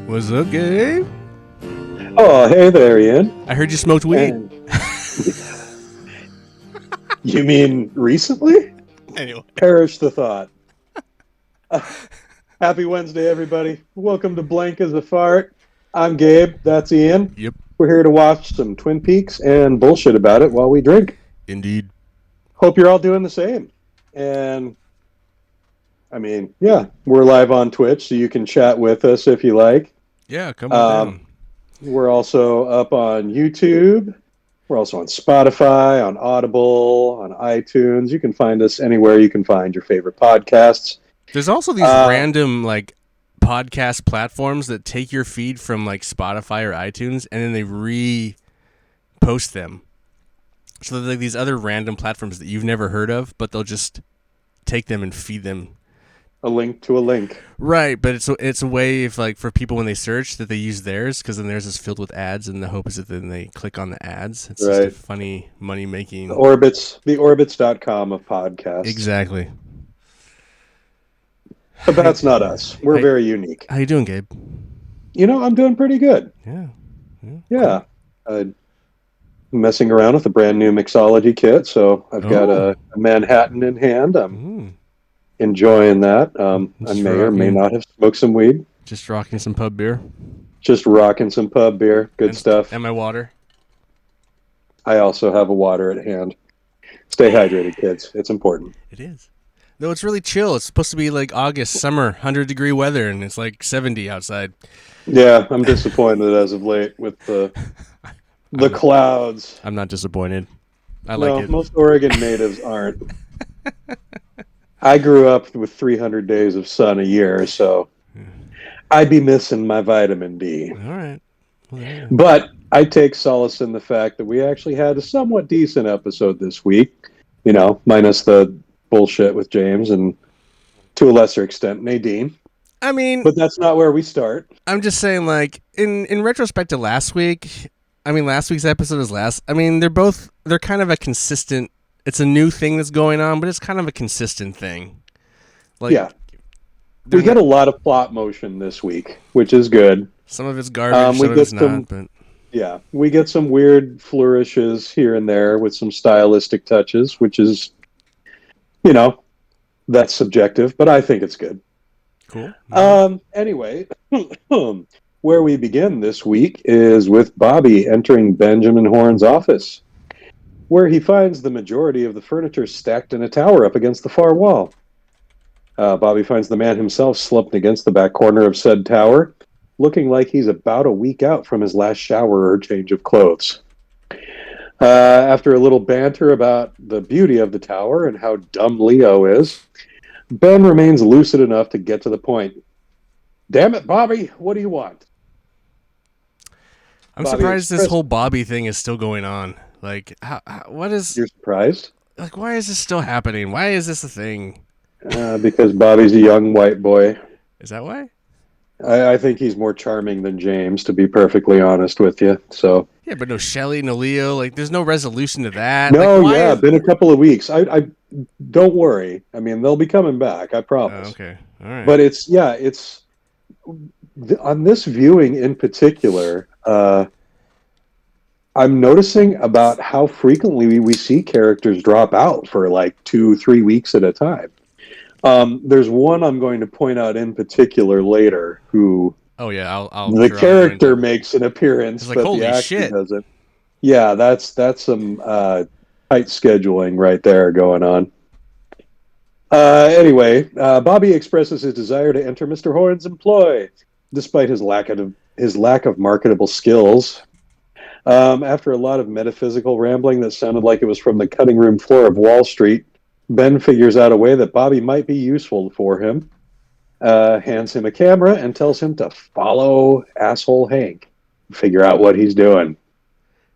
What's up, Gabe? Oh, hey there, Ian. I heard you smoked weed. And you mean recently? Anyway. Perish the thought. Happy Wednesday, everybody. Welcome to Blank as a Fart. I'm Gabe. That's Ian. Yep. We're here to watch some Twin Peaks and bullshit about it while we drink. Indeed. Hope you're all doing the same. And, I mean, yeah, we're live on Twitch, so you can chat with us if you like. Yeah, come on down. We're also up on YouTube. We're also on Spotify, on Audible, on iTunes. You can find us anywhere you can find your favorite podcasts. There's also these random podcast platforms that take your feed from Spotify or iTunes and then they repost them. So they're these other random platforms that you've never heard of, but they'll just take them and feed them. A link to a link. Right, but it's a way of for people when they search that they use theirs, because then theirs is filled with ads, and the hope is that then they click on the ads. It's just a funny money making. The orbits.com of podcasts. Exactly. But that's not us. We're very unique. How you doing, Gabe? You know, I'm doing pretty good. Yeah. I'm messing around with a brand new mixology kit, so I've got a Manhattan in hand. I'm enjoying that. I may or may not have smoked some weed. Just rocking some pub beer. Just rocking some pub beer. Good stuff. And my water. I also have a water at hand. Stay hydrated, kids. It's important. It is. Though it's really chill. It's supposed to be August, summer, 100-degree weather, and it's 70 outside. Yeah, I'm disappointed as of late with the clouds. I'm not disappointed. I like it. Most Oregon natives aren't. I grew up with 300 days of sun a year, so I'd be missing my vitamin D. All right. Well, yeah. But I take solace in the fact that we actually had a somewhat decent episode this week, minus the bullshit with James and, to a lesser extent, Nadine. I mean... But that's not where we start. I'm just saying, in retrospect to last week, last week's episode is they're kind of a consistent... It's a new thing that's going on, but it's kind of a consistent thing. We get a lot of plot motion this week, which is good. Some of it's garbage, some of it's not. But... Yeah, we get some weird flourishes here and there with some stylistic touches, which is, that's subjective, but I think it's good. Cool. Anyway, where we begin this week is with Bobby entering Benjamin Horne's office, where he finds the majority of the furniture stacked in a tower up against the far wall. Bobby finds the man himself slumped against the back corner of said tower, looking like he's about a week out from his last shower or change of clothes. After a little banter about the beauty of the tower and how dumb Leo is, Ben remains lucid enough to get to the point. Damn it, Bobby, what do you want? I'm surprised this whole Bobby thing is still going on. What is... You're surprised? Why is this still happening? Why is this a thing? Because Bobby's a young white boy. Is that why? I think he's more charming than James, to be perfectly honest with you. So yeah, but no Shelley, no Leo. There's no resolution to that. No, been a couple of weeks. I don't worry. They'll be coming back. I promise. Okay, all right. But it's on this viewing in particular. I'm noticing about how frequently we see characters drop out for 2-3 weeks at a time. There's one I'm going to point out in particular later who... Oh, yeah, I'll the character makes an appearance, but the actor doesn't. Yeah, that's some tight scheduling right there going on. Anyway, Bobby expresses his desire to enter Mr. Horne's employ, despite his lack of marketable skills. After a lot of metaphysical rambling that sounded like it was from the cutting room floor of Wall Street, Ben figures out a way that Bobby might be useful for him, hands him a camera, and tells him to follow asshole Hank, figure out what he's doing.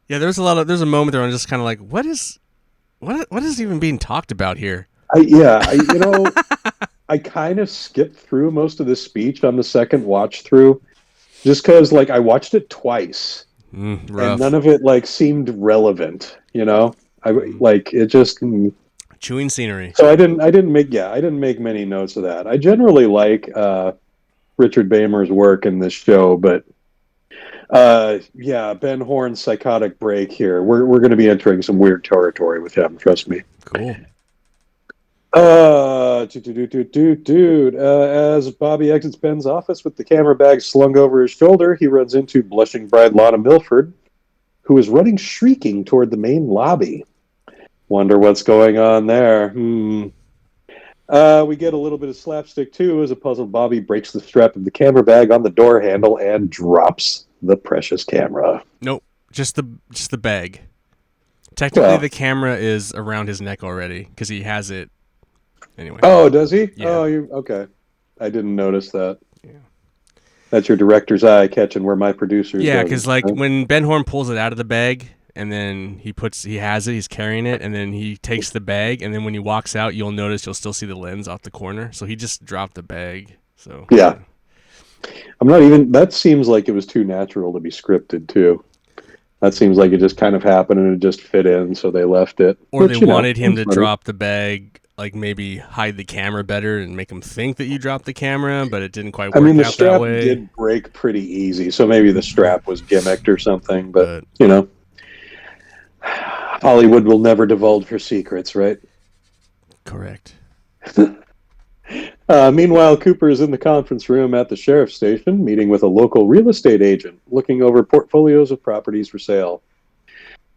Yeah, there's a moment there I'm just kind of what is even being talked about here? I kind of skipped through most of this speech on the second watch through, just because I watched it twice. And none of it seemed relevant, it just chewing scenery. So I didn't make many notes of that. I generally like Richard Bamer's work in this show, but yeah, Ben Horn's psychotic break here. We're going to be entering some weird territory with him. Trust me. Cool. Dude. As Bobby exits Ben's office with the camera bag slung over his shoulder, he runs into blushing bride Lana Milford, who is running shrieking toward the main lobby. Wonder what's going on there. We get a little bit of slapstick too, as a puzzled Bobby breaks the strap of the camera bag on the door handle and drops the precious camera. Nope, just the bag. Technically, the camera is around his neck already because he has it. Anyway. Oh, does he? Yeah. Oh, okay. I didn't notice that. Yeah. That's your director's eye catching where my producer's. Yeah, because like when Ben Horn pulls it out of the bag and then he has it, he's carrying it, and then he takes the bag, and then when he walks out, you'll still see the lens off the corner. So he just dropped the bag. So yeah. I'm not even. That seems like it was too natural to be scripted too. That seems like it just kind of happened and it just fit in, so they left it. Or they wanted him to drop the bag, like maybe hide the camera better and make him think that you dropped the camera, but it didn't quite work out that way. The strap did break pretty easy, so maybe the strap was gimmicked or something, but Hollywood will never divulge her secrets, right? Correct. Meanwhile, Cooper is in the conference room at the sheriff's station, meeting with a local real estate agent, looking over portfolios of properties for sale.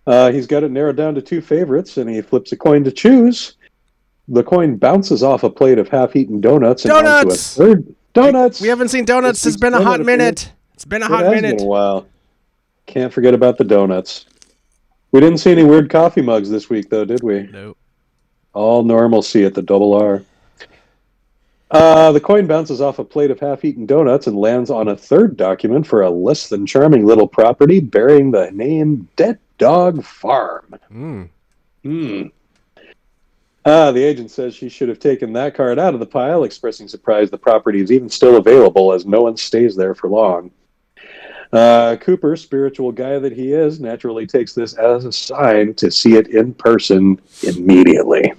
He's got it narrowed down to 2 favorites, and he flips a coin to choose. The coin bounces off a plate of half-eaten donuts and onto a third. Donuts! We haven't seen donuts. It's been a hot minute. It's been a hot minute. It's been a while. Can't forget about the donuts. We didn't see any weird coffee mugs this week, though, did we? Nope. All normalcy at the Double R. The coin bounces off a plate of half-eaten donuts and lands on a third document for a less-than-charming little property bearing the name Dead Dog Farm. The agent says she should have taken that card out of the pile, expressing surprise the property is even still available as no one stays there for long. Cooper, spiritual guy that he is, naturally takes this as a sign to see it in person immediately.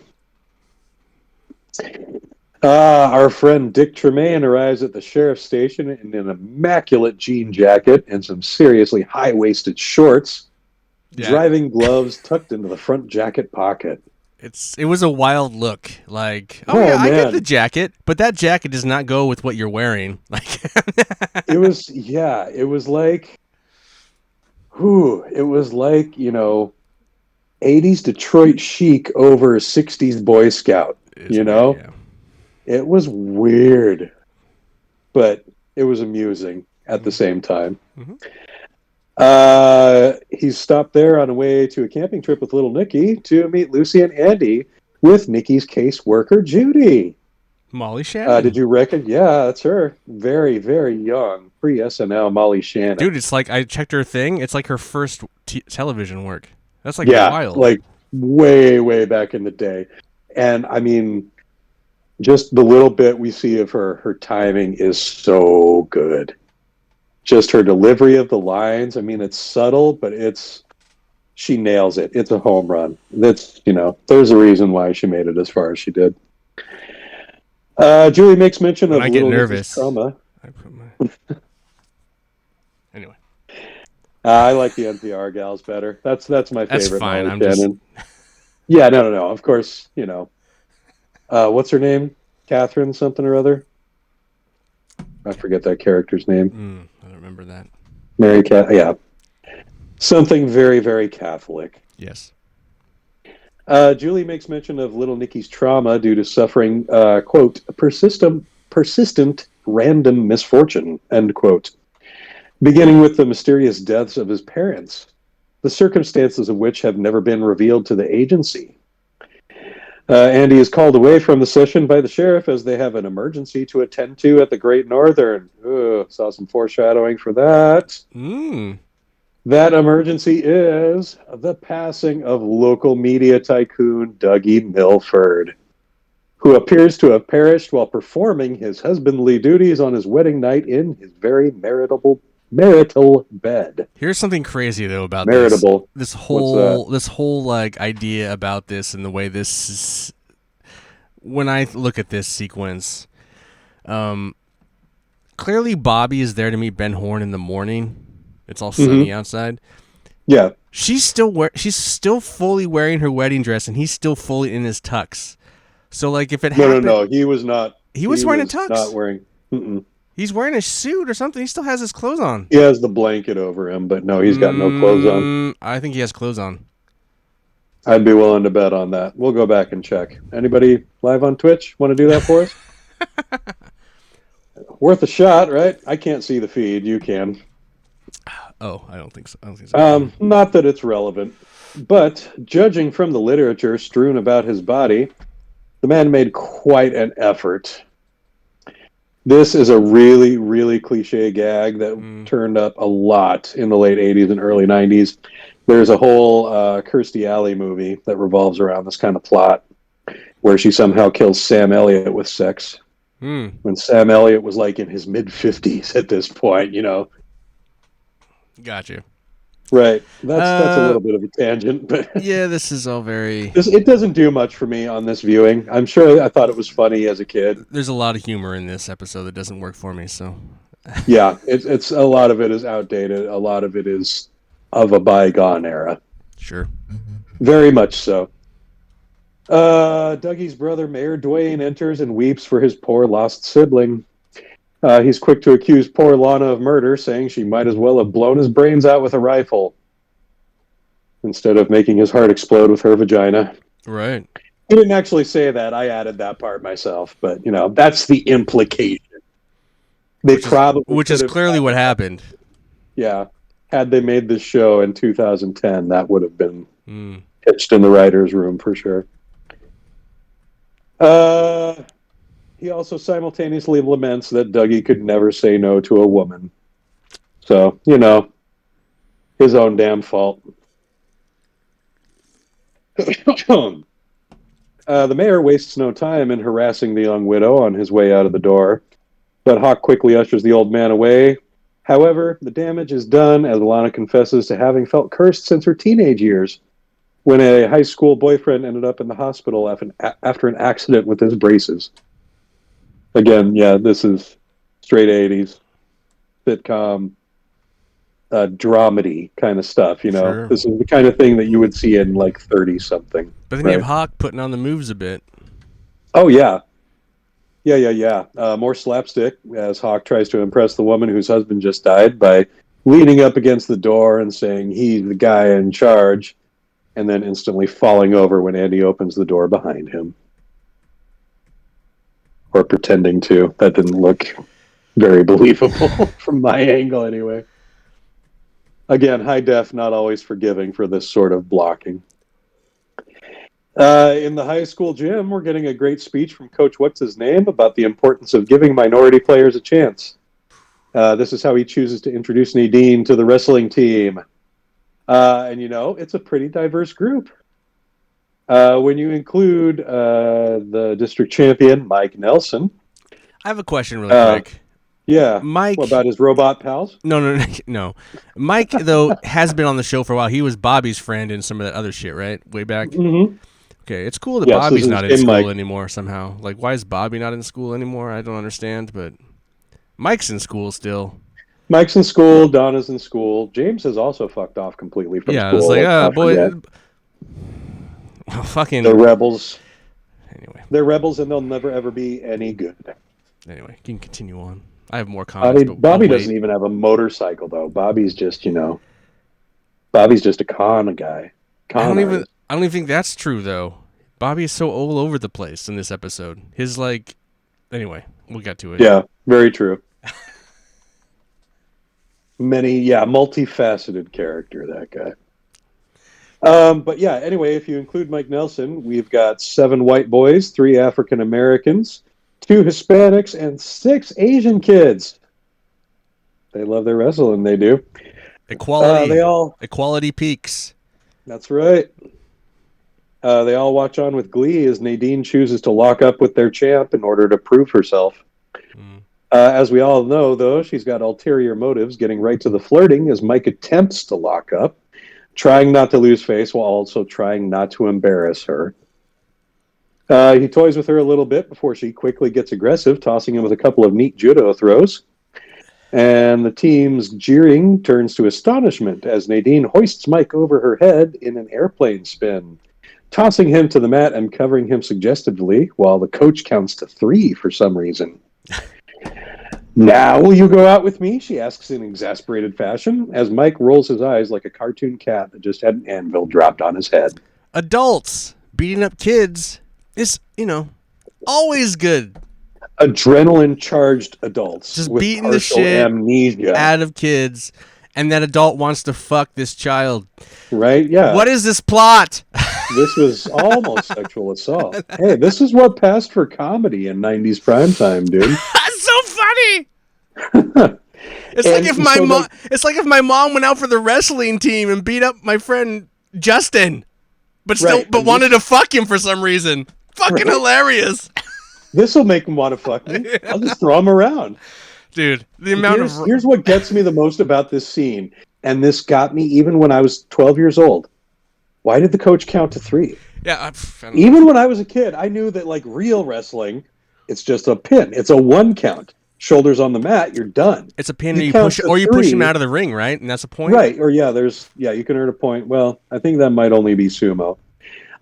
Our friend Dick Tremaine arrives at the sheriff's station in an immaculate jean jacket and some seriously high-waisted shorts, driving gloves tucked into the front jacket pocket. It was a wild look. Like, I get the jacket, but that jacket does not go with what you're wearing. Like, it was like, it was like 80s Detroit chic over 60s Boy Scout. Yeah. It was weird, but it was amusing at the same time. He's stopped there on a way to a camping trip with little Nikki to meet Lucy and Andy with Nikki's caseworker, Judy. Molly Shannon. Did you reckon? Yeah, that's her. Very, very young. Pre-SNL Molly Shannon. Dude, it's like I checked her thing. It's like her first television work. That's like wild. Like way, way back in the day. And I mean, just the little bit we see of her timing is so good. Just her delivery of the lines. I mean, it's subtle, but she nails it. It's a home run. There's a reason why she made it as far as she did. Julie makes mention of little Nikki's trauma. I put my... Anyway. I like the NPR gals better. That's my favorite. That's fine. I'm just... Yeah, no. Of course, what's her name? Catherine something or other? I forget that character's name. I don't remember that. Mary Cat, yeah. Something very, very Catholic. Yes. Julie makes mention of little Nikki's trauma due to suffering, quote, persistent random misfortune, end quote. Beginning with the mysterious deaths of his parents, the circumstances of which have never been revealed to the agency. Andy is called away from the session by the sheriff as they have an emergency to attend to at the Great Northern. Saw some foreshadowing for that. That emergency is the passing of local media tycoon Dougie Milford, who appears to have perished while performing his husbandly duties on his wedding night in his very marital bed. Here's something crazy though about this whole like idea about this and the way this is, when I look at this sequence, clearly Bobby is there to meet Ben Horn in the morning. It's all sunny outside. Yeah. She's still fully wearing her wedding dress, and he's still fully in his tux. So, like, if it happened, No, he was not. He was wearing a tux. Not wearing. Mm-mm. He's wearing a suit or something. He still has his clothes on. He has the blanket over him, but no, he's got no clothes on. I think he has clothes on. I'd be willing to bet on that. We'll go back and check. Anybody live on Twitch want to do that for us? Worth a shot, right? I can't see the feed. You can. Oh, I don't think so. Not that it's relevant, but judging from the literature strewn about his body, the man made quite an effort. This is a really, really cliche gag that turned up a lot in the late 80s and early 90s. There's a whole Kirstie Alley movie that revolves around this kind of plot where she somehow kills Sam Elliott with sex. When Sam Elliott was like in his mid-50s at this point, you know. Got you. Right. That's a little bit of a tangent, but yeah, this is all very. It doesn't do much for me on this viewing. I'm sure I thought it was funny as a kid. There's a lot of humor in this episode that doesn't work for me. So. Yeah, it's a lot of it is outdated. A lot of it is of a bygone era. Sure. Very much so. Dougie's brother, Mayor Dwayne, enters and weeps for his poor lost sibling. He's quick to accuse poor Lana of murder, saying she might as well have blown his brains out with a rifle instead of making his heart explode with her vagina. Right. He didn't actually say that. I added that part myself, but you know that's the implication. Which is clearly what happened. Yeah, had they made this show in 2010, that would have been pitched in the writers' room for sure. He also simultaneously laments that Dougie could never say no to a woman. So, you know, his own damn fault. The mayor wastes no time in harassing the young widow on his way out of the door, but Hawk quickly ushers the old man away. However, the damage is done as Lana confesses to having felt cursed since her teenage years, when a high school boyfriend ended up in the hospital after an accident with his braces. Again, yeah, this is straight 80s sitcom, dramedy kind of stuff, you know. Sure. This is the kind of thing that you would see in like 30-something. But then you have Hawk putting on the moves a bit. Oh, yeah. Yeah. More slapstick as Hawk tries to impress the woman whose husband just died by leaning up against the door and saying he's the guy in charge, and then instantly falling over when Andy opens the door behind him. Or pretending to. That didn't look very believable from my angle anyway. Again, high def, not always forgiving for this sort of blocking. In the high school gym, we're getting a great speech from Coach What's-His-Name about the importance of giving minority players a chance. This is how he chooses to introduce Nadine to the wrestling team. And, you know, it's a pretty diverse group. When you include the district champion, Mike Nelson. I have a question really quick. Yeah. Mike. What about his robot pals? No. Mike, though, has been on the show for a while. He was Bobby's friend in some of that other shit, right? Way back? Mm-hmm. Okay, it's cool that Bobby's not in school anymore somehow. Like, why is Bobby not in school anymore? I don't understand, but Mike's in school still. Mike's in school. Donna's in school. James has also fucked off completely from school. Yeah, it's like, boy... Well, fucking... They're rebels. Anyway. They're rebels and they'll never, ever be any good. Anyway, you can continue on. I have more comments. Bobby doesn't even have a motorcycle, though. Bobby's just, Bobby's just a con guy. I don't even think that's true, though. Bobby is so all over the place in this episode. Anyway, we'll get to it. Yeah, very true. Multifaceted character, that guy. But yeah, anyway, if you include Mike Nelson, we've got 7 white boys, 3 African Americans, 2 Hispanics, and 6 Asian kids. They love their wrestling, they do. Equality peaks. That's right. They all watch on with glee as Nadine chooses to lock up with their champ in order to prove herself. As we all know, though, she's got ulterior motives, getting right to the flirting as Mike attempts to lock up, trying not to lose face while also trying not to embarrass her. He toys with her a little bit before she quickly gets aggressive, tossing him with a couple of neat judo throws. And the team's jeering turns to astonishment as Nadine hoists Mike over her head in an airplane spin, tossing him to the mat and covering him suggestively while the coach counts to 3 for some reason. Now will you go out with me? She asks in exasperated fashion as Mike rolls his eyes like a cartoon cat that just had an anvil dropped on his head. Adults beating up kids is, always good. Adrenaline-charged adults Just with beating the partial shit amnesia. out of kids, and that adult wants to fuck this child. Right? Yeah. What is this plot? This was almost sexual assault. Hey, this is what passed for comedy in 90s primetime, dude. That's so funny. It's like if my mom went out for the wrestling team and beat up my friend Justin, but wanted to fuck him for some reason. Fucking hilarious. This will make him want to fuck me. Yeah. I'll just throw him around. Dude, here's what gets me the most about this scene, and this got me even when I was 12 years old. Why did the coach count to 3? Yeah, even when I was a kid, I knew that like real wrestling, it's just a pin. It's a 1 count. Shoulders on the mat, you're done. It's a pin, you push him out of the ring, right? And that's a point, right? Or you can earn a point. Well, I think that might only be sumo.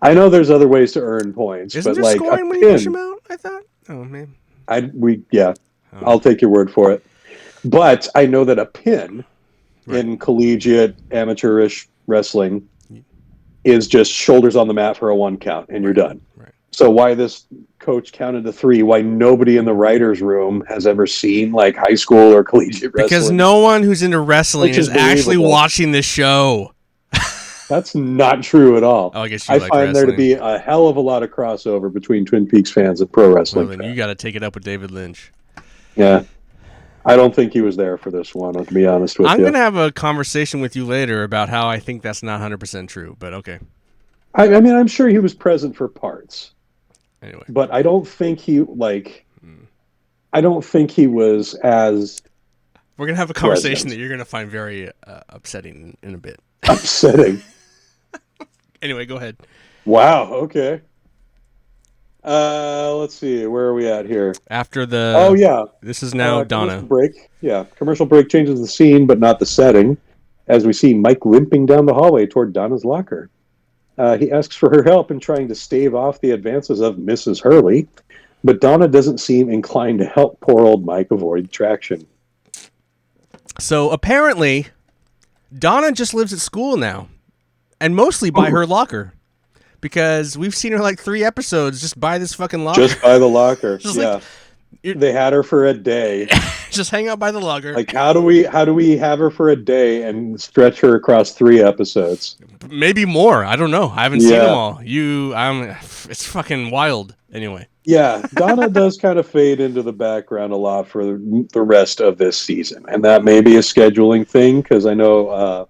I know there's other ways to earn points. Isn't but there like scoring when you push him out? I thought. Oh man. I'll take your word for it. But I know that a pin in collegiate amateurish wrestling is just shoulders on the mat for a 1 count, and you're done. Right. So why this coach counted to 3? Why nobody in the writers' room has ever seen like high school or collegiate wrestling? Because no one who's into wrestling is actually watching this show. That's not true at all. Oh, I guess you I like find wrestling. There to be a hell of a lot of crossover between Twin Peaks fans and pro wrestling. Well, then you got to take it up with David Lynch. Yeah. I don't think he was there for this one, to be honest with you. I'm going to have a conversation with you later about how I think that's not 100% true, but okay. I mean, I'm sure he was present for parts. Anyway. But I don't think he was as... We're going to have a conversation that you're going to find very upsetting in a bit. Upsetting? Anyway, go ahead. Wow, okay. Let's see. Where are we at here? After the... Oh, yeah. This is now Donna. Commercial break. Yeah. Commercial break changes the scene, but not the setting, as we see Mike limping down the hallway toward Donna's locker. He asks for her help in trying to stave off the advances of Mrs. Hurley, but Donna doesn't seem inclined to help poor old Mike avoid traction. So, apparently, Donna just lives at school now, and mostly by her locker. Because we've seen her like 3 episodes just by this fucking locker. Just by the locker. Yeah. They had her for a day. Just hang out by the locker. Like how do we have her for a day and stretch her across 3 episodes? Maybe more. I don't know. I haven't seen them all. It's fucking wild. Anyway. Yeah, Donna does kind of fade into the background a lot for the rest of this season. And that may be a scheduling thing because I know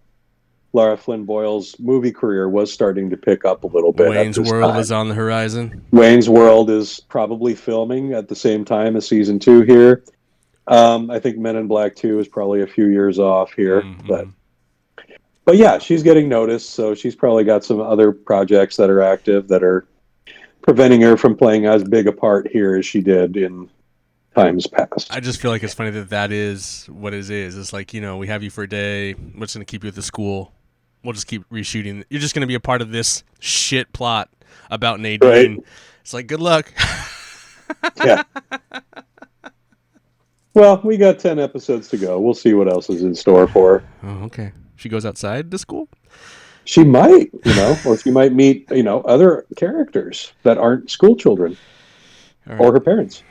Lara Flynn Boyle's movie career was starting to pick up a little bit. Wayne's World is on the horizon. Wayne's World is probably filming at the same time as season 2 here. I think Men in Black 2 is probably a few years off here. Mm-hmm. But yeah, she's getting noticed, so she's probably got some other projects that are active that are preventing her from playing as big a part here as she did in times past. I just feel like it's funny that is what it is. It's like, we have you for a day. We're just going to keep you at the school. We'll just keep reshooting. You're just going to be a part of this shit plot about Nadine. Right. It's like, good luck. Yeah. Well, we got 10 episodes to go. We'll see what else is in store for her. Oh, okay. She goes outside to school? She might, or she might meet, other characters that aren't school children or her parents.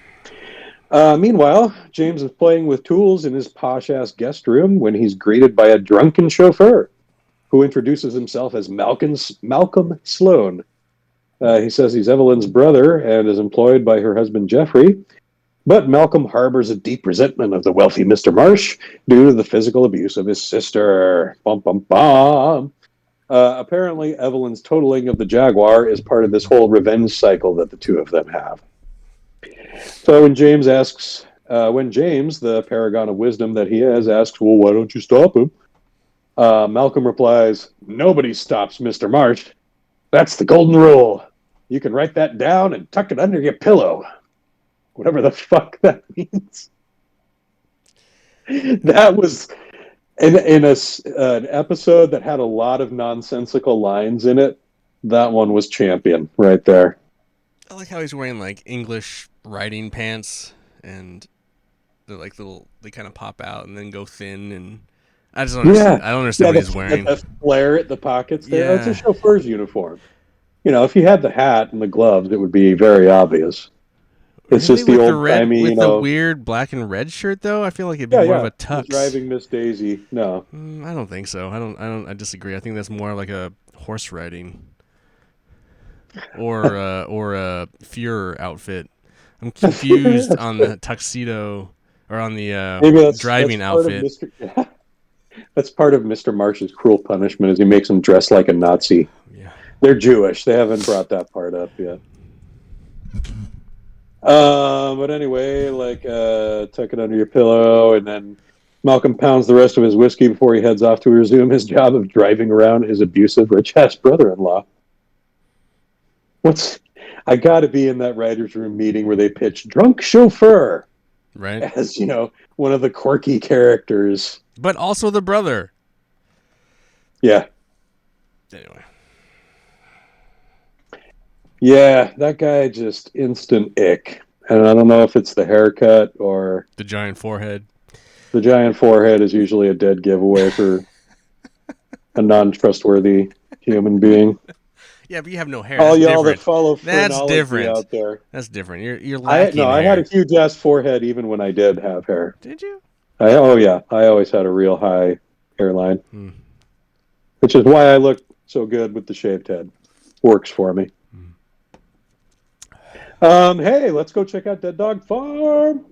Meanwhile, James is playing with tools in his posh-ass guest room when he's greeted by a drunken chauffeur who introduces himself as Malcolm Sloan. He says he's Evelyn's brother and is employed by her husband, Jeffrey. But Malcolm harbors a deep resentment of the wealthy Mr. Marsh due to the physical abuse of his sister. Bum, bum, bum. Apparently, Evelyn's totaling of the Jaguar is part of this whole revenge cycle that the two of them have. So when James, the paragon of wisdom that he is, asks, well, why don't you stop him? Malcolm replies, nobody stops Mr. Marsh. That's the golden rule. You can write that down and tuck it under your pillow. Whatever the fuck that means. That was an episode that had a lot of nonsensical lines in it. That one was champion right there. I like how he's wearing like English riding pants, and they're like little. They kind of pop out and then go thin, and I just don't understand. Yeah, I don't understand yeah. what he's wearing. The flare at the pockets there. Oh, it's a Yeah, chauffeur's uniform. You know, if he had the hat and the gloves, it would be very obvious. It's really, just the with the old red, timey, with the weird black and red shirt though. I feel like it'd be yeah, more of yeah. a He's tux. driving Miss Daisy. No, I don't think so. I disagree. I think that's more like a horse riding or a Führer outfit. I'm confused that's on the tuxedo or on the maybe that's driving part of outfit. Mister. That's part of Mister Marsh's cruel punishment, is he makes him dress like a Nazi. Yeah. They're Jewish. They haven't brought that part up yet. But anyway, like tuck it under your pillow, and then Malcolm pounds the rest of his whiskey before he heads off to resume his job of driving around his abusive rich-ass brother-in-law. What's I got to be in that writers' room meeting where they pitch drunk chauffeur Right. as one of the quirky characters. But also the brother. Yeah, Anyway. yeah, that guy just instant ick, and I don't know if it's the haircut or The giant forehead. the giant forehead is usually a dead giveaway for a non-trustworthy human being. Yeah, but you have no hair. All That's y'all that different. follow That's phrenology different. out there. That's different. You're I lacking no, I had a hair. huge ass forehead even when I did have hair. Did you? Oh yeah, I always had a real high hairline, Hmm. which is why I look so good with the shaved head. Works for me. Hey, let's go check out Dead Dog Farm.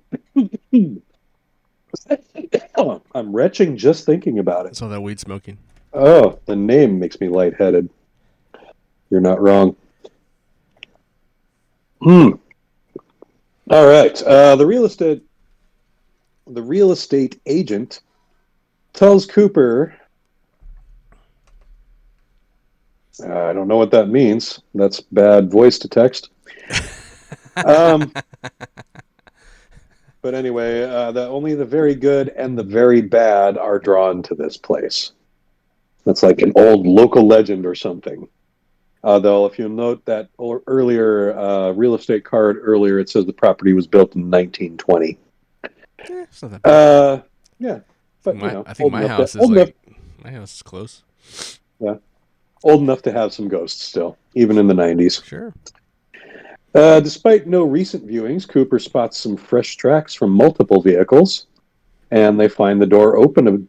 I'm retching just thinking about it. Saw that weed smoking. Oh, the name makes me lightheaded. You're not wrong. All right. The real estate agent tells Cooper. I don't know what that means. That's bad voice to text. But anyway, only the very good and the very bad are drawn to this place. That's like an old local legend or something. Though, if you note that earlier real estate card earlier, it says the property was built in 1920. It's not that bad. Yeah, but I think my house is my house is close. Yeah, old enough to have some ghosts still, even in the 90s. Sure. Despite no recent viewings, Cooper spots some fresh tracks from multiple vehicles, and they find the door open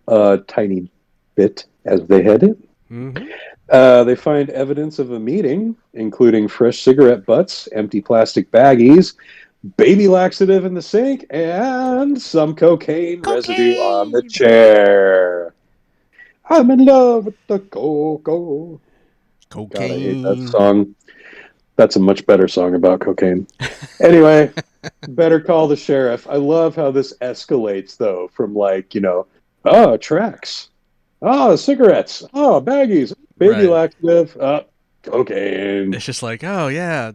a tiny bit as they head in. Mm-hmm. They find evidence of a meeting, including fresh cigarette butts, empty plastic baggies, baby laxative in the sink, and some cocaine residue on the chair. I'm in love with the cocoa. God, I hate that Cocaine. song. That's a much better song about cocaine. Anyway, better call the sheriff. I love how this escalates, though, from tracks. Oh, cigarettes. Oh, baggies. Baby Right. laxative. Cocaine. It's just like, oh yeah,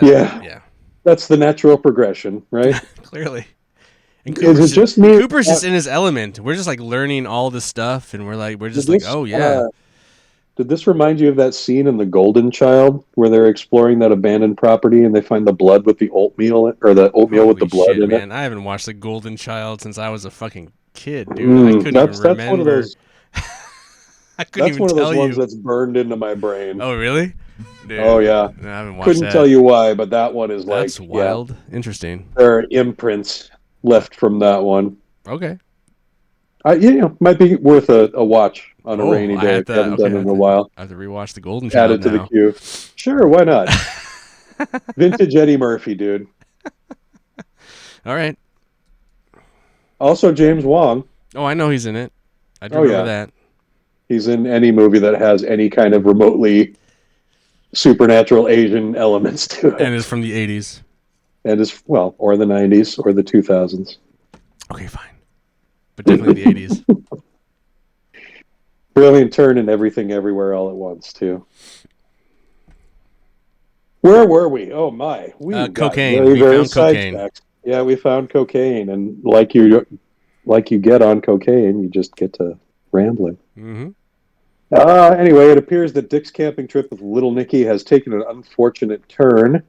Yeah, yeah. that's the natural progression, right? Clearly. And Is it just me? Cooper's just in his element. We're just like learning all this stuff, and we're just like, oh yeah. Did this remind you of that scene in The Golden Child where they're exploring that abandoned property and they find the blood with the oatmeal, or the oatmeal with the Holy blood shit, in man! it? I haven't watched The Golden Child since I was a fucking kid, dude. I couldn't even That's one of remember. those. I couldn't That's even one of those tell ones you. that's burned into my brain. Oh really? Dude, Oh yeah, no, I haven't watched couldn't that. tell you why, but that one is like, That's yeah, wild. Interesting. there are imprints left from that one. Okay. Might be worth a watch on a Oh, rainy I day have if you to. haven't Okay, done it in a while. I have to rewatch The Golden Add Child it to the now. queue. Sure, why not? Vintage Eddie Murphy, dude. All right. Also James Wong. Oh, I know he's in it. I do Oh remember yeah, that. he's in any movie that has any kind of remotely supernatural Asian elements to And it, is from the 80s. and or the 90s or the 2000s. Okay, fine. But definitely the 80s. Brilliant turn in Everything Everywhere All at Once too. Where were we? Oh my, we got Cocaine. very We very found cocaine. sidetracked. Yeah, we found cocaine, and like you like you get on cocaine, you just get to rambling. Mm-hmm. Anyway, it appears that Dick's camping trip with Little Nicky has taken an unfortunate turn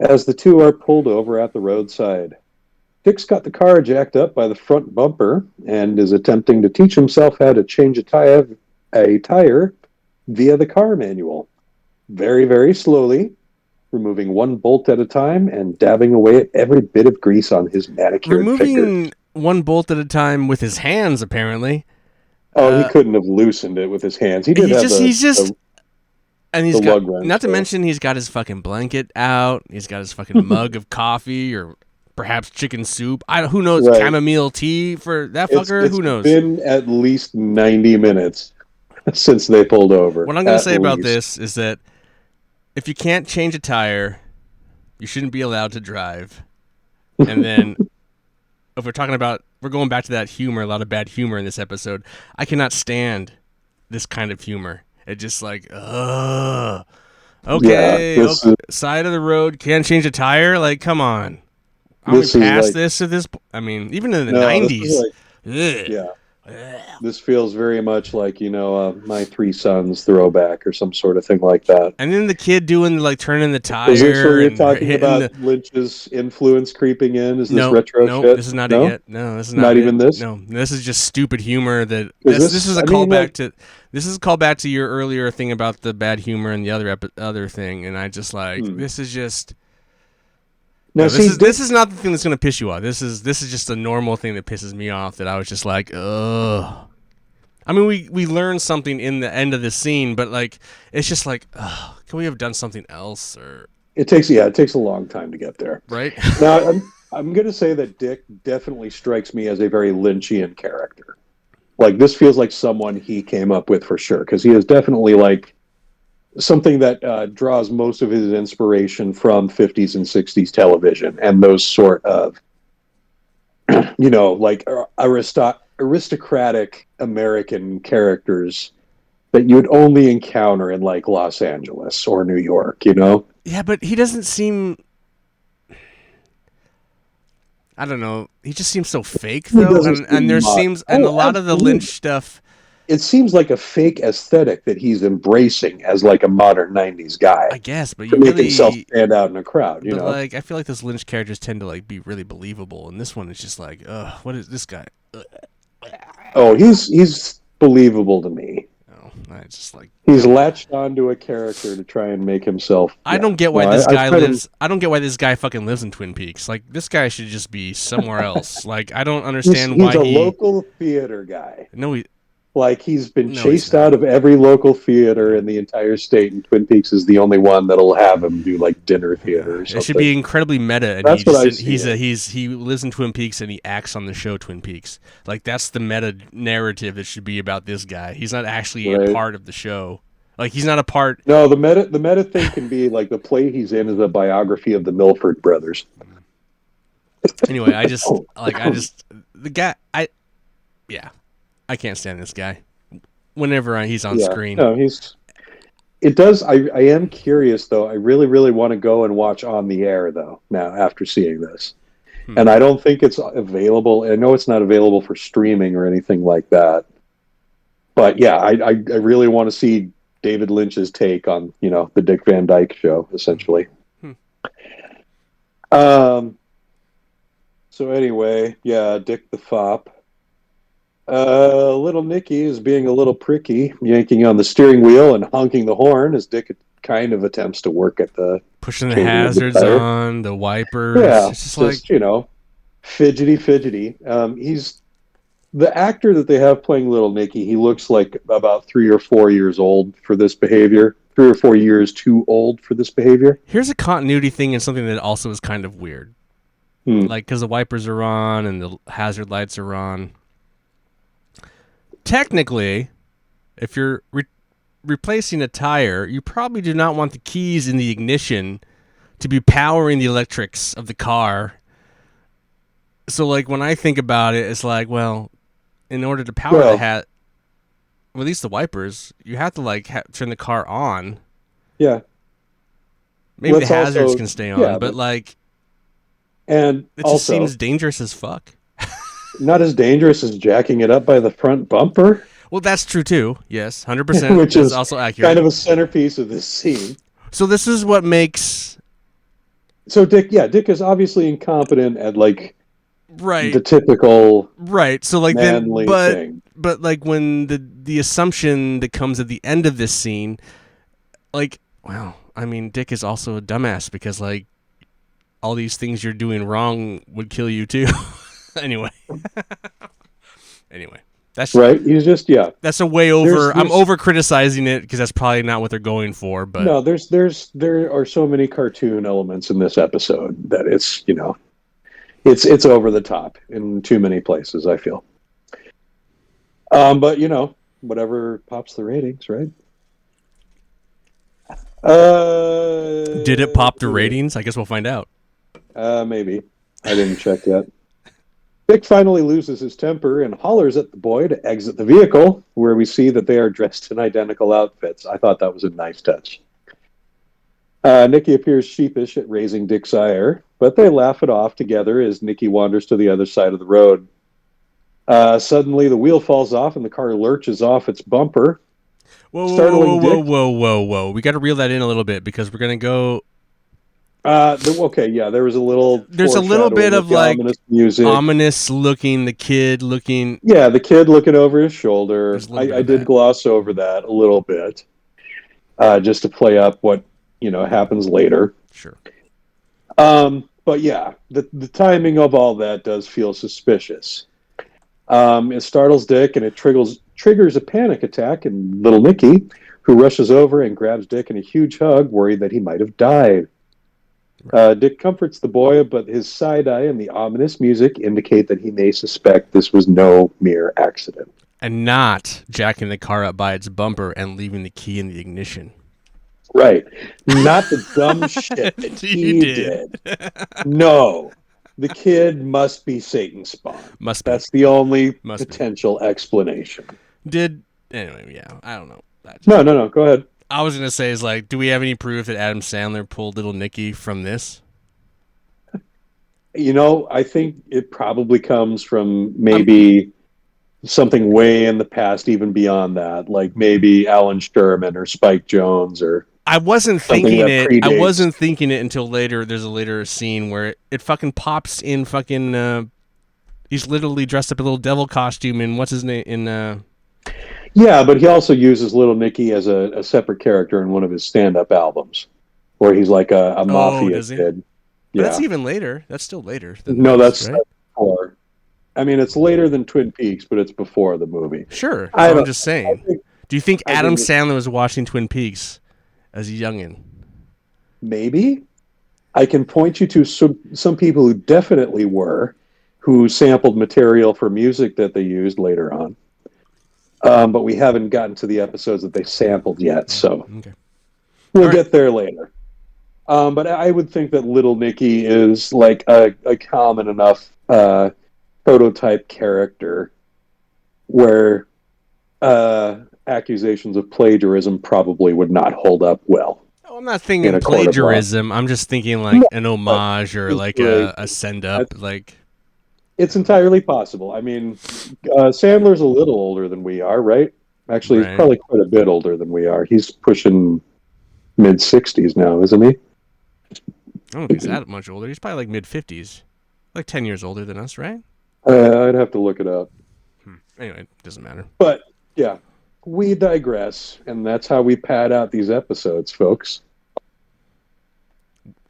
as the two are pulled over at the roadside. Dick's got the car jacked up by the front bumper and is attempting to teach himself how to change a tire via the car manual. Very, very slowly, removing one bolt at a time and dabbing away at every bit of grease on his manicured fingers. Removing one bolt at a time with his hands, apparently. Oh, he couldn't have loosened it with his hands. He did He's have just, he's just, and he's the got, lug wrench, not to though. mention, he's got his fucking blanket out. He's got his fucking mug of coffee or perhaps chicken soup. Who knows? Right. Chamomile tea for that fucker? Who knows? It's been at least 90 minutes since they pulled over. What I'm going to say about this is that if you can't change a tire, you shouldn't be allowed to drive. And then if we're talking about, we're going back to that humor, a lot of bad humor in this episode. I cannot stand this kind of humor. It just like, ugh. Okay, Yeah, okay. Side of the road, can't change a tire? Like, come on. Are we past this at this point? I mean, even in the 90s. Yeah. This feels very much like, My Three Sons throwback or some sort of thing like that. And then the kid doing, like, turning the tire. Is this where you're talking about Lynch's influence creeping in? Is this retro shit? No, this is not it yet. No, this is not even this? No, this is just stupid humor. This is a callback to... This is a callback to your earlier thing about the bad humor and the other thing, and I just like this is just... No, this is not the thing that's going to piss you off. This is just a normal thing that pisses me off. That I was just like, ugh. I mean, we learned something in the end of the scene, but like, it's just like, ugh, can we have done something else? Or it takes a long time to get there, right? Now, I'm going to say that Dick definitely strikes me as a very Lynchian character. Like, this feels like someone he came up with for sure, because he is definitely like something that draws most of his inspiration from 50s and 60s television and those sort of, like aristocratic American characters that you'd only encounter in like Los Angeles or New York, Yeah, but he doesn't seem... I don't know. He just seems so fake, though. And there seems... And a lot of the Lynch stuff... It seems like a fake aesthetic that he's embracing as like a modern 90s guy. I guess, but to make himself stand out in a crowd, you know? Like, I feel like those Lynch characters tend to like be really believable, and this one is just like, ugh, what is this guy? Oh, he's believable to me. Oh, I just like... He's latched onto a character to try and make himself... I don't get why this guy lives... I don't get why this guy fucking lives in Twin Peaks. Like, this guy should just be somewhere else. Like, I don't understand why he's a local theater guy. No, he's been chased out of every local theater in the entire state, and Twin Peaks is the only one that'll have him do like dinner theater or something. It should be incredibly meta. And that's he lives in Twin Peaks and he acts on the show Twin Peaks. Like, that's the meta narrative that should be about this guy. He's not actually a part of the show. Like, he's not a part. No, the meta thing can be like the play he's in is a biography of the Milford brothers. Anyway, the guy, I can't stand this guy. Whenever he's on screen. No, it does. I am curious though. I really, really want to go and watch On the Air though. Now after seeing this, and I don't think it's available. I know it's not available for streaming or anything like that. But yeah, I really want to see David Lynch's take on the Dick Van Dyke Show, essentially. So anyway, yeah, Dick the Fop. Little Nicky is being a little pricky, yanking on the steering wheel and honking the horn as Dick kind of attempts to work at the pushing the hazards on, the wipers. Yeah, it's just fidgety. He's the actor that they have playing Little Nicky. He looks like about 3 or 4 years old for this behavior. 3 or 4 years too old for this behavior. Here's a continuity thing and something that also is kind of weird. Like, because the wipers are on and the hazard lights are on. Technically, if you're replacing a tire, you probably do not want the keys in the ignition to be powering the electrics of the car. So, like, when I think about it, it's like, well, in order to power at least the wipers, you have to, like, turn the car on. Yeah. Maybe the hazards can stay on, but, like... And it just seems dangerous as fuck. not as dangerous as jacking it up by the front bumper, Well, that's true too. Yes, 100%. which That's is also kind accurate. of a centerpiece of this scene. So this is what makes So Dick is obviously incompetent at like right, the typical right. So like then, manly thing. but like when the assumption that comes at the end of this scene, like, well, I mean, Dick is also a dumbass because like all these things you're doing wrong would kill you too. anyway, anyway, that's Right? He's just that's a way There's over. I'm there's over criticizing it because that's probably not what they're going for. But no, there are so many cartoon elements in this episode that it's, it's over the top in too many places, I feel. But whatever pops the ratings, right? did it pop the ratings? I guess we'll find out. Maybe. I didn't check yet. Dick finally loses his temper and hollers at the boy to exit the vehicle, where we see that they are dressed in identical outfits. I thought that was a nice touch. Nikki appears sheepish at raising Dick's ire, but they laugh it off together as Nikki wanders to the other side of the road. Suddenly, the wheel falls off and the car lurches off its bumper, Whoa, whoa, whoa, startling whoa, Dick. whoa, whoa, whoa! We got to reel that in a little bit because we're gonna go. Okay, yeah, there was a little. There's a little bit of the like ominous music. ominous looking. The kid looking. Yeah, the kid looking over his shoulder. There's a little bit I of did that. gloss over that a little bit, just to play up what happens later. Sure. But yeah, the timing of all that does feel suspicious. It startles Dick and it triggers a panic attack in little Nicky, who rushes over and grabs Dick in a huge hug, worried that he might have died. Dick comforts the boy, but his side eye and the ominous music indicate that he may suspect this was no mere accident. And not jacking the car up by its bumper and leaving the key in the ignition. Right. Not the dumb shit that he did. No. The kid must be Satan's spawn. Must be. That's the only Must potential explanation. Anyway, yeah, I don't know. No, go ahead. I was gonna say is like, do we have any proof that Adam Sandler pulled little Nicky from this? I think it probably comes from maybe something way in the past, even beyond that, like maybe Alan Sherman or Spike Jones or. I wasn't something thinking that it. predates. I wasn't thinking it until later. There's a later scene where it fucking pops in fucking. He's literally dressed up in a little devil costume in what's his name in. Yeah, but he also uses Little Nicky as a separate character in one of his stand-up albums, where he's like a mafia does he? kid. Yeah. Yeah, That's even later. That's still later. no, that's right. before. I mean, it's later than Twin Peaks, but it's before the movie. Sure. I So I'm don't- just saying. Do you think I Adam think Sandler was watching Twin Peaks as a youngin? Maybe. I can point you to some people who definitely were, who sampled material for music that they used later on. But we haven't gotten to the episodes that they sampled yet, so Okay. we'll get there later. But I would think that Little Nicky is like a common enough prototype character where accusations of plagiarism probably would not hold up well. Oh, I'm not In thinking a court of law. plagiarism. I'm just thinking like an homage or like a send up. Like It's entirely possible. I mean, Sandler's a little older than we are, right? Actually, Right. he's probably quite a bit older than we are. He's pushing mid-60s now, isn't he? I don't know if he's that much older. He's probably like mid 50s, like 10 years older than us, right? I'd have to look it up. Anyway, doesn't matter. But, yeah, we digress, and that's how we pad out these episodes, folks.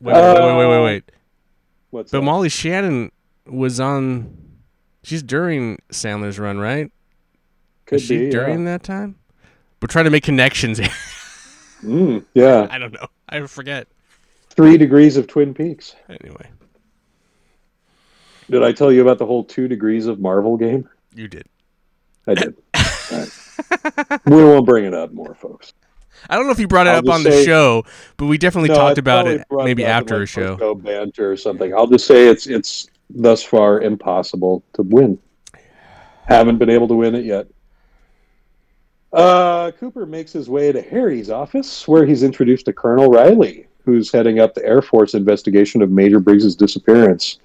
Wait. What's But that? Molly Shannon was on. She's during Sandler's run, right? Could Is she be, during that time? We're trying to make connections here. Yeah. I don't know. I forget. 3 degrees of Twin Peaks. Anyway, Did I tell you about the whole 2 degrees of Marvel game? you did. I did. All right. We won't bring it up more, folks. I don't know if you brought it I'll up just on the say- show, but we definitely No, talked I about probably it brought maybe up in, after like, a show. post-show banter or something. I'll just say it's thus far impossible to win. Haven't been able to win it yet. Cooper makes his way to Harry's office, where he's introduced to Colonel Riley, who's heading up the Air Force investigation of Major Briggs' disappearance.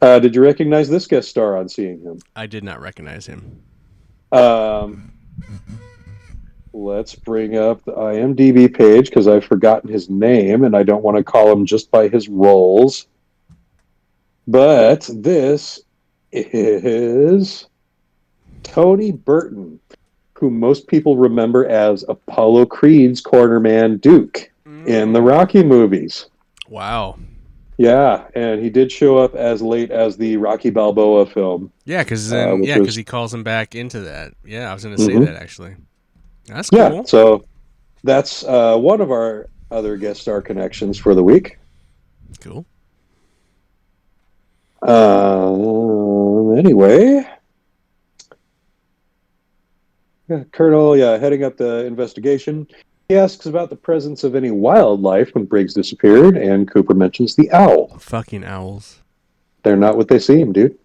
Did you recognize this guest star on seeing him? I did not recognize him. Um, let's bring up the IMDb page because I've forgotten his name and I don't want to call him just by his roles. But this is Tony Burton, who most people remember as Apollo Creed's cornerman Duke in the Rocky movies. Wow. Yeah, and he did show up as late as the Rocky Balboa film. Yeah, because he calls him back into that. Yeah, I was going to say that actually. That's cool. Yeah, so that's one of our other guest star connections for the week. Cool. Anyway, Colonel, heading up the investigation. He asks about the presence of any wildlife when Briggs disappeared, and Cooper mentions the owl. Fucking owls. They're not what they seem, dude.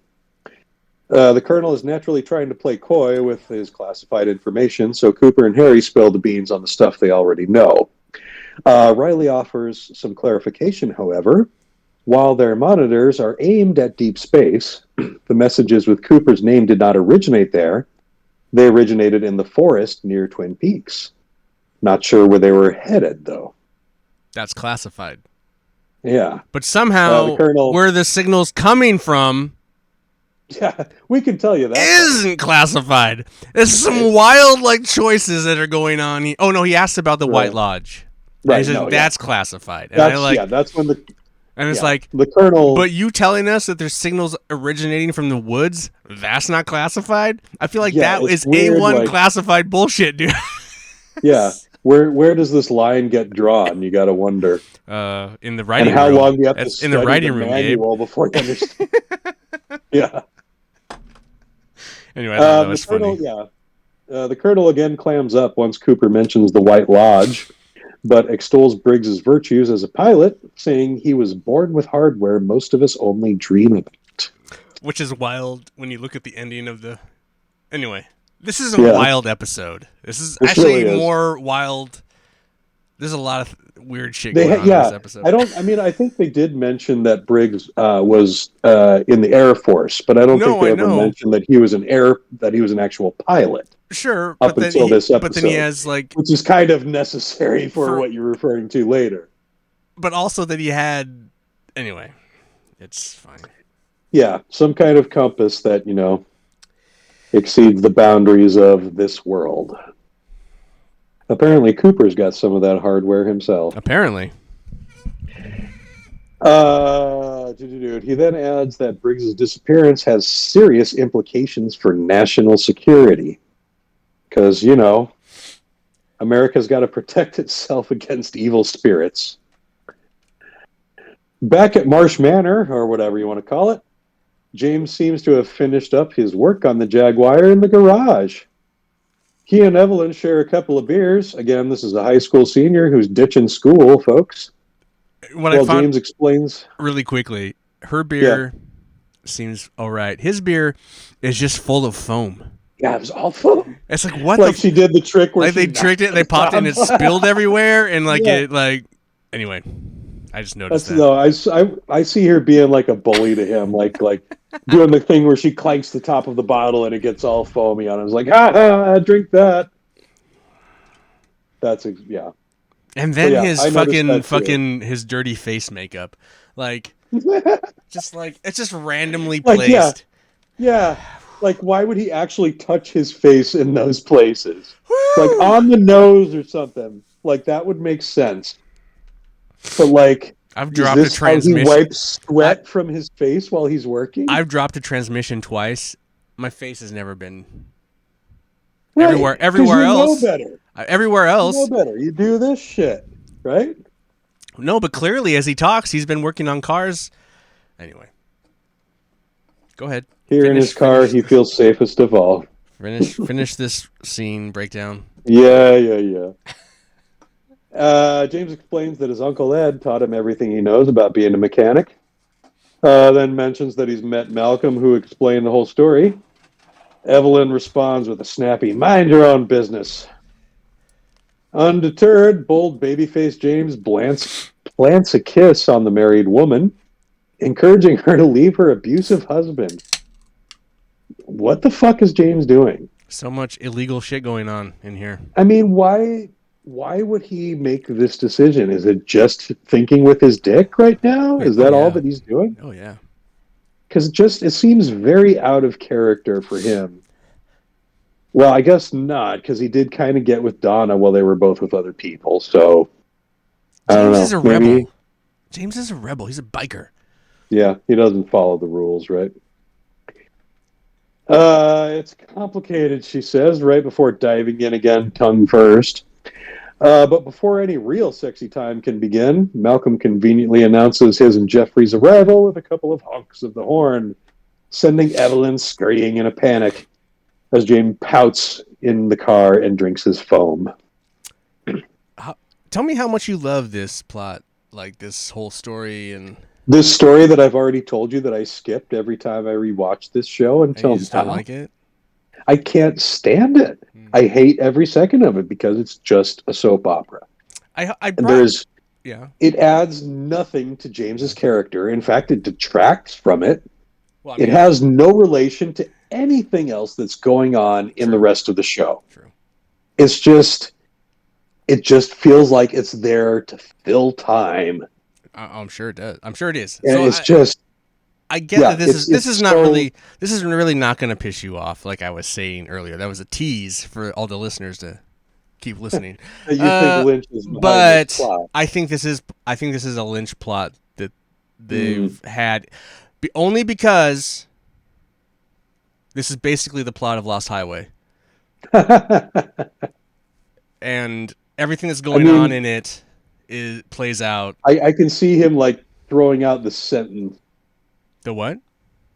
The Colonel is naturally trying to play coy with his classified information, so Cooper and Harry spill the beans on the stuff they already know. Riley offers some clarification, however. While their monitors are aimed at deep space, the messages with Cooper's name did not originate there. They originated in the forest near Twin Peaks. Not sure where they were headed, though. That's classified. Yeah. But somehow, where the signal's coming from... Yeah, we can tell you that. Isn't classified. There's some wild choices that are going on. Oh, no, he asked about the White Lodge. Right. He said, that's classified. And that's when the... And it's like, the Colonel... But you telling us that there's signals originating from the woods, that's not classified? I feel like that is weird, A1 classified bullshit, dude. Yeah. Where does this line get drawn? You got to wonder. In the writing room. And how long do you have to study in the writing room, manual Gabe. Before you understand? Yeah. Anyway, I thought that was funny. The Colonel again clams up once Cooper mentions the White Lodge, but extols Briggs's virtues as a pilot, saying he was born with hardware most of us only dream about. Which is wild when you look at the ending of the... Anyway, this is a wild episode. This actually really more wild... There's a lot of weird shit going on in this episode. I think they did mention that Briggs was in the Air Force, but I don't think they ever mentioned that he was an actual pilot. Sure, up until this episode. But then he has which is kind of necessary for what you're referring to later. But also that he had, anyway, it's fine. Yeah, some kind of compass that exceeds the boundaries of this world. Apparently, Cooper's got some of that hardware himself. Apparently. He then adds that Briggs's disappearance has serious implications for national security. Because, America's got to protect itself against evil spirits. Back at Marsh Manor, or whatever you want to call it, James seems to have finished up his work on the Jaguar in the garage. He and Evelyn share a couple of beers. Again, this is a high school senior who's ditching school, folks. James explains... Really quickly, her beer seems all right. His beer is just full of foam. Yeah, it was all foam. It's like, what she did the trick where they tricked it, they popped it, and it spilled everywhere, and anyway, I just noticed that. No, I see her being like a bully to him, like doing the thing where she clanks the top of the bottle and it gets all foamy on it. I was like, drink that. That's And then his fucking his dirty face makeup, it's just randomly placed. Yeah. Why would he actually touch his face in those places? On the nose or something. That would make sense. But I've dropped a transmission. How he wipes sweat from his face while he's working? I've dropped a transmission twice. My face has never been right. everywhere else. Know better. Everywhere else. You know better. You do this shit, right? No, but clearly as he talks, he's been working on cars. Anyway. Go ahead. In his car, he feels safest of all. Finish this scene breakdown. Yeah. James explains that his Uncle Ed taught him everything he knows about being a mechanic. Then mentions that he's met Malcolm, who explained the whole story. Evelyn responds with a snappy, "Mind your own business." Undeterred, bold babyface James plants a kiss on the married woman. encouraging her to leave her abusive husband. What the fuck is James doing? So much illegal shit going on in here. I mean, why would he make this decision? Is it just thinking with his dick right now? Is Oh that all yeah. that he's doing? Oh yeah. Because it seems very out of character for him. Well, I guess not, because he did kind of get with Donna while they were both with other people. So I don't James know. is a Maybe, rebel. James is a rebel. He's a biker. yeah, he doesn't follow the rules, right? It's complicated, she says, right before diving in again, tongue first. But before any real sexy time can begin, Malcolm conveniently announces his and Jeffrey's arrival with a couple of honks of the horn, sending Evelyn scurrying in a panic as James pouts in the car and drinks his foam. Tell me how much you love this plot, like this whole story, and This story that I've already told you that I skipped every time I rewatched this show you until just now. don't like it. I can't stand it. I hate every second of it because it's just a soap opera. I And brought yeah. it adds nothing to James's character. In fact, it detracts from it. Well, I It mean, has no relation to anything else that's going on in the rest of the show. True. It's just, it just feels like it's there to fill time. I'm sure it does. I'm sure it is. And So it's just, I get yeah, that this is not so, really this is really not going to piss you off, like I was saying earlier. That was a tease for all the listeners to keep listening. you think Lynch is behind But this plot. I think this is a Lynch plot that they've had only because this is basically the plot of Lost Highway. And everything that's going on in it plays out. I can see him like throwing out the sentence. The what?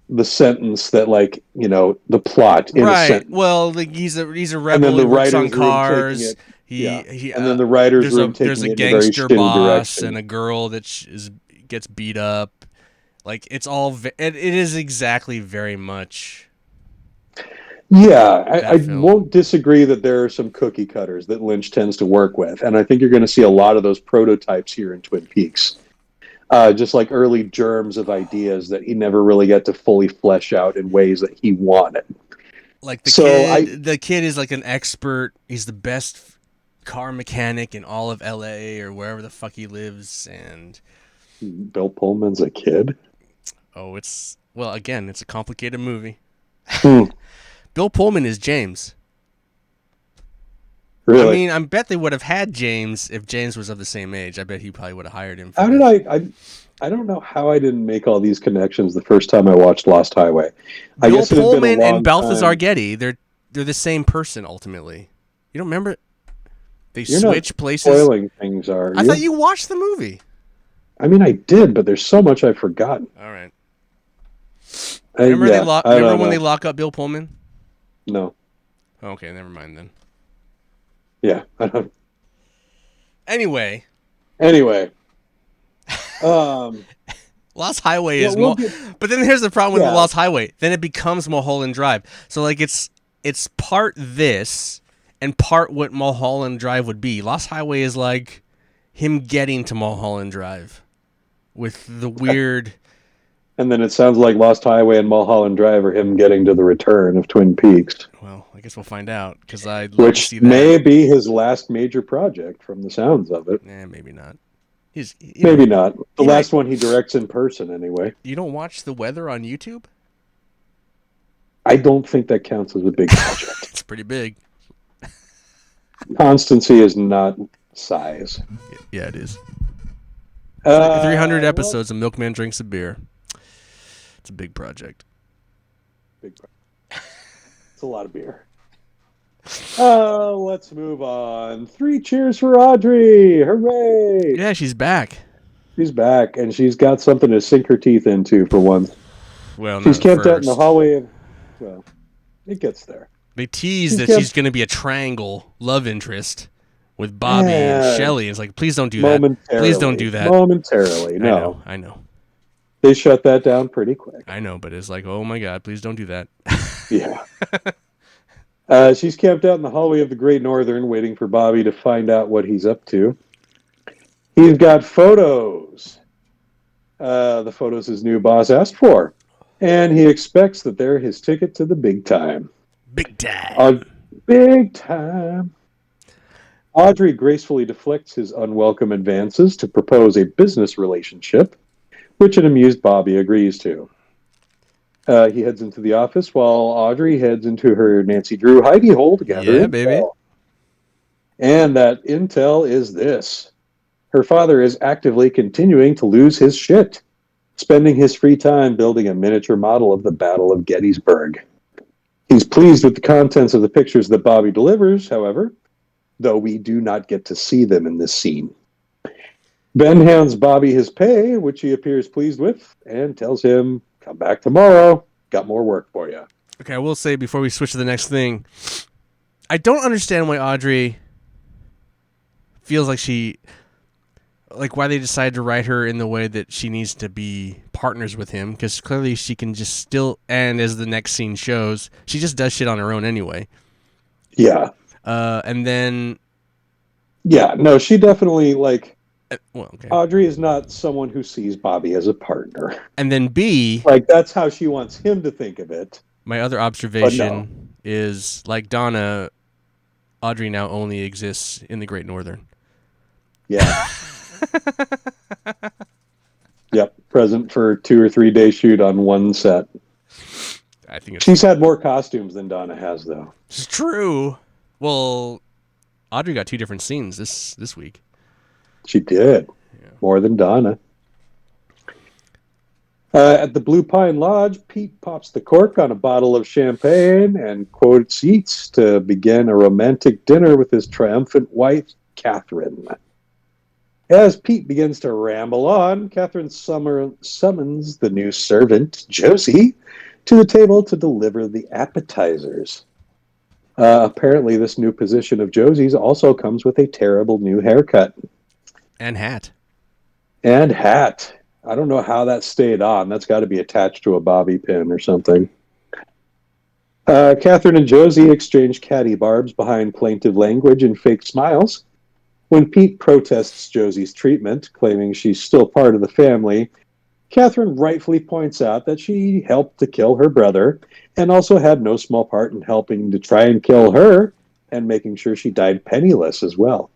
The sentence that, like, you know, the plot in a sentence. Well, like he's a rebel. And then the he works on writer's room cars. taking it. He and then the writer's room taking there's a it in a very gangster shitty boss direction. and a girl that gets beat up. Like it's all it is exactly very much. Yeah, I won't disagree that there are some cookie cutters that Lynch tends to work with, and I think you're going to see a lot of those prototypes here in Twin Peaks. Just like early germs of ideas that he never really got to fully flesh out in ways that he wanted. Like the kid is like an expert. He's the best car mechanic in all of LA or wherever the fuck he lives. And Bill Pullman's a kid. Oh, it's a complicated movie. Bill Pullman is James. Really? I mean, I bet they would have had James if James was of the same age. I bet he probably would have hired him. How did I don't know how I didn't make all these connections the first time I watched Lost Highway. I Bill guess it had been a Pullman long and Balthazar time. Getty, they're the same person ultimately. You don't remember? They You're switch not places. Spoiling things, are you? I thought you watched the movie. I mean, I did, but there's so much I've forgotten. All right. Remember when they lock up Bill Pullman? No. Okay, never mind then. Yeah. I don't. Anyway. Lost Highway is but then here's the problem with the Lost Highway. Then it becomes Mulholland Drive. So like it's part this and part what Mulholland Drive would be. Lost Highway is like him getting to Mulholland Drive with the weird. And then it sounds like Lost Highway and Mulholland Drive are him getting to the return of Twin Peaks. Well, I guess we'll find out because I'd love to see that. Which may be his last major project from the sounds of it. Maybe not. Maybe not. The last one he directs in person, anyway. You don't watch The Weather on YouTube? I don't think that counts as a big project. It's pretty big. Constancy is not size. Yeah, it is. 300 episodes of Milkman Drinks a Beer. It's a big project. Big project. It's a lot of beer. Let's move on. 3 cheers for Audrey. Hooray. Yeah, she's back. She's back, and she's got something to sink her teeth into for once. Well, she's camped out in the hallway of... Well, it gets there. They tease that she's going to be a triangle love interest with Bobby and Shelley. It's like, please don't do that. Please don't do that. Momentarily, no. I know. They shut that down pretty quick. I know, but it's like, oh my God, please don't do that. Yeah. She's camped out in the hallway of the Great Northern waiting for Bobby to find out what he's up to. He's got photos The photos his new boss asked for, and he expects that they're his ticket to the big time. Big time. Uh, Big time. Audrey gracefully deflects his unwelcome advances to propose a business relationship, which an amused Bobby agrees to. He heads into the office while Audrey heads into her Nancy Drew hidey hole to gather Yeah, baby. intel. And that intel is this. Her father is actively continuing to lose his shit, spending his free time building a miniature model of the Battle of Gettysburg. He's pleased with the contents of the pictures that Bobby delivers, however, though we do not get to see them in this scene. Ben hands Bobby his pay, which he appears pleased with, and tells him, come back tomorrow. Got more work for you. Okay, I will say before we switch to the next thing, I don't understand why Audrey feels like why they decided to write her in the way that she needs to be partners with him, because clearly she can just still, and as the next scene shows, she just does shit on her own anyway. Yeah. And then... Yeah, no, she definitely, like... well, okay. Audrey is not someone who sees Bobby as a partner. And then B... like, that's how she wants him to think of it. My other observation is, like Donna, Audrey now only exists in the Great Northern. Yeah. Yep, present for 2 or 3 day shoot on one set. I think she's had more costumes than Donna has, though. It's true. Well, Audrey got 2 different scenes this week. She did. Yeah. More than Donna. At the Blue Pine Lodge, Pete pops the cork on a bottle of champagne and quotes Yeats to begin a romantic dinner with his triumphant wife, Catherine. As Pete begins to ramble on, Catherine summons the new servant, Josie, to the table to deliver the appetizers. Apparently, this new position of Josie's also comes with a terrible new haircut. And hat. I don't know how that stayed on. That's got to be attached to a bobby pin or something. Catherine and Josie exchange catty barbs behind plaintive language and fake smiles. When Pete protests Josie's treatment, claiming she's still part of the family, Catherine rightfully points out that she helped to kill her brother and also had no small part in helping to try and kill her and making sure she died penniless as well.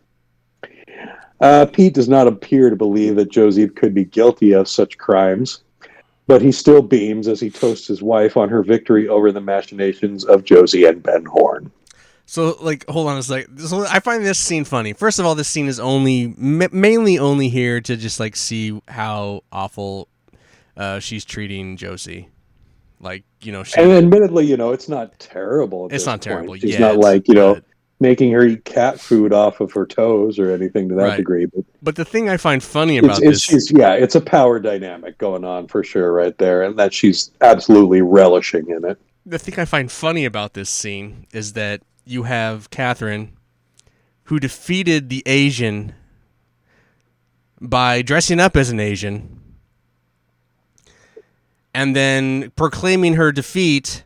Pete does not appear to believe that Josie could be guilty of such crimes, but he still beams as he toasts his wife on her victory over the machinations of Josie and Ben Horn. So, hold on a sec. So I find this scene funny. First of all, this scene is mainly only here to just, see how awful she's treating Josie. And admittedly, it's not terrible. It's not terrible. She's not making her eat cat food off of her toes or anything to that degree. But the thing I find funny about this... it's a power dynamic going on for sure right there, and that she's absolutely relishing in it. The thing I find funny about this scene is that you have Catherine, who defeated the Asian by dressing up as an Asian, and then proclaiming her defeat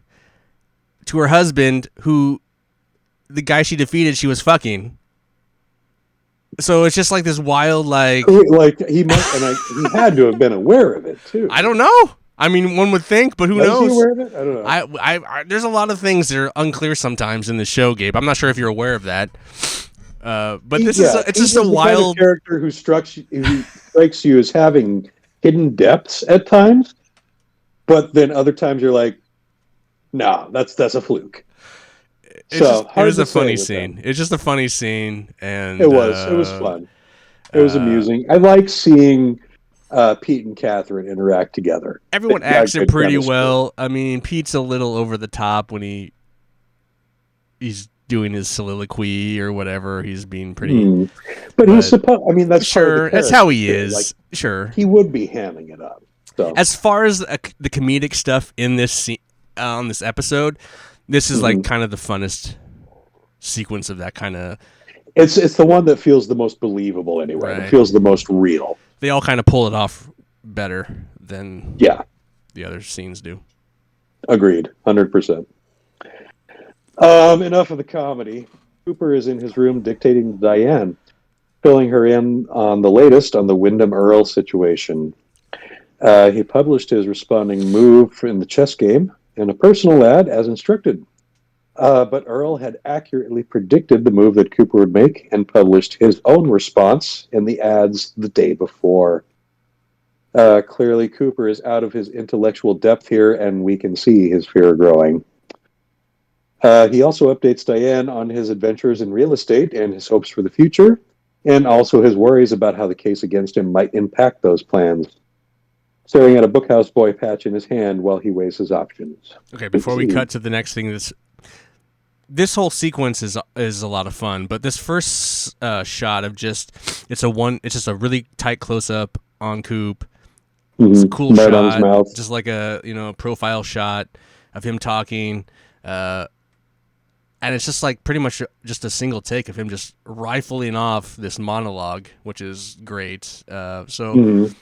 to her husband, who the guy she defeated, she was fucking. So it's just this wild, he must, and he had to have been aware of it too. I don't know. I mean, one would think, but who knows? Was he aware of it? I don't know. I there's a lot of things that are unclear sometimes in the show, Gabe. I'm not sure if you're aware of that. But it's just a wild kind of character who strikes you as having hidden depths at times, but then other times you're like, no, that's a fluke. It was a funny scene. It's just a funny scene, and it was fun. It was amusing. I like seeing Pete and Catherine interact together. Everyone acts it pretty well. I mean, Pete's a little over the top when he's doing his soliloquy or whatever. He's being pretty. But he's supposed. I mean, that's sure. That's how he is. Sure, he would be hamming it up. So. As far as the comedic stuff in this scene, on this episode, this is kind of the funnest sequence of that kind of. It's the one that feels the most believable anyway. Right. It feels the most real. They all kind of pull it off better than the other scenes do. Agreed, 100%. Enough of the comedy. Cooper is in his room dictating to Diane, filling her in on the latest on the Wyndham Earl situation. He published his responding move in the chess game in a personal ad as instructed. But Earl had accurately predicted the move that Cooper would make and published his own response in the ads the day before. Clearly, Cooper is out of his intellectual depth here, and we can see his fear growing. He also updates Diane on his adventures in real estate and his hopes for the future, and also his worries about how the case against him might impact those plans. Staring at a Bookhouse Boy patch in his hand while he weighs his options. Okay, before we cut to the next thing, this whole sequence is a lot of fun, but this first shot of it's just a really tight close up on Coop. It's a cool right shot, on his mouth. Just like a profile shot of him talking, and it's just like pretty much just a single take of him just rifling off this monologue, which is great. And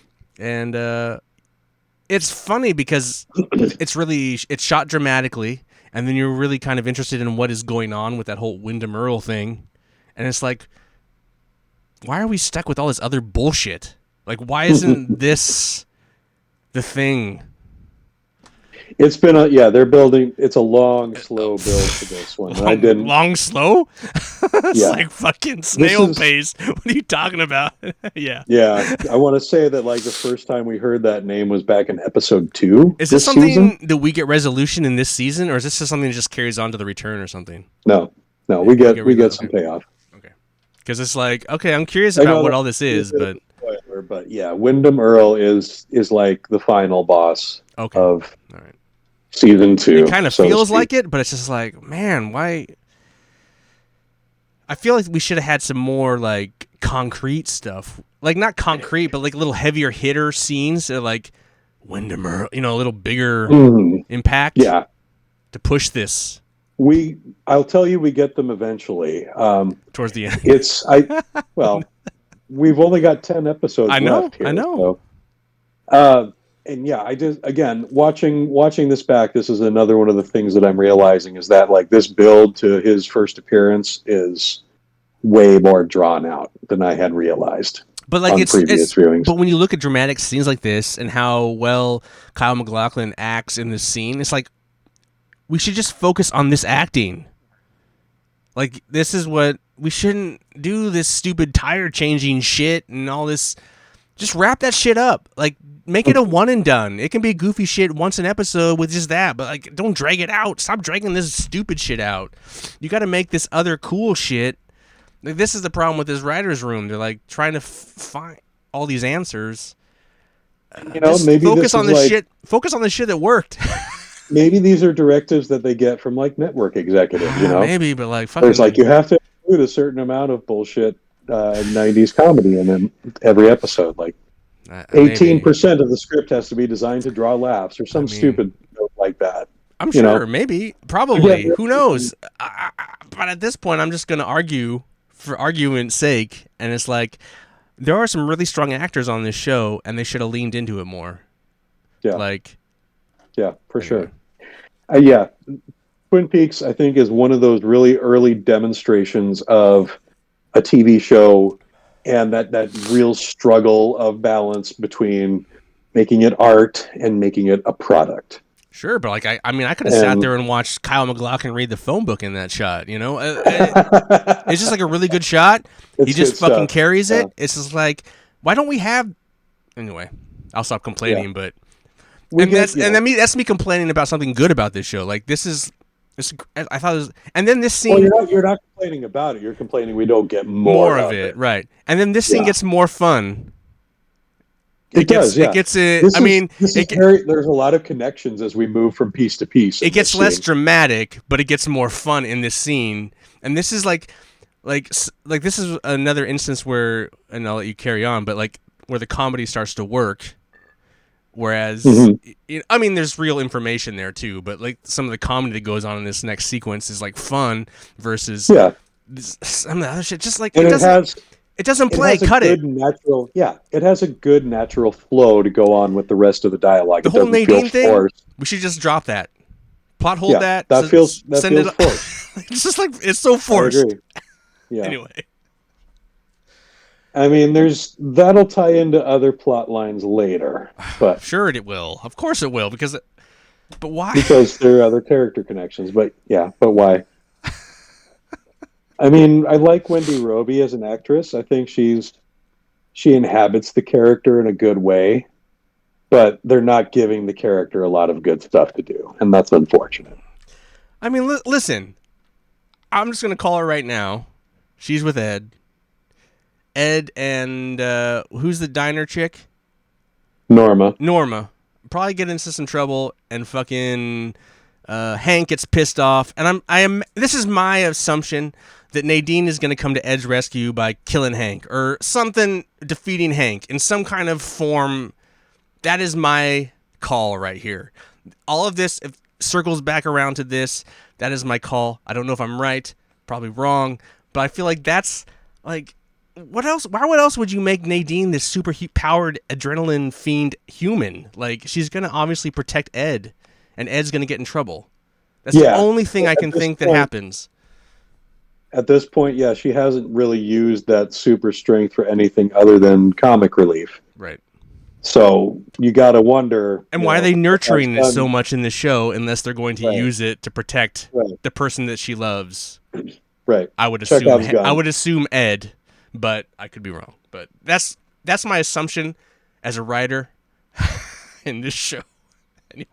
it's funny because it's shot dramatically, and then you're really kind of interested in what is going on with that whole Wyndham Earl thing, and it's like, why are we stuck with all this other bullshit? Like, why isn't this the thing? It's been they're building. It's a long, slow build for this one. Long, slow? It's Yeah. like fucking snail pace. What are you talking about? Yeah. Yeah. I want to say that like the first time we heard that name was back in episode 2. Is this something that we get resolution in this season, or is this just something that just carries on to the return or something? No, we get some payoff. Okay. Because it's like, okay, I'm curious about what all this is, but spoiler, but yeah, Wyndham Earl is like the final boss of all right. season 2. It kind of feels like it, but it's just like, man, why? I feel like we should have had some more like concrete stuff, like not concrete, but like little heavier hitter scenes, like Wyndham Earl, a little bigger impact. Yeah, to push this. I'll tell you, we get them eventually. Towards the end, we've only got 10 episodes left here. I know. And yeah, I just again watching this back. This is another one of the things that I'm realizing is that like this build to his first appearance is way more drawn out than I had realized. But like it's viewings. But when you look at dramatic scenes like this and how well Kyle MacLachlan acts in this scene, it's like we should just focus on this acting. Like this is what we shouldn't do. This stupid tire changing shit and all this. Just wrap that shit up. Like, make it a one and done. It can be goofy shit once an episode with just that, but like, don't drag it out. Stop dragging this stupid shit out. You got to make this other cool shit. Like, this is the problem with this writer's room. They're like trying to find all these answers. Maybe focus on the shit. Focus on the shit that worked. Maybe these are directives that they get from like network executives. Maybe, but like, fucking. There's like you have to include a certain amount of bullshit. 90s comedy in them every episode. Like 18% of the script has to be designed to draw laughs or some stupid note like that. I'm sure, maybe, probably. Yeah, who knows? But at this point, I'm just going to argue for argument's sake, and it's like there are some really strong actors on this show, and they should have leaned into it more. Yeah, for sure. Twin Peaks, I think, is one of those really early demonstrations of a TV show and that real struggle of balance between making it art and making it a product. Sure, but like I could have sat there and watched Kyle MacLachlan read the phone book in that shot. It's just like a really good shot. He just fucking carries it. It's just like, why don't we have? Anyway, I'll stop complaining. But that's me complaining about something good about this show. Like this is. I thought it was, and then this scene. Well, you're not complaining about it. You're complaining we don't get more of it, right? And then this scene gets more fun. It does. It gets it. There's a lot of connections as we move from piece to piece. It gets less dramatic, but it gets more fun in this scene. And this is like this is another instance where, and I'll let you carry on, but like where the comedy starts to work. Whereas, there's real information there too, but like some of the comedy that goes on in this next sequence is like fun versus some of the other shit. Just like it doesn't play. Cut it. It has a good natural flow to go on with the rest of the dialogue. The whole Nadine thing. Forced. We should just drop that. Plot hold that. That feels forced. It's just like it's so forced. I agree. Yeah. Anyway. I mean, that'll tie into other plot lines later, but Sure, it will. Of course, it will. But why? because there are other character connections. But yeah, but why? I mean, I like Wendy Roby as an actress. I think she inhabits the character in a good way, but they're not giving the character a lot of good stuff to do, and that's unfortunate. I mean, listen. I'm just gonna call her right now. She's with Ed. Ed and who's the diner chick? Norma. Norma. Probably get into some trouble, and fucking Hank gets pissed off. And I am. This is my assumption that Nadine is going to come to Ed's rescue by killing Hank or something, defeating Hank in some kind of form. That is my call right here. All of this circles back around to this. That is my call. I don't know if I'm right, probably wrong, but I feel like that's like, what else? What else would you make Nadine this super powered adrenaline fiend human? Like, she's gonna obviously protect Ed, and Ed's gonna get in trouble. That's the Yeah. only thing I can think that happens. At this point, yeah, she hasn't really used that super strength for anything other than comic relief. Right. So you got to wonder. And why are they nurturing it so much in the show unless they're going to use it to protect the person that she loves? Right. I would assume Ed, but I could be wrong. But that's my assumption as a writer in this show. Anyway,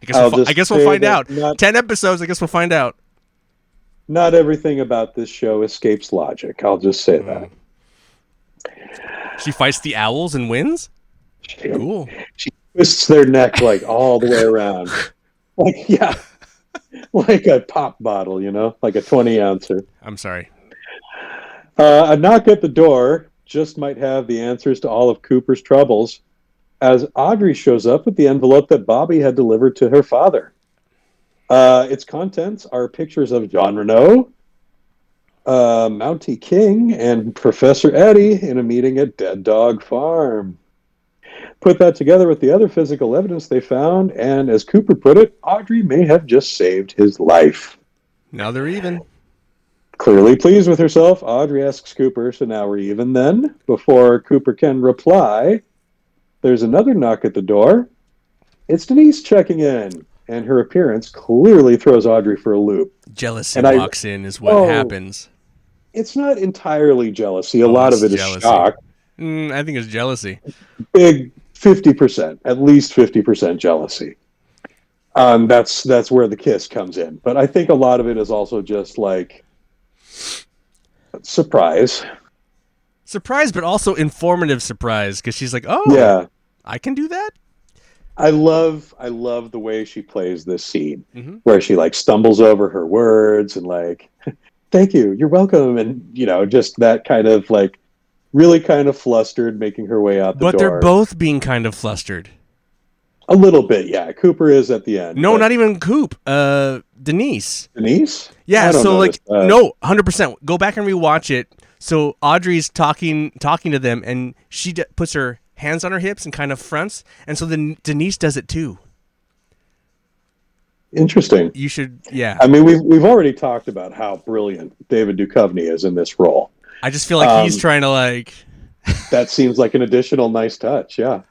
I guess we'll find out. 10 episodes. I guess we'll find out. Not everything about this show escapes logic. I'll just say that. She fights the owls and wins? Cool. She twists their neck like all the way around. Like a pop bottle, like a 20-ouncer. I'm sorry. A knock at the door just might have the answers to all of Cooper's troubles, as Audrey shows up with the envelope that Bobby had delivered to her father. Its contents are pictures of John Renault, Mountie King, and Professor Eddie in a meeting at Dead Dog Farm. Put that together with the other physical evidence they found, and as Cooper put it, Audrey may have just saved his life. Now they're even. Clearly pleased with herself, Audrey asks Cooper, so now we're even then. Before Cooper can reply, there's another knock at the door. It's Denise checking in, and her appearance clearly throws Audrey for a loop. Jealousy walks in is what happens. It's not entirely jealousy. A lot of it is shock. I think it's jealousy. Big 50%, at least 50% jealousy. That's where the kiss comes in. But I think a lot of it is also just like surprise. Surprise, but also informative surprise, because she's like, oh, yeah, I can do that? I love the way she plays this scene, where she like stumbles over her words and like, thank you, you're welcome, and just that kind of like really kind of flustered, making her way out the door. But they're both being kind of flustered. A little bit, yeah. Cooper is at the end. No, not even Coop. Denise. Denise? Yeah. So like, no, 100%. Go back and rewatch it. So Audrey's talking to them, and she puts her hands on her hips and kind of fronts, and so then Denise does it too. Interesting. You should, yeah. I mean, we've already talked about how brilliant David Duchovny is in this role. I just feel like he's trying to like. That seems like an additional nice touch. Yeah.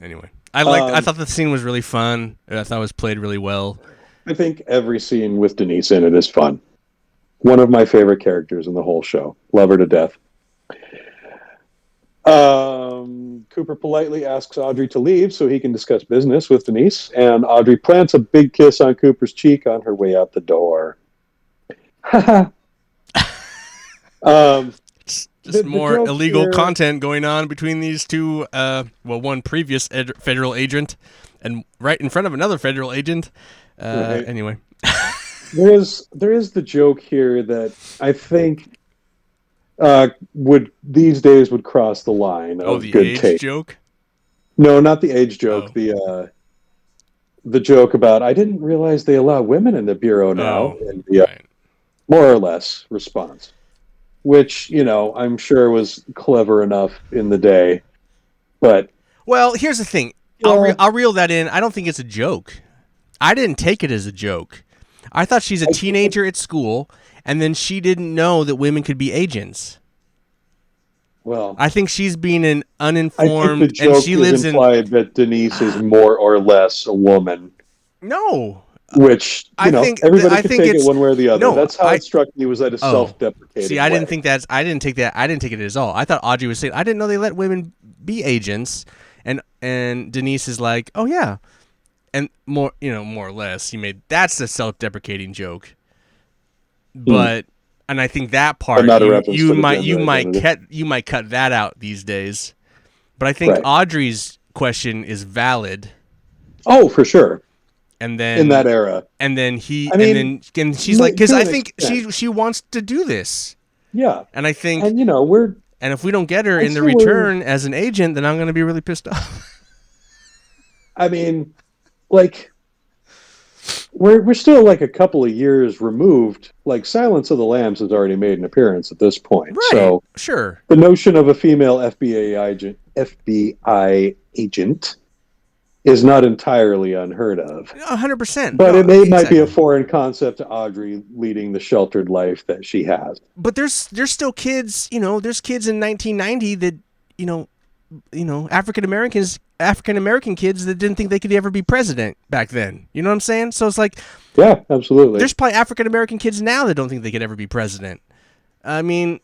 Anyway, I thought the scene was really fun. I thought it was played really well. I think every scene with Denise in it is fun. One of my favorite characters in the whole show. Love her to death. Cooper politely asks Audrey to leave so he can discuss business with Denise, and Audrey plants a big kiss on Cooper's cheek on her way out the door. Just more illegal content going on between these two. One previous federal agent, and right in front of another federal agent. Right. Anyway, there is the joke here that I think would these days would cross the line of the good age taste. Joke? No, not the age joke. The joke about I didn't realize they allow women in the bureau now, and the more or less response, which I'm sure was clever enough in the day, but here's the thing. I'll reel that in. I don't think it's a joke. I didn't take it as a joke. I thought she's a teenager at school, and then she didn't know that women could be agents. Well, I think she's being an I think the uninformed, and joke she is lives in. implied that Denise is more or less a woman, No, which, everybody I could think take it it's one way or the other. no. That's how it struck me, was that a Oh, see, self-deprecating way. I didn't take that. I didn't take it at all. I thought Audrey was saying I didn't know they let women be agents, and Denise is like, oh yeah, and more or less, he made that's a self-deprecating joke, Hmm. but. And I think that But part not a reference to the gender identity. you might cut that out these days. But I think Right. Audrey's question is valid, Oh, for sure. and In that then era. I and mean, then and she's like, because to I an think extent. she wants to do this, Yeah. and I think, And, and if we don't get her I'd in the say we're, return as an agent, then I'm gonna be really pissed off. I mean, like, we're still like a couple of years removed. Like, Silence of the Lambs has already made an appearance at this point. Right? So Sure. the notion of a female FBI agent is not entirely unheard of. 100%. But No, might be a exactly. foreign concept to Audrey leading the sheltered life that she has. But there's still kids. There's kids in 1990 that you know African American kids that didn't think they could ever be president back then. You know what I'm saying? So it's like Yeah, absolutely. there's probably African American kids now that don't think they could ever be president. I mean,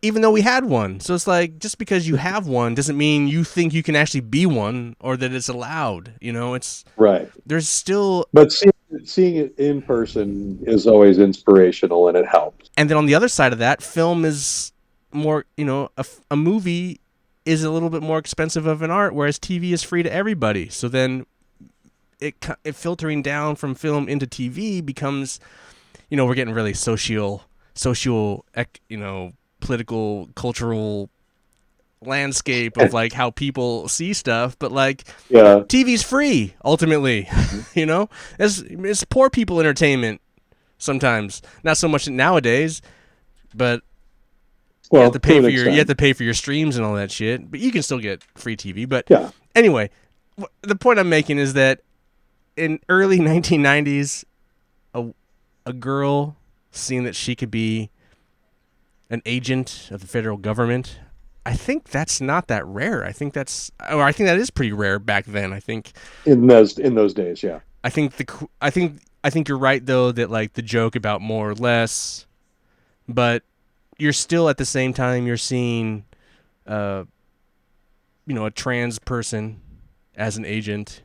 even though we had one. So it's like, just because you have one doesn't mean you think you can actually be one or that it's allowed. It's Right. there's still. But seeing it in person is always inspirational, and it helps. And then on the other side of that, film is more, a movie is a little bit more expensive of an art, whereas TV is free to everybody. So then it filtering down from film into TV becomes, we're getting really social, political, cultural landscape of like how people see stuff, but like, Yeah. TV's free ultimately. It's poor people entertainment sometimes, not so much nowadays, but you have to pay for your streams and all that shit, but you can still get free TV. But yeah. Anyway, the point I'm making is that in early 1990s, a girl seeing that she could be an agent of the federal government, I think that's not that rare. I think that is pretty rare back then. I think in those days, yeah. I think you're right though, that like the joke about more or less, but you're still at the same time you're seeing a trans person as an agent.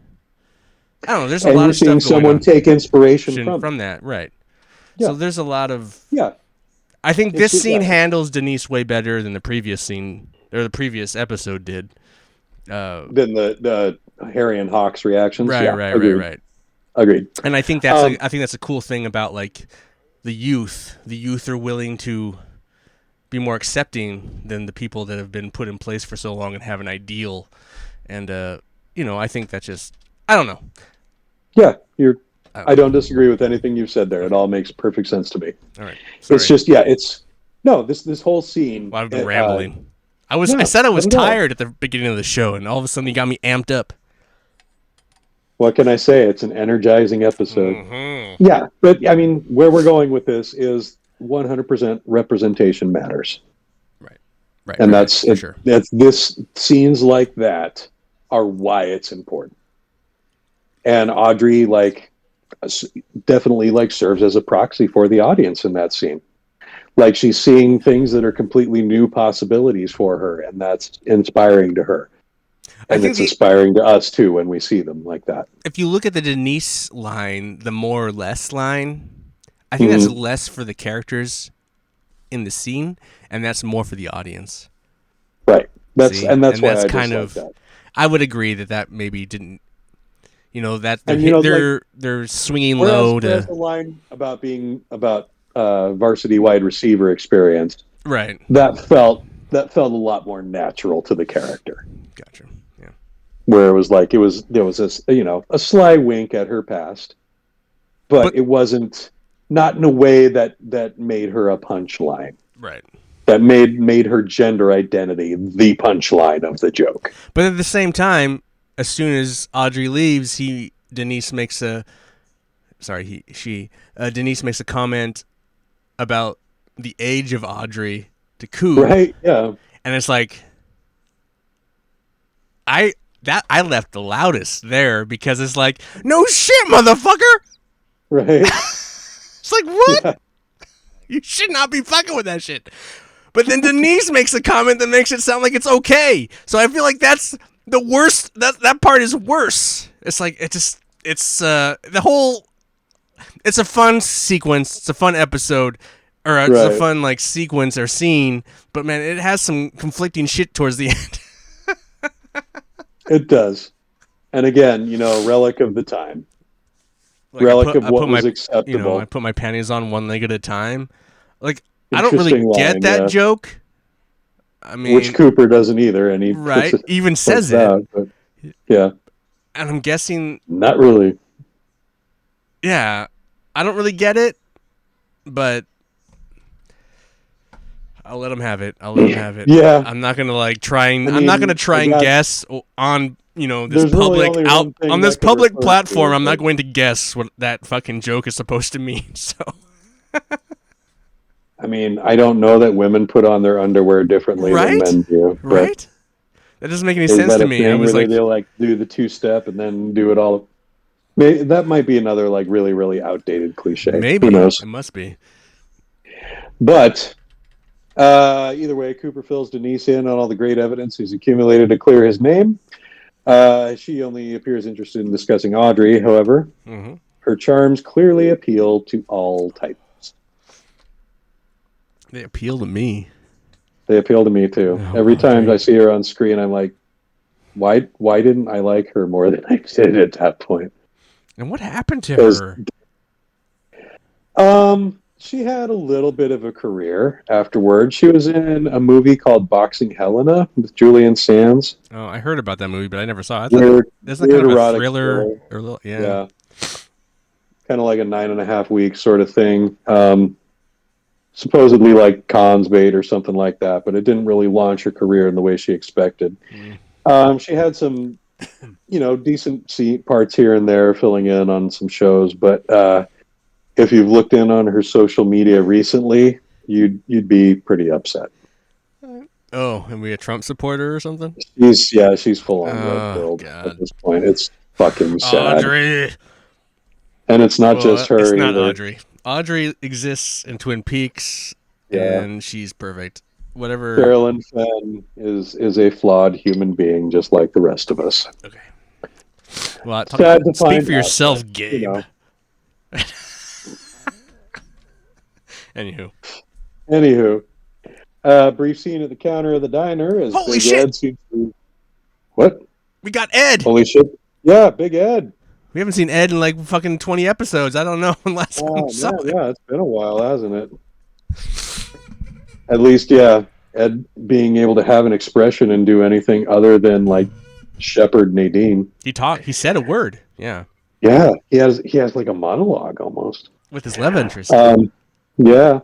I don't know, there's a lot of stuff going on. Someone take inspiration from that, right? Yeah. So there's a lot of yeah. I think this scene handles Denise way better than the previous scene or the previous episode did. Than the Harry and Hawk's reactions. Right. Agreed. And I think that's a cool thing about like the youth. The youth are willing to be more accepting than the people that have been put in place for so long and have an ideal. And I think that's just, I don't know. Yeah, I don't disagree with anything you've said there. It all makes perfect sense to me. All right. Sorry. It's just this whole scene. Well, I've been rambling. I said I was tired at the beginning of the show, and all of a sudden you got me amped up. What can I say? It's an energizing episode. Mm-hmm. Yeah, but I mean, where we're going with this is 100% representation matters. Right. And that's for sure. This scenes like that are why it's important. And Audrey definitely serves as a proxy for the audience in that scene. Like, she's seeing things that are completely new possibilities for her, and that's inspiring to her. And it's inspiring to us too when we see them like that. If you look at the Denise line, the more or less line, I think that's less for the characters in the scene, and that's more for the audience. Right. That's why I kind of that. I would agree that maybe didn't. They're swinging low to the line about being varsity wide receiver experience. Right. That felt a lot more natural to the character. Gotcha. Yeah. Where it was there was a sly wink at her past, but it wasn't, not in a way that made her a punchline. Right. That made her gender identity the punchline of the joke. But at the same time, as soon as Audrey leaves, Denise makes a comment about the age of Audrey to Coop. Right, yeah. And it's like I left the loudest there because it's like, no shit, motherfucker. Right? It's like, what? Yeah. You should not be fucking with that shit. But then Denise makes a comment that makes it sound like it's okay. So I feel like that's the worst. That part is worse. It's like it's the whole. It's a fun sequence. It's a fun episode, or it's a Right. fun like sequence or scene. But man, it has some conflicting shit towards the end. It does. And again, relic of the time. Like Relic of I what put was my acceptable. I put my panties on one leg at a time. Like I don't really Interesting get line, that yeah. joke. I Which mean, Cooper doesn't either, and he right? Even points says it it, out. But yeah, and I'm guessing, not really. yeah, I don't really get it, but I'll let him have it. I'll let him have it. Yeah, I'm not gonna like try and I I'm not gonna mean, try I and got. guess on this There's really public only out one thing on this that can public refer platform. to, I'm not but going to guess what that fucking joke is supposed to mean. So I mean, I don't know that women put on their underwear differently than right, men do, but right. That doesn't make any is sense that to a me. I thing was where like, they like do the two-step and then do it all? That might be another like really, really outdated cliche. Who maybe knows? it must be. But either way, Cooper fills Denise in on all the great evidence he's accumulated to clear his name. She only appears interested in discussing Audrey, however. Hmm. Her charms clearly appeal to all types. They appeal to me. They appeal to me too. Oh, Every time I Audrey. see her on screen, I'm like, why didn't I like her more than I did at that point? And what happened to Because her? she had a little bit of a career afterward. She was in a movie called Boxing Helena with Julian Sands. Oh, I heard about that movie, but I never saw it. I thought Weird, isn't that kind weird of a erotic thriller thriller. or a little, yeah. Yeah, kind of like a 9.5 week sort of thing. Supposedly like Khan's bait or something like that, but it didn't really launch her career in the way she expected. Mm. She had some, decent parts here and there, filling in on some shows. But if you've looked in on her social media recently, you'd be pretty upset. Oh, and we a Trump supporter or something? She's full on red Oh pilled at God, this point. It's fucking sad, Audrey. and it's not Well, just it's her not either. Audrey. Audrey exists in Twin Peaks, Yeah, and she's perfect. Whatever. Sherilyn Fenn is a flawed human being, just like the rest of us. Okay. Well, Sad to speak find for out, yourself, but, Gabe. Anywho. Anywho, brief scene at the counter of the diner as Holy Big shit! Ed seems to. What? We got Ed. Holy shit! Yeah, Big Ed. We haven't seen Ed in like fucking 20 episodes. I don't know when last time we Oh saw man, him. yeah, it's been a while, hasn't it? At least, yeah, Ed being able to have an expression and do anything other than like shepherd Nadine. He talked. He said a word. Yeah, Yeah, he has like a monologue almost. with his love interest. Yeah,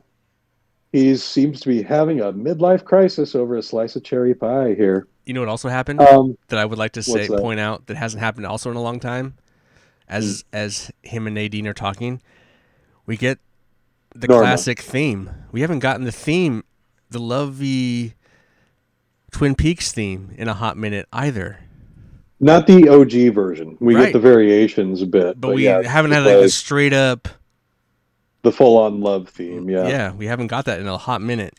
he seems to be having a midlife crisis over a slice of cherry pie here. You know what also happened that I would like to What's that? point out that hasn't happened also in a long time. As him and Nadine are talking, we get the Norma. classic theme. We haven't gotten the theme, the lovey Twin Peaks theme, in a hot minute either. Not the OG version. We Right. get the variations a bit, But we yeah, haven't had just like the straight up. the full-on love theme. Yeah. Yeah, we haven't got that in a hot minute.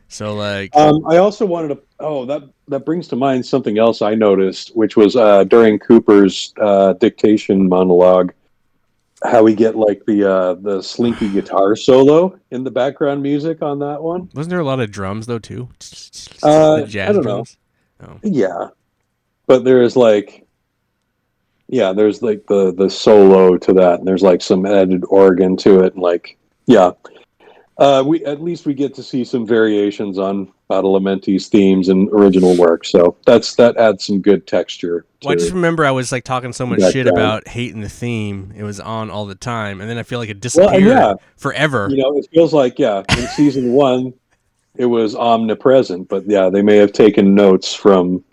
So like, I also wanted to. Oh, that brings to mind something else I noticed, which was during Cooper's dictation monologue, how we get like the slinky guitar solo in the background music on that one. wasn't there a lot of drums though too? The I jazz don't drums. know. Oh. Yeah, but there's like, there's like the solo to that, and there's like some added organ to it, and like, yeah. We at least we get to see some variations on Badalamenti's themes and original work, so that adds some good texture. Well, I just remember I was like talking so much shit background. about hating the theme. It was on all the time, and then I feel like it Well, disappeared forever. it feels like in season one it was omnipresent, but they may have taken notes from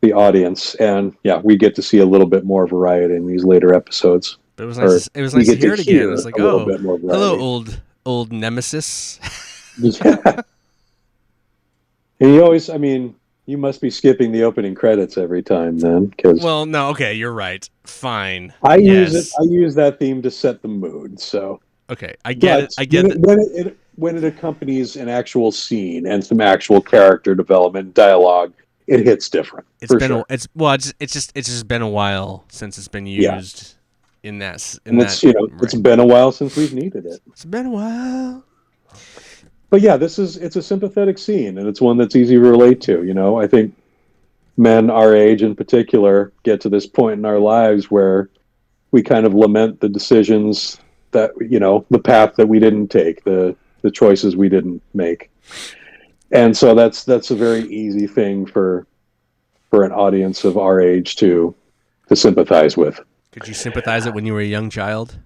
the audience, and we get to see a little bit more variety in these later episodes. But it was nice. It was nice to hear it again. It's like, a little oh, bit more hello, variety. old nemesis. Yeah. And you always, I mean, you must be skipping the opening credits every time then, because Well, no, okay, you're right. Fine. I use it. Yes. I use that theme to set the mood. So, Okay, I get but it. I get that. when it accompanies an actual scene and some actual character development, dialogue, it hits different It's for been a sure. it's just been a while since it's been Yeah, used in and that it's right. been a while since we've needed it. It's been a while. But yeah, it's a sympathetic scene, and it's one that's easy to relate to. I think men our age in particular get to this point in our lives where we kind of lament the decisions that the path that we didn't take, the choices we didn't make. And so that's a very easy thing for an audience of our age to sympathize with. Could you sympathize it when you were a young child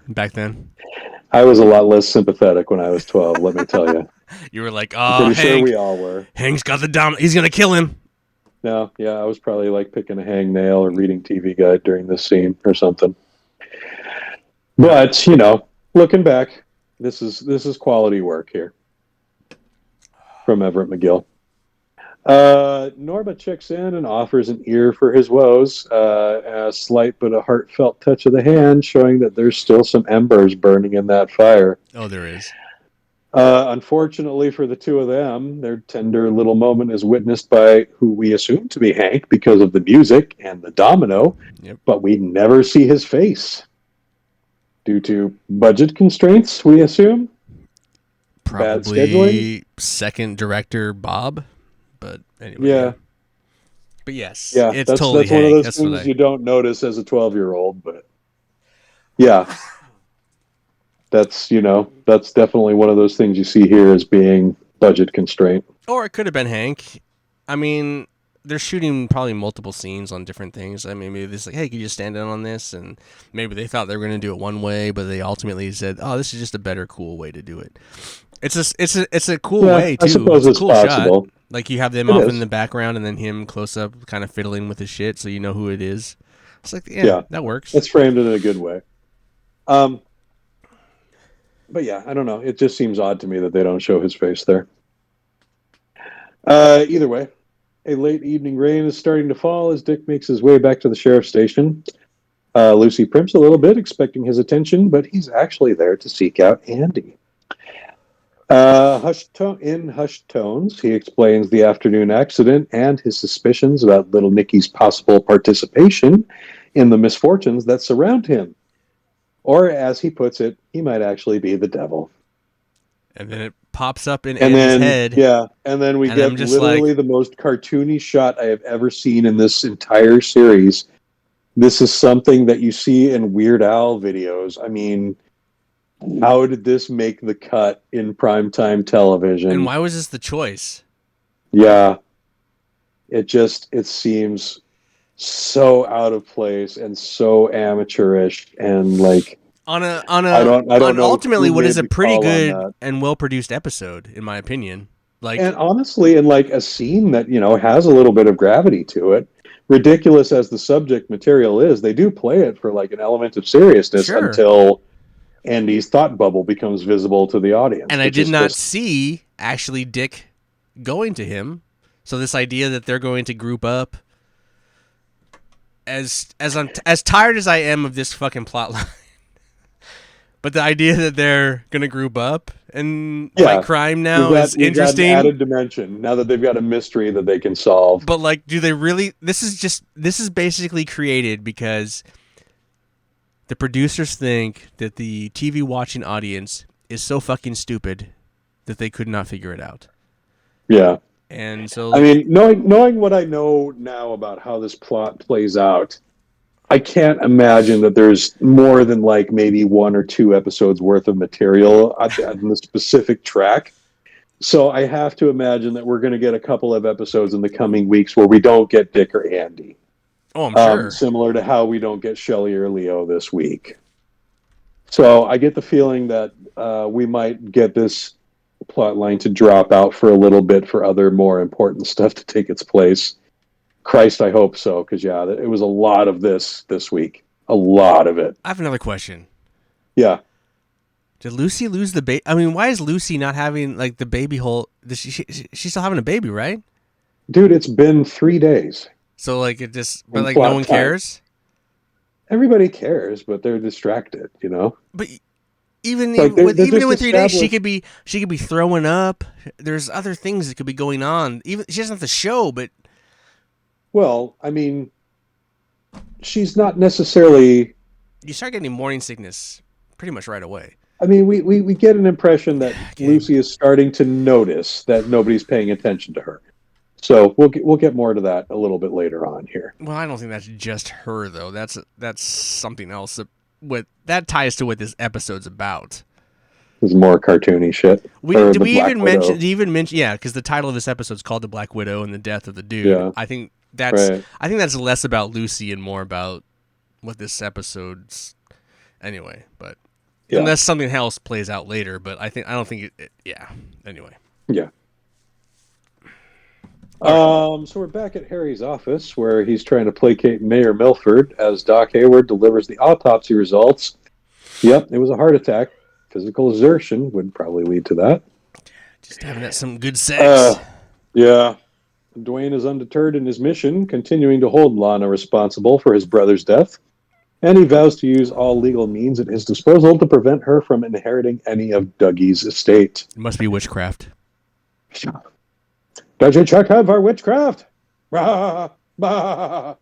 back then? I was a lot less sympathetic when I was 12, let me tell you. You were like, I'm "Oh, pretty sure Hank, we all were. Hank's got the dom. He's gonna kill him." No, yeah, I was probably like picking a hangnail or reading TV Guide during this scene or something. No. But, looking back, this is quality work here from Everett McGill. Norma checks in and offers an ear for his woes, a slight but a heartfelt touch of the hand, showing that there's still some embers burning in that fire. Oh, there is. Unfortunately for the two of them, their tender little moment is witnessed by who we assume to be Hank because of the music and the domino, Yep. but we never see his face. Due to budget constraints, we assume? Bad scheduling? Probably second director Bob, but anyway, yeah. Yeah. But yes, Yeah, it's that's totally that's one of Hank. those That's what things I. you don't notice as a 12-year-old, but yeah, that's definitely one of those things you see here as being budget constraint. Or it could have been Hank. I mean, they're shooting probably multiple scenes on different things. I mean, maybe this like, hey, could you stand in on this? And maybe they thought they were going to do it one way, but they ultimately said, oh, this is just a better, cool way to do it. It's a cool Yeah, way I too. suppose It's a it's cool shot. possible. Like you have them It off in is. the background and then him close up, kind of fiddling with his shit, so you know who it is. It's like, yeah, Yeah, that works. it's framed in a good way. Um, but yeah, I don't know. It just seems odd to me that they don't show his face there. Either way, a late evening rain is starting to fall as Dick makes his way back to the sheriff's station. Lucy primps a little bit, expecting his attention, but he's actually there to seek out Andy. In hushed tones, he explains the afternoon accident and his suspicions about little Nicky's possible participation in the misfortunes that surround him. Or, as he puts it, he might actually be the devil. And then it pops up in And Andy's then, head, yeah, and then we and I'm get just like, literally the most cartoony shot I have ever seen in this entire series. This is something that you see in Weird Al videos. I mean, how did this make the cut in primetime and television? why was this the choice? Yeah, it seems so out of place and so amateurish and like I don't On know ultimately who what is made a the pretty call on good that. and well produced episode, in my opinion. Like, And honestly, in like a scene that has a little bit of gravity to it, ridiculous as the subject material is, they do play it for like an element of seriousness sure. until Andy's thought bubble becomes visible to the And audience, I which did is not just see actually Dick going to him. So this idea that they're going to group up, as tired as I am of this fucking plot line, but the idea that they're gonna group up and fight yeah. crime We've now got is we've got an interesting. added dimension now that they've got a mystery that they can solve. But like, do they really? This is basically created because the producers think that the TV watching audience is so fucking stupid that they could not figure it out. Yeah. And I so, mean, knowing what I know now about how this plot plays out, I can't imagine that there's more than like maybe one or two episodes worth of material on the specific track. So I have to imagine that we're going to get a couple of episodes in the coming weeks where we don't get Dick or Andy, oh, I'm sure. similar to how we don't get Shelley or Leo this week. So I get the feeling that we might get this plot line to drop out for a little bit for other more important stuff to take its place. Christ, I hope so, because yeah, it was a lot of this week, a lot of it. I have another question. Yeah, Did Lucy lose the baby? I mean, why is Lucy not having like the baby hole? she's still having a baby, right? Dude, it's been 3 days So like it just, but in like no plot one time. cares. Everybody cares, but they're distracted, you know? But even Like they're even just in 3 days, established. she could be throwing up. There's other things that could be going on. Even she doesn't have to show, but Well, I mean, she's not necessarily. you start getting morning sickness pretty much right away. I mean, we get an impression that Gabe. Lucy is starting to notice that nobody's paying attention to her. So we'll get more to that a little bit later on here. Well, I don't think that's just her though. That's something else. What that ties to what this episode's about. There's more cartoony shit. We Or did the we Black even mention? Widow. Did you even mention? Yeah, because the title of this episode is called "The Black Widow" and the death of the dude. Yeah, right. I think that's less about Lucy and more about what this episode's anyway. But Yeah, unless something else plays out later, but I don't think yeah. Anyway, yeah. all right. So we're back at Harry's office where he's trying to placate Mayor Milford as Doc Hayward delivers the autopsy results. Yep, it was a heart attack. Physical exertion would probably lead to that. Just having that some good sex. Uh, yeah. Dwayne is undeterred in his mission, continuing to hold Lana responsible for his brother's death, and he vows to use all legal means at his disposal to prevent her from inheriting any of Dougie's estate. It must be witchcraft. Does your check have our witchcraft? Bah, bah.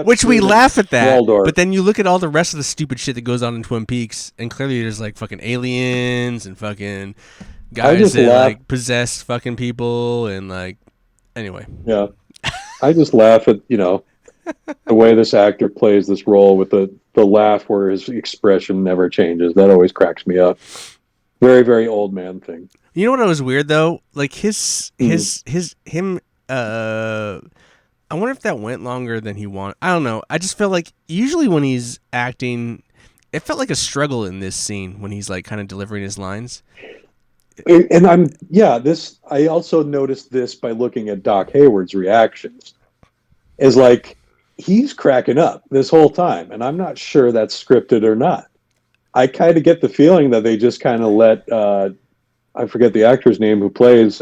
Which we laugh at that, Waldorf. but then you look at all the rest of the stupid shit that goes on in Twin Peaks, and clearly there's like fucking aliens and fucking guys that like possess fucking people and like anyway. Yeah, I just laugh at the way this actor plays this role with the laugh where his expression never changes. That always cracks me up. Very, very old man thing. You know what was weird though? Like him I wonder if that went longer than he wanted. I don't know. I just feel like usually when he's acting, it felt like a struggle in this scene when he's like kind of delivering his lines. And I also noticed this by looking at Doc Hayward's reactions. Is like he's cracking up this whole time, and I'm not sure that's scripted or not. I kind of get the feeling that they just kind of let I forget the actor's name who plays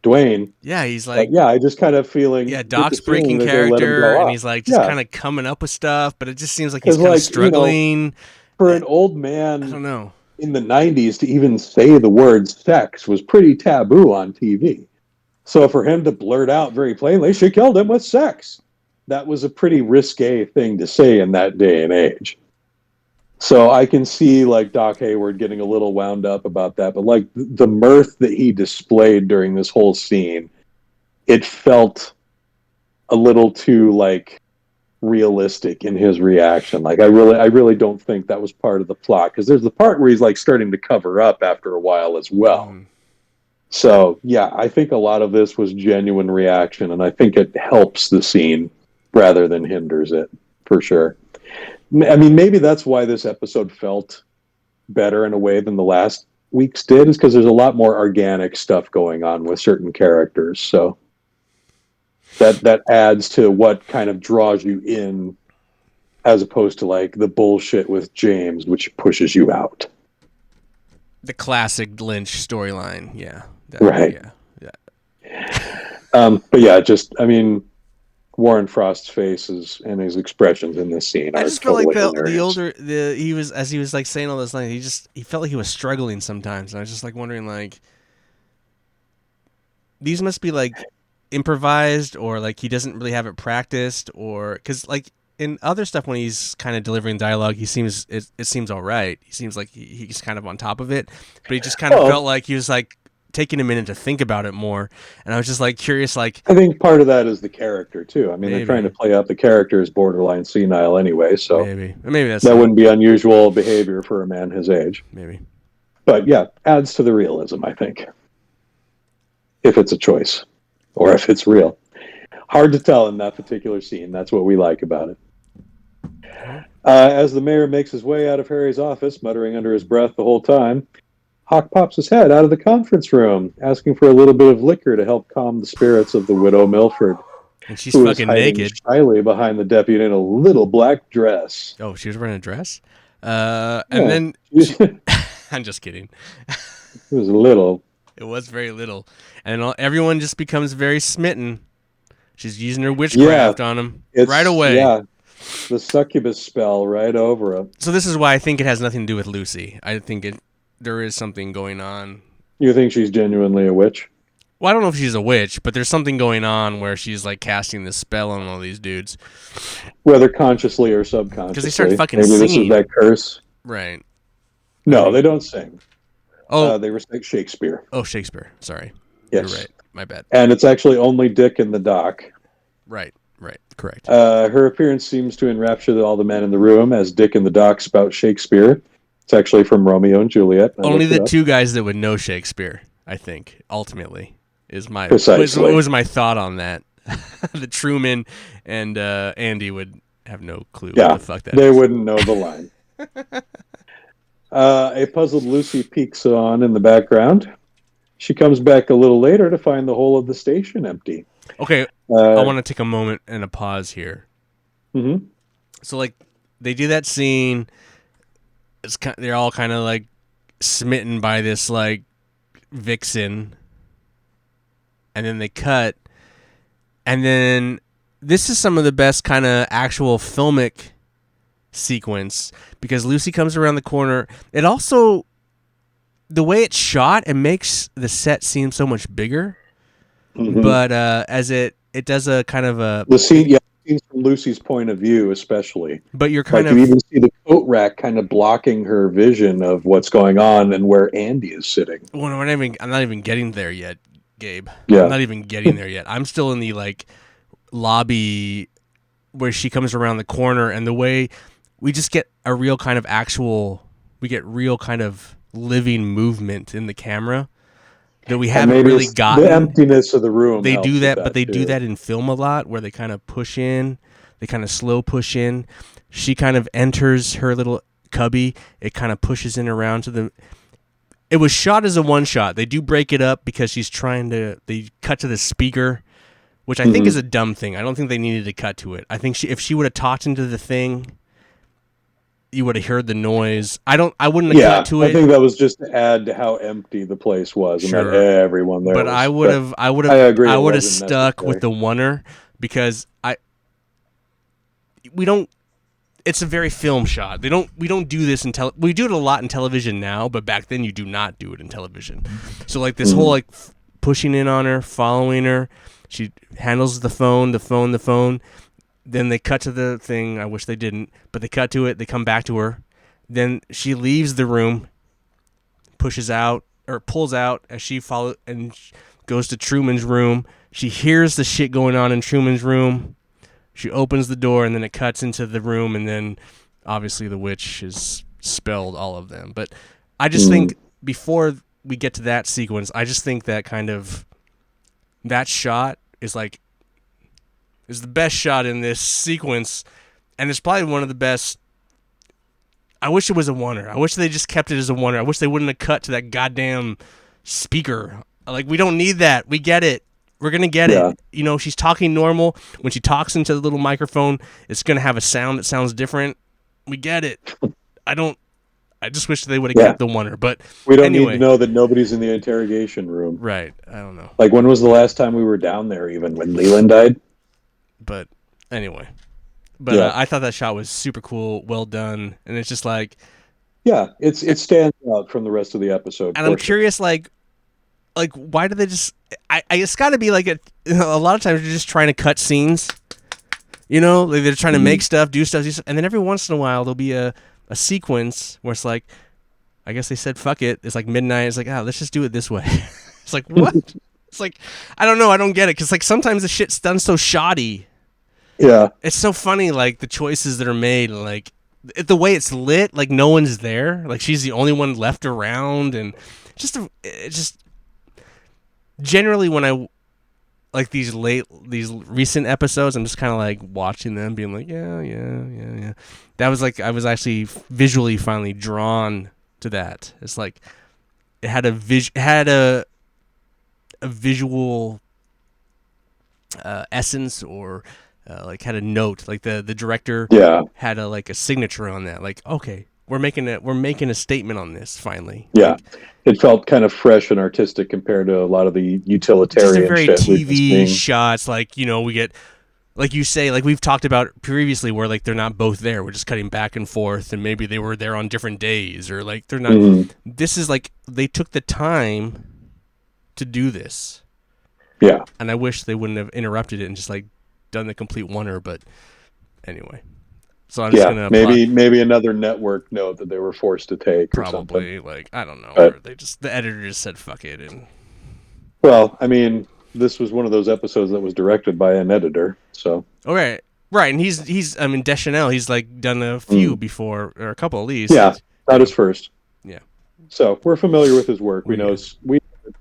Dwayne. Yeah, he's like, I just kind of feeling. Yeah, Doc's breaking character, and he's like just kind of coming up with stuff, but it just seems like he's kind of struggling. For an old man, I don't know. In the 90s, to even say the word sex was pretty taboo on TV. So for him to blurt out very plainly, she killed him with sex, that was a pretty risque thing to say in that day and age. So I can see like Doc Hayward getting a little wound up about that, but like the mirth that he displayed during this whole scene, it felt a little too like realistic in his reaction. Like I really don't think that was part of the plot, because there's the part where he's like starting to cover up after a while as well. So yeah, I think a lot of this was genuine reaction, and I think it helps the scene rather than hinders it, for sure. I mean, maybe that's why this episode felt better in a way than the last week's did, is because there's a lot more organic stuff going on with certain characters. So that adds to what kind of draws you in, as opposed to like the bullshit with James, which pushes you out. The classic Lynch storyline, yeah. Right. Yeah. But yeah, just I mean, Warren Frost's faces and his expressions in this scene. I just felt like the older he was, as he was like saying all this lines, he felt like he was struggling sometimes, and I was just like wondering like these must be like improvised, or like he doesn't really have it practiced, or because like in other stuff when he's kind of delivering dialogue, he seems it seems all right. He seems like he's kind of on top of it, but he just kind of felt like he was like taking a minute to think about it more, and I was just like curious. Like I think part of that is the character too. I mean, they're trying to play up the character as borderline senile anyway, so maybe that wouldn't be unusual behavior for a man his age. Maybe, but yeah, adds to the realism, I think, if it's a choice or if it's real. Hard to tell in that particular scene. That's what we like about it. As the mayor makes his way out of Harry's office, muttering under his breath the whole time, Hawk pops his head out of the conference room, asking for a little bit of liquor to help calm the spirits of the widow Milford. And she's fucking naked, shyly behind the deputy in a little black dress. Oh, she was wearing a dress. And then I'm just kidding. It was a little. It was very little, and everyone just becomes very smitten. She's using her Yeah, witchcraft on him right it's away. yeah, the succubus spell right over him. So this is why I think it has nothing to do with Lucy. I think there is something going on. You think she's genuinely a witch? Well, I don't know if she's a witch, but there's something going on where she's like casting this spell on all these dudes Whether consciously or because they start subconsciously. fucking Maybe this is singing. that curse. Right. No, they don't sing. Oh, They recite Shakespeare. oh, Shakespeare. Sorry. You're Yes. right. My bad. And it's actually only Dick in the dock. Right. Correct. Her appearance seems to enrapture all the men in the room as Dick in the dock spout Shakespeare. It's actually from Romeo and Juliet. Only the two guys that would know Shakespeare, I think, ultimately, is Precisely. was my thought on that. The Truman and Andy would have no clue Yeah, what the fuck that they is. wouldn't know the line. A puzzled Lucy peeks on in the background. She comes back a little later to find the whole of the station empty. Okay, I want to take a moment and a pause here. Mm-hmm. So, like, they do that scene. They're all kind of like smitten by this like vixen, and then they cut, and then this is some of the best kind of actual filmic sequence because Lucy comes around the corner. It also, the way it's shot, it makes the set seem so much bigger. Mm-hmm. But as it does a kind of a the scene, yeah, scenes from Lucy's point of view, especially. But you're kind like of you even see the coat rack kind of blocking her vision of what's going on and where Andy is sitting. Well, I'm not even getting there yet, Gabe. Yeah. I'm not even getting there yet. I'm still in the like lobby where she comes around the corner, and the way we just get a real kind of real kind of living movement in the camera that we haven't really gotten. The emptiness of the room. They do that, but they too. do that in film a lot, where they kind of push in, they kind of slow push in. She kind of enters her little cubby. It kind of pushes in around to the. It was shot as a one shot. They do break it up because she's trying to. They cut to the speaker, which I think is a dumb thing. I don't think they needed to cut to it. I think if she would have talked into the thing, you would have heard the noise. I wouldn't have cut to it. I think that was just to add to how empty the place was and that everyone there. But was, I would have stuck with the oneer because we don't. It's a very film shot. We don't do this in we do it a lot in television now, but back then you do not do it in television. So like this whole like pushing in on her, following her. She handles the phone. Then they cut to the thing. I wish they didn't, but they cut to it. They come back to her. Then she leaves the room, pulls out as she follows and goes to Truman's room. She hears the shit going on in Truman's room. She opens the door, and then it cuts into the room, and then obviously the witch has spelled all of them. But I just think before we get to that sequence, I just think that kind of that shot is the best shot in this sequence, and it's probably one of the best. I wish it was a oneer. I wish they just kept it as a oneer. I wish they wouldn't have cut to that goddamn speaker. Like, we don't need that. We get it. We're going to get it. You know, she's talking normal. When she talks into the little microphone, it's going to have a sound that sounds different. We get it. I just wish they would have kept the oneer. But we don't need to know that nobody's in the interrogation room. Right. I don't know. Like, when was the last time we were down there, even when Leland died? But anyway. But I thought that shot was super cool, well done. And it's just like... Yeah, it stands out from the rest of the episode. And I'm curious, like why do they just... it's got to be like a lot of times you're just trying to cut scenes. You know, like they're trying to make stuff, do stuff, and then every once in a while there'll be a sequence where it's like, I guess they said fuck it. It's like midnight. It's like, let's just do it this way. It's like, what? It's like, I don't know. I don't get it. Because like sometimes the shit's done so shoddy. Yeah. It's so funny, like the choices that are made, like the way it's lit, like no one's there. Like she's the only one left around, and just generally when I like these recent episodes, I'm just kind of like watching them, being like, yeah. That was like I was actually visually finally drawn to that. It's like it had a visual essence, or like had a note. Like the director had a signature on that. Like, okay, we're making a statement on this finally. Yeah, it felt kind of fresh and artistic compared to a lot of the Just a utilitarian very shit we've been TV seeing. shots, like we get, like you say, like we've talked about previously, where like they're not both there. We're just cutting back and forth, and maybe they were there on different days, or like they're not. Mm-hmm. This is like they took the time to do this. Yeah, and I wish they wouldn't have interrupted it and just like done the complete oneer. But anyway, so I'm just gonna maybe another network note that they were forced to take or probably something. like I don't know, But, or the editor just said fuck it. And well, I mean, this was one of those episodes that was directed by an editor, so okay, right, and he's I mean Deschanel, he's like done a few before, or a couple at least. Yeah, not his first. Yeah, so we're familiar with his work.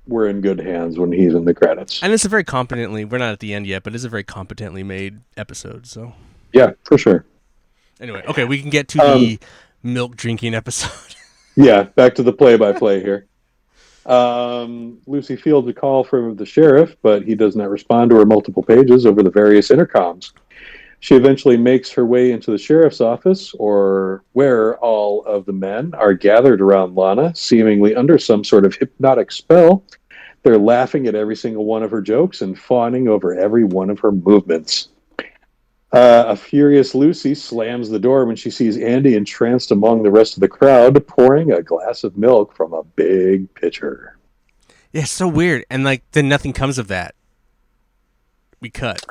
We're in good hands when he's in the credits. and it's a very competently. We're not at the end yet, but it's a very competently made episode. So yeah, for sure. Anyway, okay, we can get to the milk drinking episode. Yeah, back to the play-by-play here. Lucy fields a call from the sheriff, but he does not respond to her multiple pages over the various intercoms. She eventually makes her way into the sheriff's office, or where all of the men are gathered around Lana, seemingly under some sort of hypnotic spell. They're laughing at every single one of her jokes and fawning over every one of her movements. A furious Lucy slams the door when she sees Andy entranced among the rest of the crowd, pouring a glass of milk from a big pitcher. Yeah, it's so weird. And like then nothing comes of that. We cut.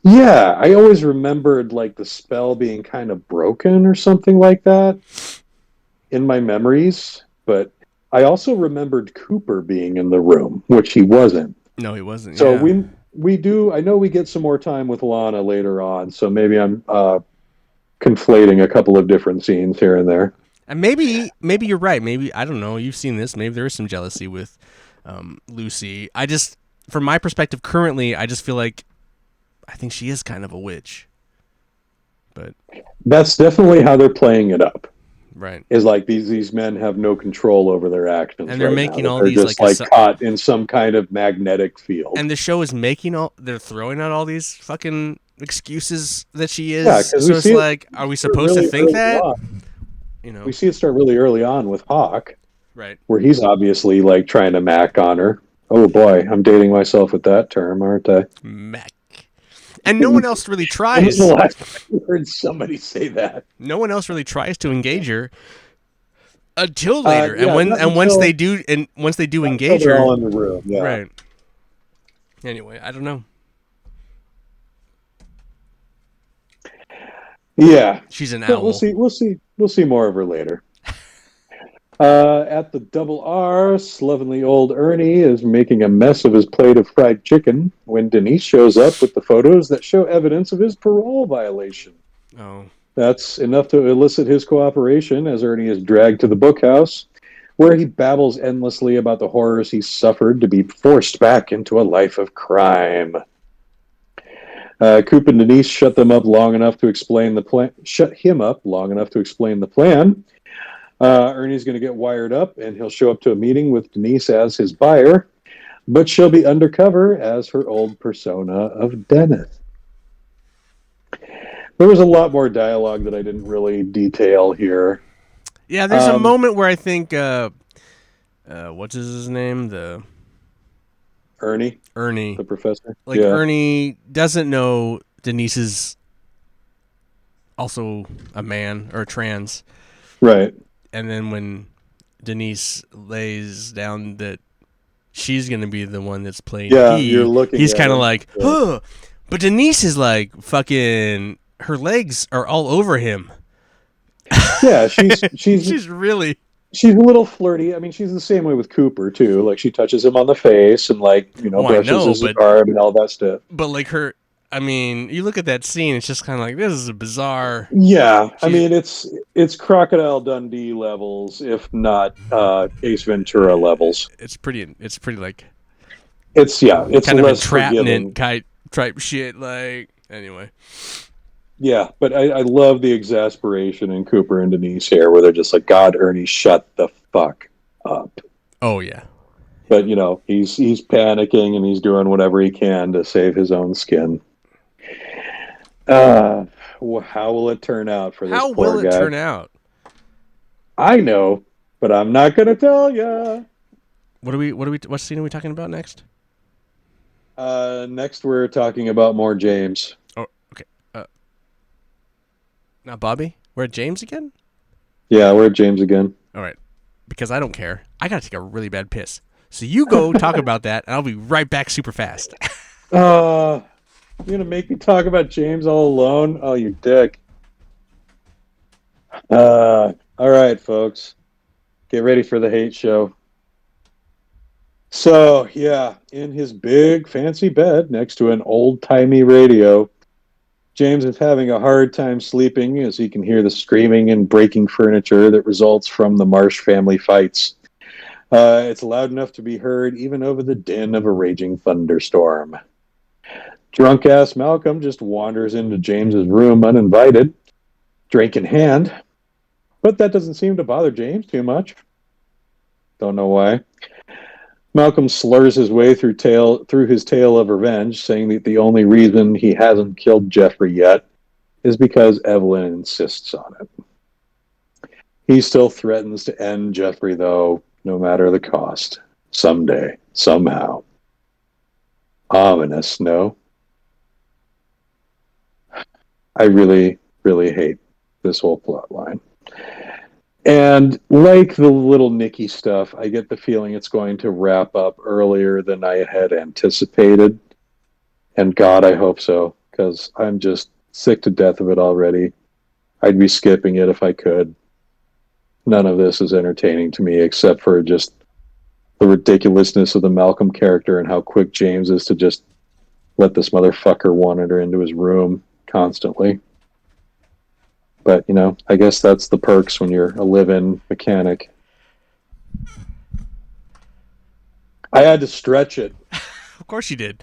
Yeah, I always remembered like the spell being kind of broken or something like that in my memories, but I also remembered Cooper being in the room, which he wasn't. No, he wasn't. So yeah. we do. I know we get some more time with Lana later on, so maybe I'm conflating a couple of different scenes here and there. And maybe you're right. Maybe I don't know. You've seen this. Maybe there is some jealousy with Lucy. I just, from my perspective, currently, I just feel like I think she is kind of a witch. But that's definitely how they're playing it up. Right. Is like these men have no control over their actions, and they're making now. all They're these just like caught in some kind of magnetic field. And the show is they're throwing out all these fucking excuses that she is. Yeah, so it's like, are we supposed to think that? On. We see it start really early on with Hawk, right? Where he's obviously like trying to mac on her. Oh boy, I'm dating myself with that term, aren't I? Mac. And no one else really tries. When was the last time you heard somebody say that? No one else really tries to engage her until later. Once they do engage her, they're all in the room. Yeah. Right. Anyway, I don't know. Yeah, she's an owl. We'll see more of her later. At the Double R, slovenly old Ernie is making a mess of his plate of fried chicken when Denise shows up with the photos that show evidence of his parole violation. Oh. That's enough to elicit his cooperation as Ernie is dragged to the bookhouse, where he babbles endlessly about the horrors he suffered to be forced back into a life of crime. Coop and Denise shut him up long enough to explain the plan. Ernie's going to get wired up, and he'll show up to a meeting with Denise as his buyer, but she'll be undercover as her old persona of Deneth. There was a lot more dialogue that I didn't really detail here. Yeah, there's a moment where I think, what's his name? Ernie, the professor. Like, Ernie doesn't know Denise is also a man or trans. Right. And then when Denise lays down that she's going to be the one that's playing he's kind of like, huh. But Denise is like, fucking, her legs are all over him. Yeah, she's a little flirty. I mean, she's the same way with Cooper too. Like, she touches him on the face and brushes his arm and all that stuff. But like I mean, you look at that scene, it's just kind of like, this is a bizarre. Yeah, I mean, it's Crocodile Dundee levels, if not Ace Ventura levels. It's pretty like. It's kind of less entrapment type shit. Like, anyway. Yeah, but I love the exasperation in Cooper and Denise here, where they're just like, God, Ernie, shut the fuck up. Oh yeah. But he's panicking and he's doing whatever he can to save his own skin. How will it turn out for this poor guy? How will it turn out? I know, but I'm not going to tell you. What scene are we talking about next? Next, we're talking about more James. Oh, okay. Not Bobby. We're at James again. Yeah, we're at James again. All right. Because I don't care. I gotta take a really bad piss. So you go talk about that, and I'll be right back super fast. You're going to make me talk about James all alone? Oh, you dick. All right, folks. Get ready for the hate show. So, yeah, in his big fancy bed next to an old-timey radio, James is having a hard time sleeping as he can hear the screaming and breaking furniture that results from the Marsh family fights. It's loud enough to be heard even over the din of a raging thunderstorm. Drunk ass Malcolm just wanders into James's room uninvited, drink in hand, but that doesn't seem to bother James too much. Don't know why. Malcolm slurs his way through his tale of revenge, saying that the only reason he hasn't killed Jeffrey yet is because Evelyn insists on it. He still threatens to end Jeffrey, though, no matter the cost. Someday, somehow. Ominous, no? I really, really hate this whole plot line. And like the little Nicky stuff, I get the feeling it's going to wrap up earlier than I had anticipated. And God, I hope so, because I'm just sick to death of it already. I'd be skipping it if I could. None of this is entertaining to me except for just the ridiculousness of the Malcolm character and how quick James is to just let this motherfucker wander into his room constantly. But, I guess that's the perks when you're a live-in mechanic. I had to stretch it. Of course you did.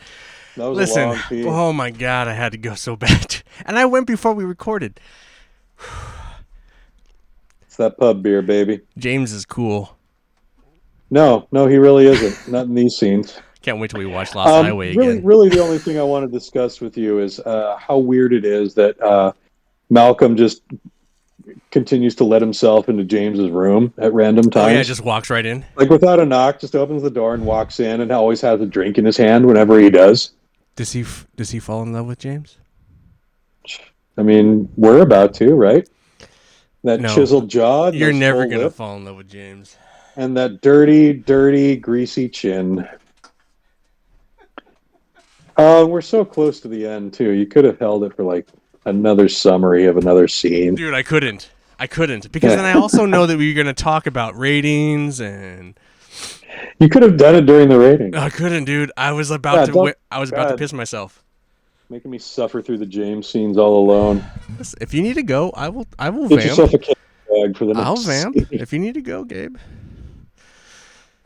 That was Listen, a long pee. oh my God, I had to go so bad. And I went before we recorded. It's that pub beer, baby. James is cool. No, he really isn't. Not in these scenes. Can't wait till we watch Lost Highway again. Really, the only thing I want to discuss with you is how weird it is that Malcolm just continues to let himself into James's room at random times. Oh yeah, just walks right in. Like without a knock, just opens the door and walks in, and always has a drink in his hand whenever he does. Does he fall in love with James? I mean, we're about to, right? That No. chiseled jaw. You're never gonna fall in love with James. And that dirty, dirty, greasy chin. We're so close to the end too. You could have held it for like another summary of another scene. Dude, I couldn't because then I also know that we were gonna talk about ratings and. You could have done it during the rating. I couldn't, dude. I was about to piss myself. Making me suffer through the James scenes all alone. Listen, if you need to go, I will Get vamp. yourself a cake bag for the next I'll vamp scene. if you need to go, Gabe.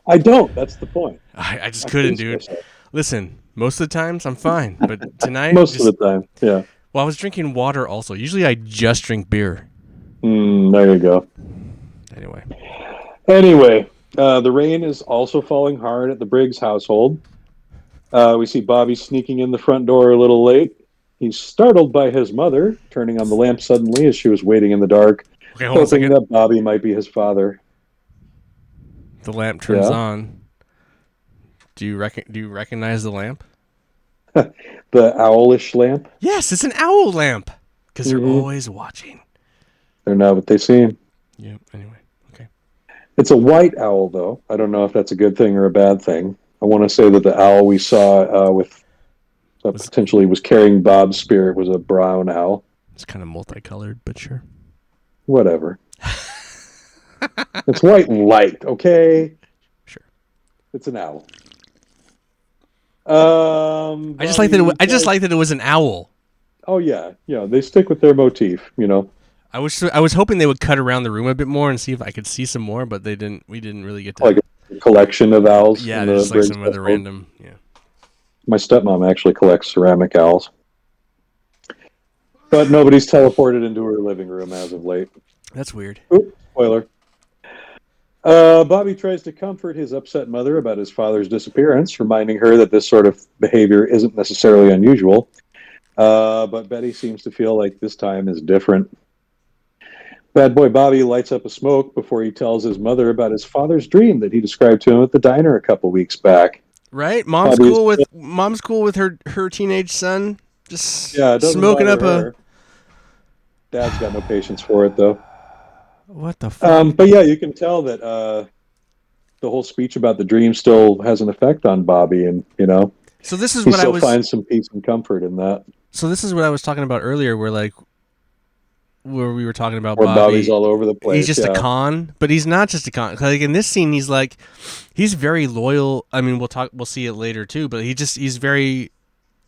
I don't. That's the point. I just couldn't, dude. Listen, most of the times I'm fine, but tonight most of the time, yeah. Well, I was drinking water also. Usually I just drink beer. There you go. Anyway, the rain is also falling hard at the Briggs household. We see Bobby sneaking in the front door a little late. He's startled by his mother turning on the lamp suddenly as she was waiting in the dark, hoping that Bobby might be his father. The lamp turns on. Do you recognize the lamp? The owlish lamp? Yes, it's an owl lamp. Because they're always watching. They're not what they seem. Yeah, anyway. Okay. It's a white owl, though. I don't know if that's a good thing or a bad thing. I want to say that the owl we saw potentially was carrying Bob's spirit was a brown owl. It's kind of multicolored, but sure. Whatever. It's white light, okay? Sure. It's an owl. I just like that it was an owl. Oh yeah, they stick with their motif, I was hoping they would cut around the room a bit more and see if I could see some more, but they didn't. We didn't really get to like a collection of owls. Yeah, just like some other random. Yeah. My stepmom actually collects ceramic owls, but nobody's teleported into her living room as of late. That's weird. Oops, spoiler. Bobby tries to comfort his upset mother about his father's disappearance, reminding her that this sort of behavior isn't necessarily unusual. But Betty seems to feel like this time is different. Bad boy Bobby lights up a smoke before he tells his mother about his father's dream that he described to him at the diner a couple weeks back. Right? Bobby's, Mom's cool with her teenage son just yeah, it doesn't smoking bother up her. Dad's got no patience for it, though. What the fuck? But yeah, you can tell that the whole speech about the dream still has an effect on Bobby, and So this is he what I still was finds some peace and comfort in that. So this is what I was talking about earlier where we were talking about Where Bobby's Bobby. all over the place. He's just a con, but he's not just a con. Like in this scene, he's very loyal. I mean, we'll see it later too, but he's very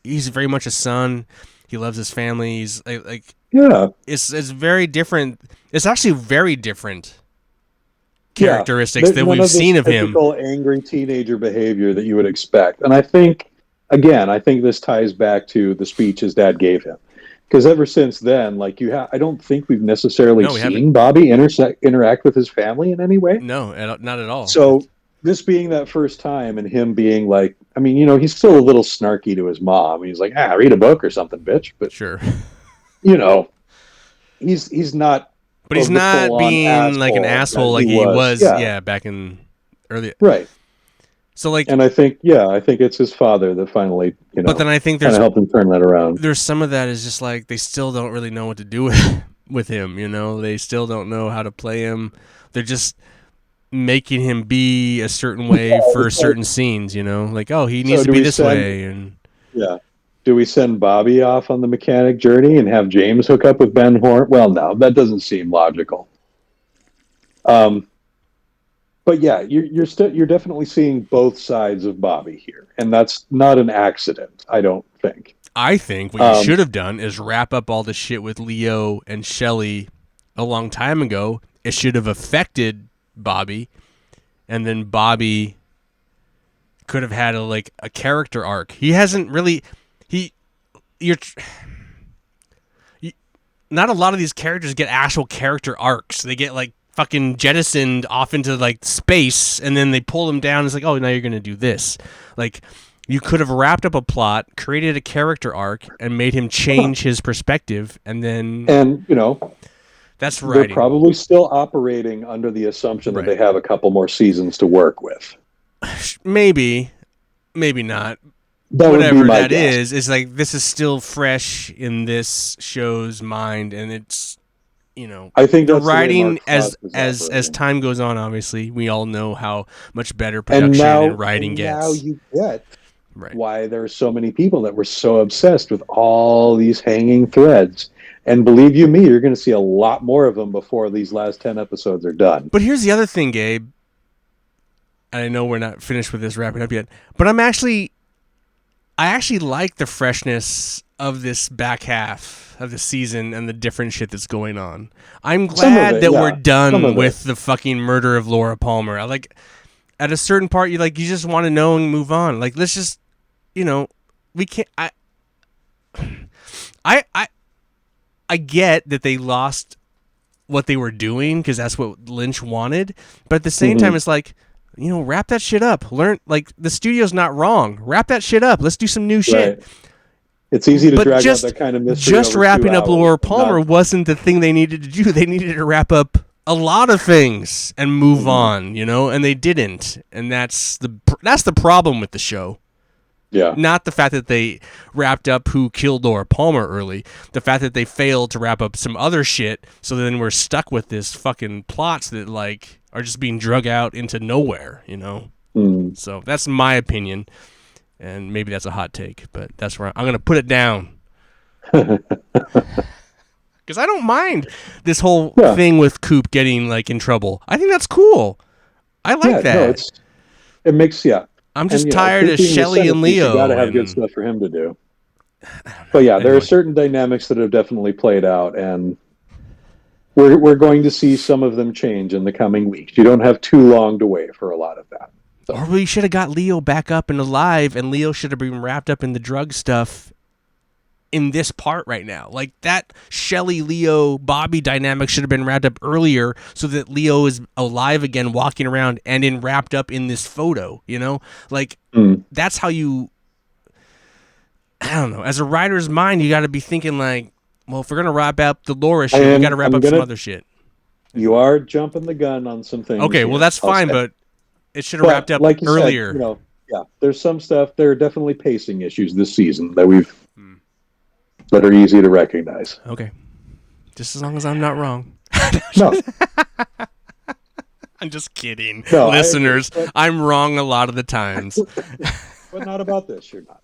much a son. He loves his family. He's like yeah. It's very different. It's actually very different characteristics that we've seen of him. Typical angry teenager behavior that you would expect. And I think this ties back to the speech his dad gave him. Because ever since then, I don't think we've necessarily seen Bobby interact with his family in any way. No, not at all. So this being that first time, and him being like, I mean, he's still a little snarky to his mom. He's like, read a book or something, bitch. But sure, he's not. But he's not being like an asshole like he was back in early. Right. So and I think it's his father that finally, But then I think there's helped him turn that around. There's some of that is just like they still don't really know what to do with him. They still don't know how to play him. They're just making him be a certain way for certain scenes. Like, oh, he needs to be this way, and Do we send Bobby off on the mechanic journey and have James hook up with Ben Horn? Well, no, that doesn't seem logical. But yeah, you're definitely seeing both sides of Bobby here, and that's not an accident, I don't think. I think what you should have done is wrap up all the shit with Leo and Shelley a long time ago. It should have affected Bobby, and then Bobby could have had a character arc. He hasn't really. Not a lot of these characters get actual character arcs. They get fucking jettisoned off into space, and then they pull them down. It's like, oh, now you're gonna do this. You could have wrapped up a plot, created a character arc, and made him change his perspective, and that's writing. They're probably still operating under the assumption that they have a couple more seasons to work with. Maybe not. Whatever that is this is still fresh in this show's mind, and it's I think the writing as time goes on. Obviously, we all know how much better production and writing gets. Now you get why there's so many people that were so obsessed with all these hanging threads. And believe you me, you're going to see a lot more of them before these last 10 episodes are done. But here's the other thing, Gabe. I know we're not finished with this wrapping up yet, but I actually like the freshness of this back half of the season and the different shit that's going on. I'm glad that we're done with the fucking murder of Laura Palmer. At a certain part, you just want to know and move on. Let's just, we can't. I get that they lost what they were doing because that's what Lynch wanted, but at the same time, it's wrap that shit up. Learn, the studio's not wrong. Wrap that shit up. Let's do some new shit. Right. It's easy to drag out that kind of mystery. Just wrapping up Laura Palmer wasn't the thing they needed to do. They needed to wrap up a lot of things and move on, and they didn't. And that's the problem with the show. Yeah. Not the fact that they wrapped up who killed Laura Palmer early. The fact that they failed to wrap up some other shit, so then we're stuck with this fucking plots that are just being drug out into nowhere, So that's my opinion, and maybe that's a hot take, but that's where I'm going to put it down. Because I don't mind this whole thing with Coop getting in trouble. I think that's cool. I like that. No, it makes I'm just tired of Shelley and Leo. You got to have good stuff for him to do. But there are certain dynamics that have definitely played out, and we're going to see some of them change in the coming weeks. You don't have too long to wait for a lot of that. So. Or we should have got Leo back up and alive, and Leo should have been wrapped up in the drug stuff in this part right now. That Shelley, Leo, Bobby dynamic should have been wrapped up earlier so that Leo is alive again, walking around and wrapped up in this photo, That's how you, I don't know, as a writer's mind, you got to be thinking well, if we're going to wrap up the Laura shit, we got to wrap up some other shit. You are jumping the gun on some things Okay, well here. that's I'll fine, say. but it should have wrapped But up like you said, earlier. yeah, there's some stuff. There are definitely pacing issues this season Hmm. that are easy to recognize. Okay, just as long as I'm not wrong. No, I'm just kidding, no, I agree, listeners. I'm wrong a lot of the times. but not about this. You're not.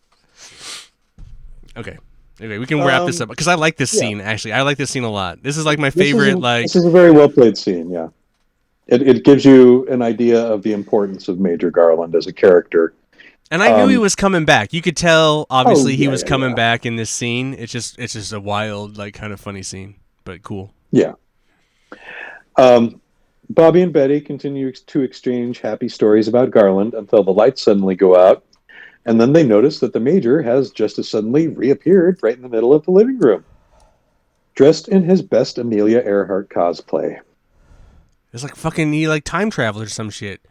Okay. Okay, we can wrap this up because I like this Yeah, scene. Actually, I like this scene a lot. This is like my favorite. this is a very well played scene. Yeah, it gives you an idea of the importance of Major Garland as a character. And I knew he was coming back. You could tell, Oh obviously, he yeah, was yeah, coming yeah, back in this scene. It's just a wild, like, kind of funny scene, but cool. yeah. Um, Bobby and Betty continue to exchange happy stories about Garland until the lights suddenly go out, and then they notice that the Major has just as suddenly reappeared right in the middle of the living room, dressed in his best Amelia Earhart cosplay. It's like fucking he like time traveled or some shit.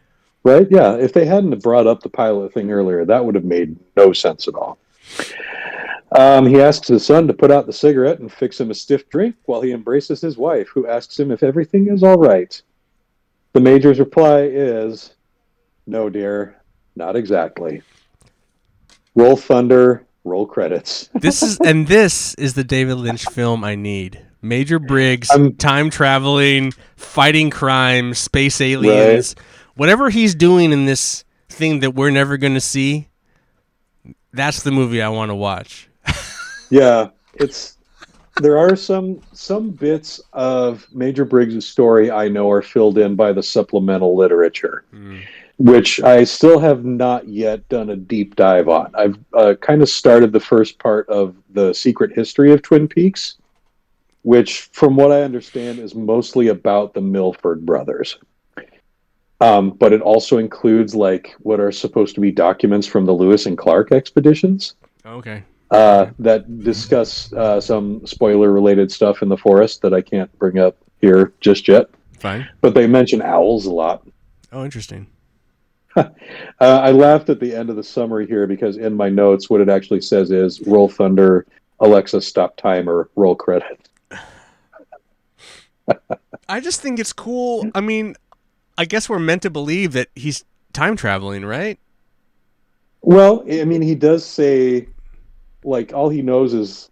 Right? Yeah. If they hadn't brought up the pilot thing earlier, that would have made no sense at all. He asks his son to put out the cigarette and fix him a stiff drink while he embraces his wife, who asks him if everything is all right. The Major's reply is, "No, dear, not exactly. Roll thunder, roll credits." This is the David Lynch film I need. Major Briggs, I'm time traveling, fighting crime, space right. aliens, whatever he's doing in this thing that we're never going to see. That's the movie I want to watch. Yeah, there are some bits of Major Briggs' story I know are filled in by the supplemental literature, which I still have not yet done a deep dive on. I've kind of started the first part of the Secret History of Twin Peaks, which, from what I understand, is mostly about the Milford brothers. But it also includes like what are supposed to be documents from the Lewis and Clark expeditions Okay. Okay. that discuss some spoiler related stuff in the forest that I can't bring up here just yet. Fine. But they mention owls a lot. Oh, interesting. I laughed at the end of the summary here because in my notes, what it actually says is roll thunder, Alexa, stop timer, roll credit. I just think it's cool. I mean, I guess we're meant to believe that he's time traveling, right? Well, I mean, he does say, like, all he knows is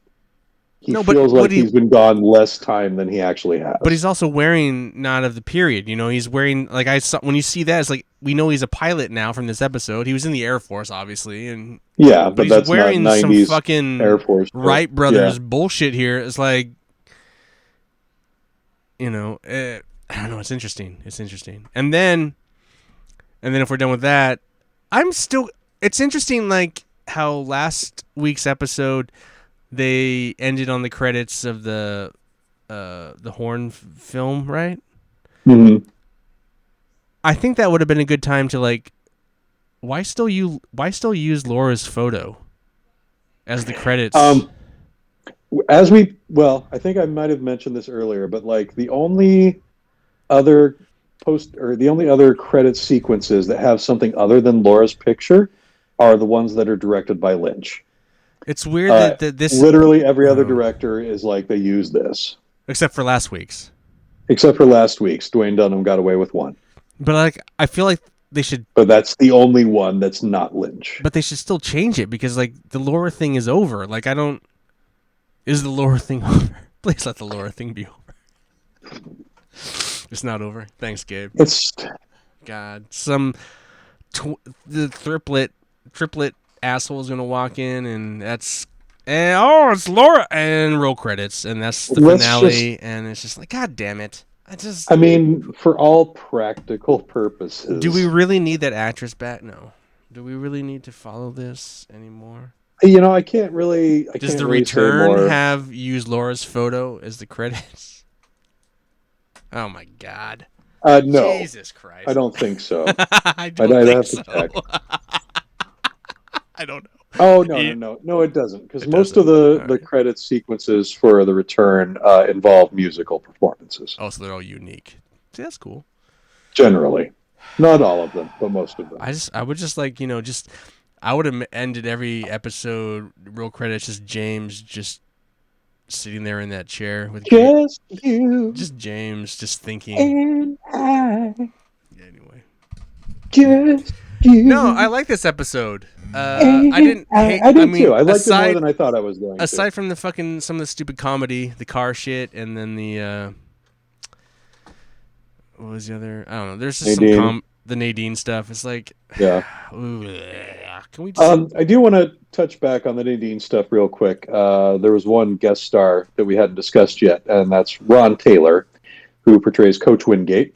he No, feels like he's been gone less time than he actually has. but he's also wearing not of the period. You know, he's wearing like I saw when you see that, it's like we know he's a pilot now from this episode. He was in the Air Force, obviously, and yeah, but but he's that's not wearing some 90s fucking Air Force. Wright brothers bullshit here. It's like, you know, I don't know. It's interesting. It's interesting. And then if we're done with that, I'm still. It's interesting, like how last week's episode they ended on the credits of the Horn film, right? Mm-hmm. I think that would have been a good time to like. Why still use Laura's photo as the credits? I think I might have mentioned this earlier, but like other the only other credit sequences that have something other than Laura's picture are the ones that are directed by Lynch. It's weird that this literally every other director is like they use this, except for last week's. Except for last week's, Dwayne Dunham got away with one. But like, I feel like they should. But that's the only one that's not Lynch. But they should still change it because like the Laura thing is over. Like I don't. Is the Laura thing over? Please let the Laura thing be over. It's not over. Thanks, Gabe. It's God. The triplet asshole's gonna walk in and it's Laura and roll credits and that's the finale and it's just like God damn it. I mean, for all practical purposes. Do we really need that actress back? No. Do we really need to follow this anymore? You know, I can't really. Does the return have use Laura's photo as the credits? Oh my God! No, Jesus Christ! I don't think so. I don't think so. I don't know. Oh no! It doesn't because most of the credit sequences for the return involve musical performances. Oh, so they're all unique. See, that's cool. Generally, not all of them, but most of them. I would just like I would have ended every episode roll credits just James just sitting there in that chair with Just you just James, just thinking. and I. Yeah, anyway. Just No, I you like this episode. I and didn't hate. I I did too. mean, I liked it more than I thought I was going to. aside from the fucking some of the stupid comedy, the car shit, and then the what was the other? I don't know. There's just Nadine. the Nadine stuff. It's like, Yeah. can we just? I do want to touch back on the Nadine stuff real quick. There was one guest star that we hadn't discussed yet, and that's Ron Taylor, who portrays Coach Wingate.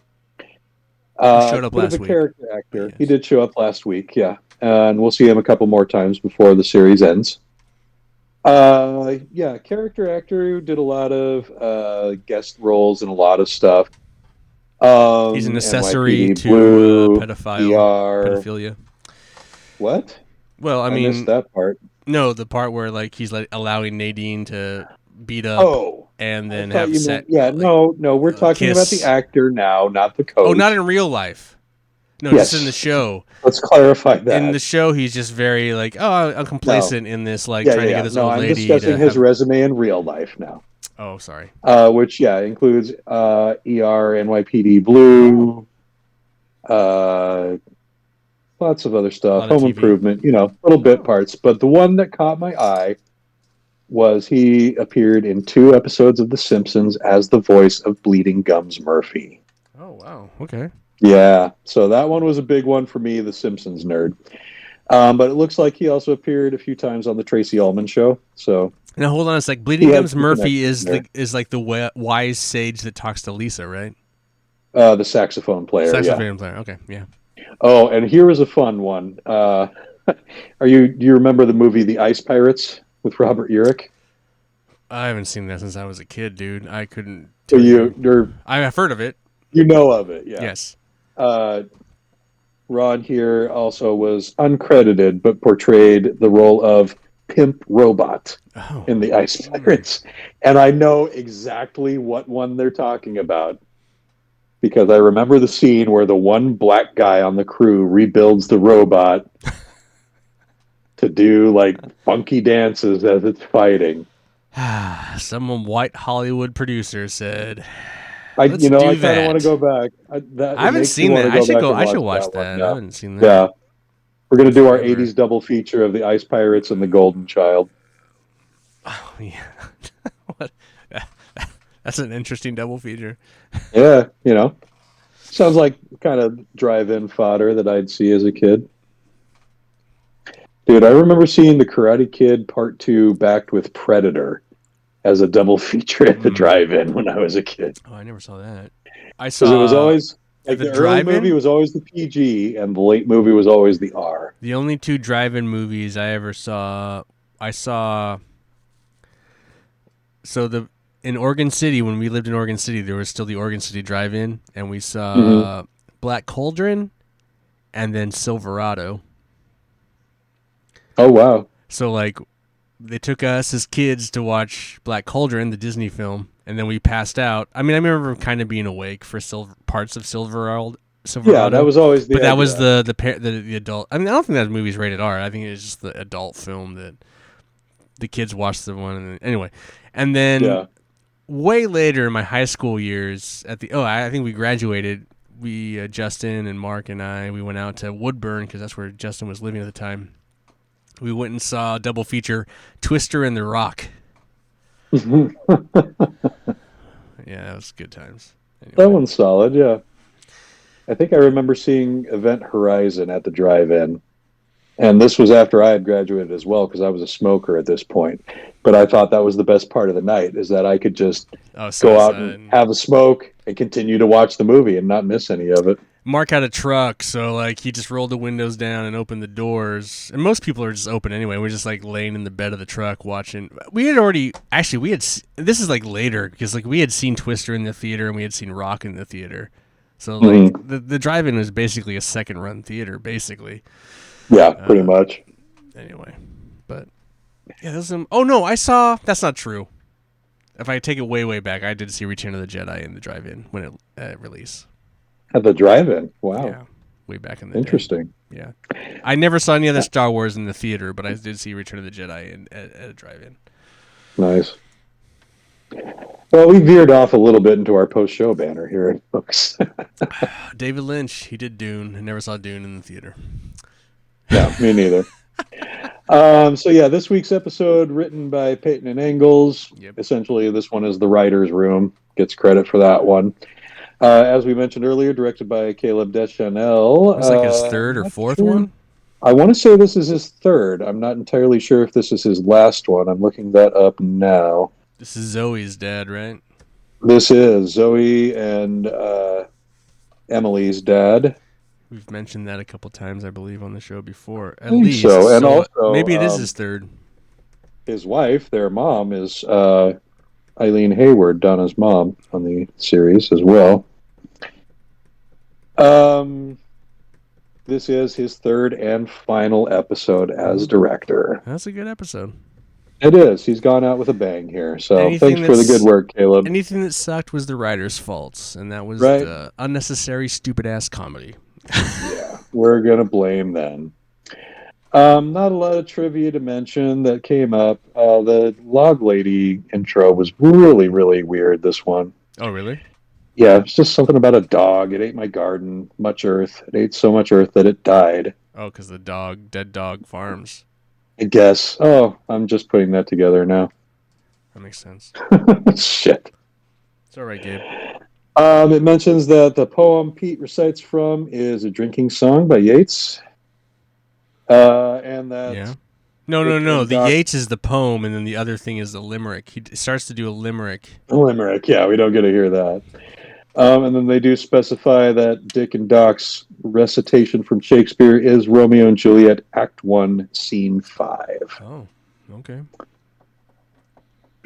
Showed up Bit of last a week. character actor. Yes. He did show up last week, yeah. And we'll see him a couple more times before the series ends. Yeah, character actor who did a lot of guest roles and a lot of stuff. He's an accessory NYPD to Blue, pedophilia. What? Well, I missed mean, that part. no, the part where like he's like allowing Nadine to beat up and then have sex. Yeah, no, we're talking about kiss. the actor now, not the coach. Oh, not in real life. No, Yes. just in the show. Let's clarify that. In the show, he's just very like, oh, I'm complacent in this, like trying to get this old I'm lady. discussing his resume in real life now. Oh, sorry. Which includes ER, NYPD Blue, lots of other stuff, Home Improvement, little bit parts. But the one that caught my eye was he appeared in 2 episodes of The Simpsons as the voice of Bleeding Gums Murphy. Oh, wow. Okay. Yeah, so that one was a big one for me, the Simpsons nerd. But it looks like he also appeared a few times on the Tracy Ullman Show. So now hold on a sec. Bleeding Gums Murphy is like the wise sage that talks to Lisa, right? The saxophone player. Saxophone player. Okay, yeah. Oh, and here is a fun one. Do you remember the movie The Ice Pirates with Robert Urich? I haven't seen that since I was a kid, dude. I couldn't. I've heard of it. You know of it, yeah. Yes. Ron here also was uncredited, but portrayed the role of Pimp Robot in the Ice Pirates. And I know exactly what one they're talking about because I remember the scene where the one black guy on the crew rebuilds the robot to do like funky dances as it's fighting. Some white Hollywood producer said... I kind of want to go back. I haven't seen that. I should watch that. I haven't seen that. Yeah. We're going to do our 80s double feature of the Ice Pirates and the Golden Child. Oh, yeah. That's an interesting double feature. Yeah, sounds like kind of drive-in fodder that I'd see as a kid. Dude, I remember seeing The Karate Kid Part 2 backed with Predator as a double feature at the drive-in when I was a kid. Oh, I never saw that. I saw. It was always like the early movie was always the PG, and the late movie was always the R. The only 2 drive-in movies I ever saw, in Oregon City, when we lived in Oregon City, there was still the Oregon City Drive-In, and we saw Black Cauldron, and then Silverado. Oh wow! So like, they took us as kids to watch Black Cauldron, the Disney film, and then we passed out. I mean, I remember kind of being awake for parts of Silverado. Yeah, that was always the. But that was the adult. I mean, I don't think that movie's rated R. I think it's just the adult film that the kids watched the one. And anyway, and then way later in my high school years, I think we graduated. Justin and Mark and I, we went out to Woodburn because that's where Justin was living at the time. We went and saw a double feature, Twister and the Rock. Yeah, that was good times. Anyway. That one's solid, yeah. I think I remember seeing Event Horizon at the drive-in. And this was after I had graduated as well, because I was a smoker at this point. But I thought that was the best part of the night, is that I could just go out and have a smoke and continue to watch the movie and not miss any of it. Mark had a truck, so like he just rolled the windows down and opened the doors. And most people are just open anyway. We're just like laying in the bed of the truck watching. This is like later because like we had seen Twister in the theater and we had seen Rock in the theater. So like the drive-in was basically a second run theater, basically. Yeah, pretty much. Anyway, but yeah, there's some. Oh no, I saw. That's not true. If I take it way back, I did see Return of the Jedi in the drive-in when it released. At the drive-in, wow. Yeah, way back in the Interesting. Day. Yeah, I never saw any other Star Wars in the theater, but I did see Return of the Jedi at a drive-in. Nice. Well, we veered off a little bit into our post-show banner here, folks. David Lynch, he did Dune. I never saw Dune in the theater. No, me neither. So yeah, this week's episode written by Peyton and Engels. Yep. Essentially, this one is the writer's room. Gets credit for that one. As we mentioned earlier, directed by Caleb Deschanel. It's like his third I'm or not fourth sure. one. I want to say this is his third. I'm not entirely sure if this is his last one. I'm looking that up now. This is Zoe's dad, right? This is Zoe and Emily's dad. We've mentioned that a couple times, I believe, on the show before. At I think least. so. And also, maybe it is his third. his wife, their mom, is Eileen Hayward, Donna's mom, on the series as well. This is his third and final episode as director. That's a good episode. It is. He's gone out with a bang here. So Anything thanks for the good work, Caleb. Anything that sucked was the writer's faults, and that was Right. the unnecessary, stupid-ass comedy. Yeah, we're going to blame them. Not a lot of trivia to mention that came up. The Log Lady intro was really, really weird, this one. Oh, really? Yeah, it's just something about a dog. It ate my garden, much earth. It ate so much earth that it died. Oh, because the dead dog farms. I guess. Oh, I'm just putting that together now. That makes sense. Shit. It's all right, Gabe. It mentions that the poem Pete recites from is a drinking song by Yeats. And that... Yeah. No. The Yeats is the poem, and then the other thing is the limerick. He starts to do a limerick. A limerick, yeah, we don't get to hear that. And then they do specify that Dick and Doc's recitation from Shakespeare is Romeo and Juliet, Act 1, Scene 5. Oh, okay.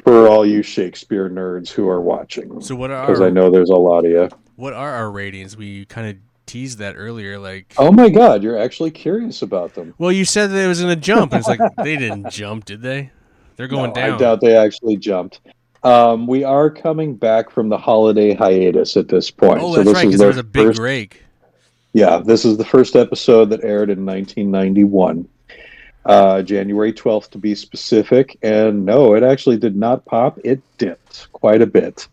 For all you Shakespeare nerds who are watching. So what are because I know there's a lot of you. What are our ratings? We kind of teased that earlier. Like, oh my God, you're actually curious about them. Well, you said that it was going to jump. And it's like, they didn't jump, did they? They're going down. I doubt they actually jumped. We are coming back from the holiday hiatus at this point. Oh, that's right, because there was a big break. Yeah, this is the first episode that aired in 1991. January 12th to be specific. And no, it actually did not pop. It dipped quite a bit.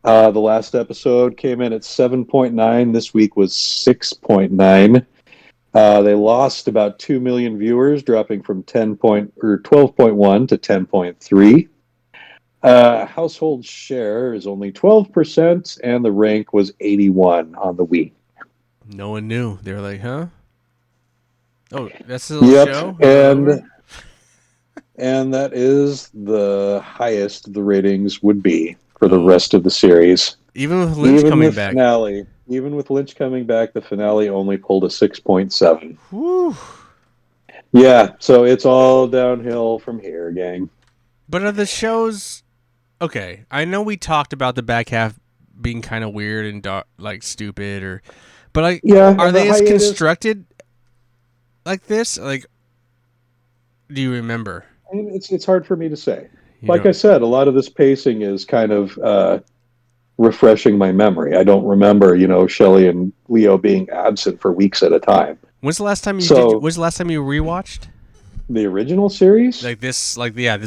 The last episode came in at 7.9. This week was 6.9. They lost about 2 million viewers, dropping from 12.1 to 10.3. Household share is only 12%, and the rank was 81 on the week. No one knew. They were like, huh? Oh, that's the show? And that is the highest the ratings would be for the rest of the series. Even with Lynch coming back. Even with Lynch coming back, the finale only pulled a 6.7. Whew. Yeah, so it's all downhill from here, gang. But are the shows... Okay, I know we talked about the back half being kind of weird and like stupid, but like, are they as constructed like this? Like, do you remember? I mean, it's hard for me to say. I said, a lot of this pacing is kind of refreshing my memory. I don't remember, Shelley and Leo being absent for weeks at a time. When's the last time you rewatched? The original series? This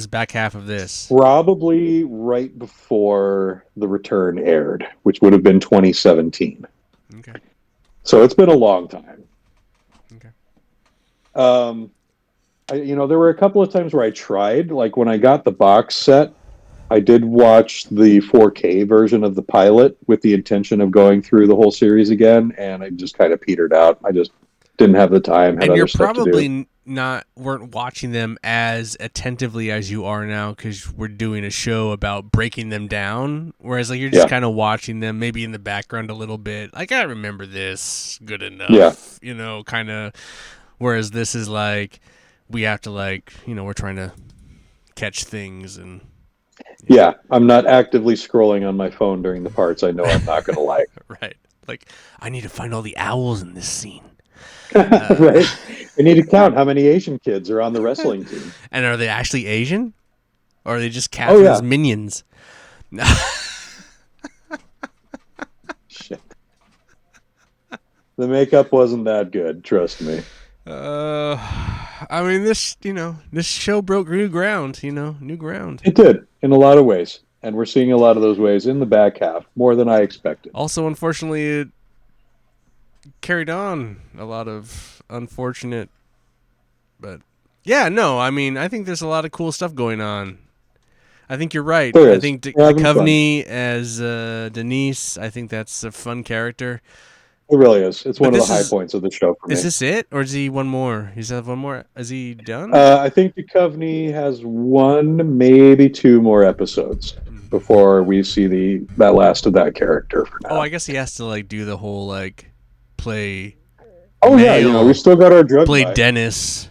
back half of this. Probably right before The Return aired, which would have been 2017. Okay. So it's been a long time. Okay. There were a couple of times where I tried, like when I got the box set, I did watch the 4K version of the pilot with the intention of going through the whole series again, and I just kind of petered out. I just didn't have the time. And you're probably weren't watching them as attentively as you are now because we're doing a show about breaking them down. Whereas like you're just kind of watching them maybe in the background a little bit. Like, I remember this good enough. Yeah. Kind of. Whereas this is like we have to we're trying to catch things and. Yeah, I'm not actively scrolling on my phone during the parts I know I'm not going to like. Right. Like, I need to find all the owls in this scene. Right. I need to count how many Asian kids are on the wrestling team. And are they actually Asian? Or are they just Catherine's minions? Shit. The makeup wasn't that good, trust me. I mean, this show broke new ground, new ground. It did, in a lot of ways. And we're seeing a lot of those waves in the back half, more than I expected. Also, unfortunately, it carried on a lot of unfortunate, but yeah, no, I mean, I think there's a lot of cool stuff going on. I think you're right. There I is. think We're having fun. Duchovny as Denise, I think that's a fun character. It really is. It's But one of the this high points of the show for is me. this it? Or is he one more? He's have one more? Is he done? I think Duchovny has one, maybe two more episodes Hmm. before we see that last of that character for Oh, I now. guess he has to like do the whole like play Oh yeah, we male, still got our drug play buy. Dennis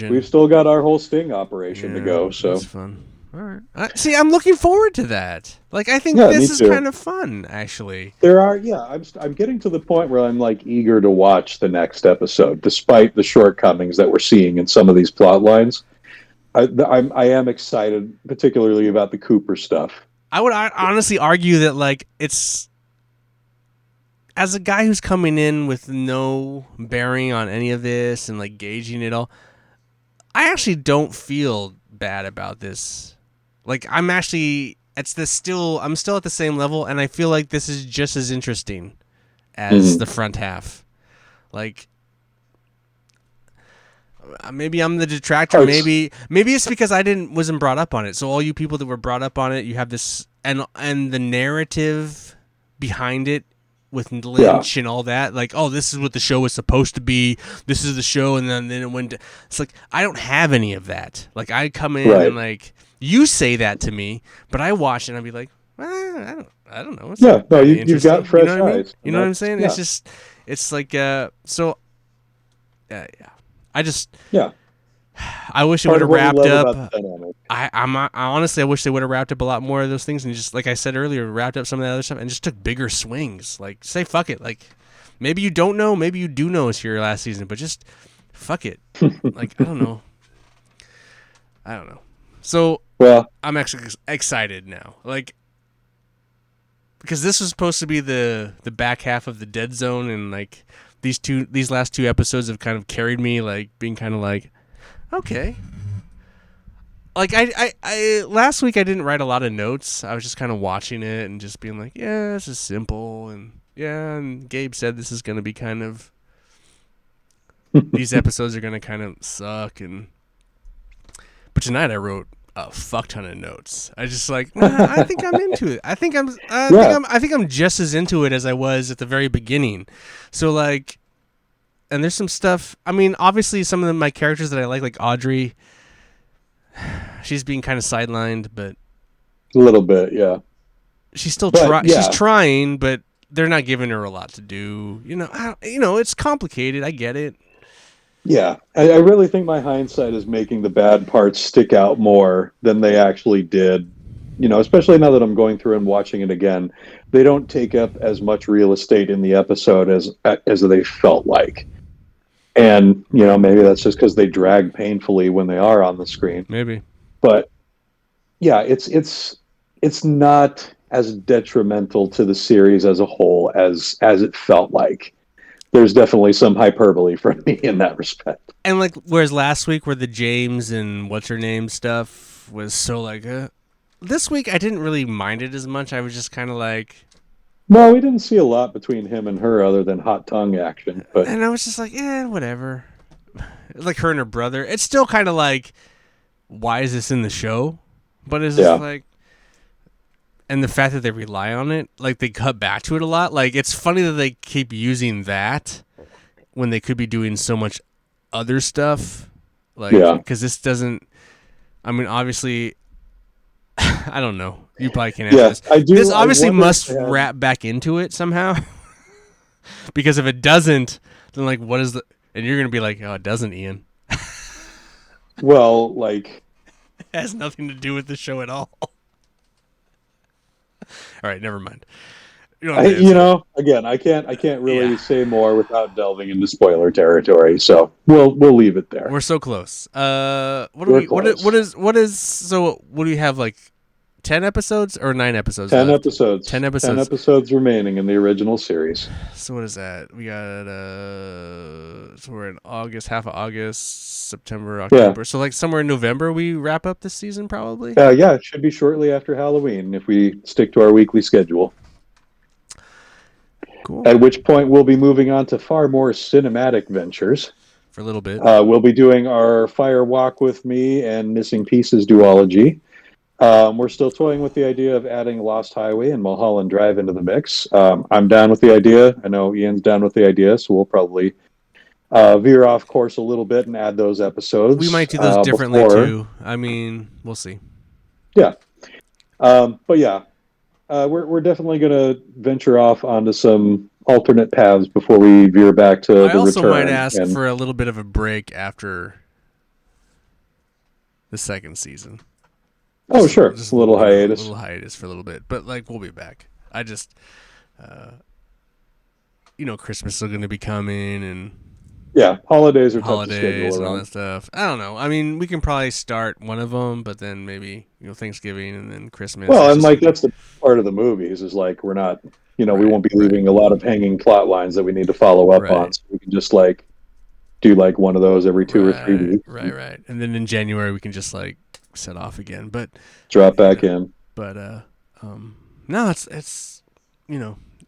We've version. still got our whole sting operation to Yeah, go. that's So fun. All right. See, I'm looking forward to that. Like, I think yeah, me this is kind too. of fun, actually. There are, yeah, I'm getting to the point where I'm like eager to watch the next episode, despite the shortcomings that we're seeing in some of these plot lines. I am excited, particularly about the Cooper stuff. I would honestly argue that, like, it's as a guy who's coming in with no bearing on any of this and like gauging it all. I actually don't feel bad about this. Like, I'm actually I'm still at the same level, and I feel like this is just as interesting as the Mm-hmm. front half. Like, maybe I'm the detractor. Hearts, Maybe it's because I wasn't brought up on it. So all you people that were brought up on it, you have this and the narrative behind it with yeah, Lynch and all that. Like, oh, this is what the show was supposed to be. This is the show, and then it went. It's like I don't have any of that. Like, I come in and right, like you say that to me, but I watch it and I'd be like, I don't know. It's yeah. No, kind of you've got interesting. You know fresh what I mean? eyes, You and know what I'm that's saying? yeah, It's like so. Yeah. I just yeah. I wish it would Part have of what we wrapped love about up. the dynamic. I honestly I wish they would have wrapped up a lot more of those things and just like I said earlier, wrapped up some of that other stuff and just took bigger swings. Like say fuck it. Like maybe you don't know, maybe you do know it's your last season, but just fuck it. Like I don't know. I don't know. So Well, I'm actually excited now. Like because this was supposed to be the back half of the Dead Zone and like these last two episodes have kind of carried me like being kind of like okay, like I last week I didn't write a lot of notes. I was just kind of watching it and just being like, yeah, this is simple and yeah, and Gabe said this is going to be kind of these episodes are going to kind of suck and but tonight I wrote a fuck ton of notes. I just like, nah, I think I'm into it. yeah, I think I'm just as into it as I was at the very beginning. So like and there's some stuff. I mean, obviously some of my characters that I like Audrey, she's being kind of sidelined, but a little bit, yeah. she's still But she's yeah, trying, but they're not giving her a lot to do. It's complicated. I get it. yeah. I really think my hindsight is making the bad parts stick out more than they actually did. Especially now that I'm going through and watching it again, they don't take up as much real estate in the episode as they felt like. And maybe that's just because they drag painfully when they are on the screen. Maybe. But yeah, it's not as detrimental to the series as a whole as it felt like. There's definitely some hyperbole from me in that respect. And like, whereas last week where the James and what's her name stuff was so like, this week I didn't really mind it as much. I was just kind of like, No, we didn't see a lot between him and her other than hot tongue action, but and I was just like, whatever. Like her and her brother. It's still kind of like, why is this in the show? But it's just yeah, like, and the fact that they rely on it, like they cut back to it a lot. Like it's funny that they keep using that when they could be doing so much other stuff. Like yeah, because this doesn't. I mean, obviously, I don't know. You probably can answer yeah. this. I This do. I obviously wonder if must they had. wrap back into it somehow. Because if it doesn't, then like, what is the? And you're gonna be like, oh, it doesn't, Ian. Well, like It has nothing to do with the show at all. All right, never mind. You don't have to answer it. again, I can't really Yeah, say more without delving into spoiler territory. So we'll leave it there. we're so close. What do We're we? close. What is? So what do you have like 10 episodes or 9 episodes 10 left? episodes. 10 episodes. 10 episodes remaining in the original series. So what is that? We got so we're in August, half of August, September, October. So like somewhere in November we wrap up this season probably? Yeah, it should be shortly after Halloween if we stick to our weekly schedule. Cool. At which point we'll be moving on to far more cinematic ventures. For a little bit. We'll be doing our Fire Walk with Me and Missing Pieces duology. We're still toying with the idea of adding Lost Highway and Mulholland Drive into the mix. I'm down with the idea. I know Ian's down with the idea, so we'll probably veer off course a little bit and add those episodes. We might do those differently too. I mean, we'll see. Yeah. But yeah, we're definitely going to venture off onto some alternate paths before we veer back to the return. I also might ask for a little bit of a break after the second season. Oh, sure. Just a little hiatus. A little hiatus for a little bit. But, like, we'll be back. I just, Christmas is going to be coming and... Yeah, holidays are tough to schedule and all that stuff. I don't know. I mean, we can probably start one of them, but then maybe, Thanksgiving and then Christmas. Well, and, like, that's the part of the movies is, like, we're not, we won't be leaving a lot of hanging plot lines that we need to follow up on. So we can just, like, do, like, one of those every 2 or 3 weeks. Right. And then in January, we can just, like, set off again, but drop back in. But no, it's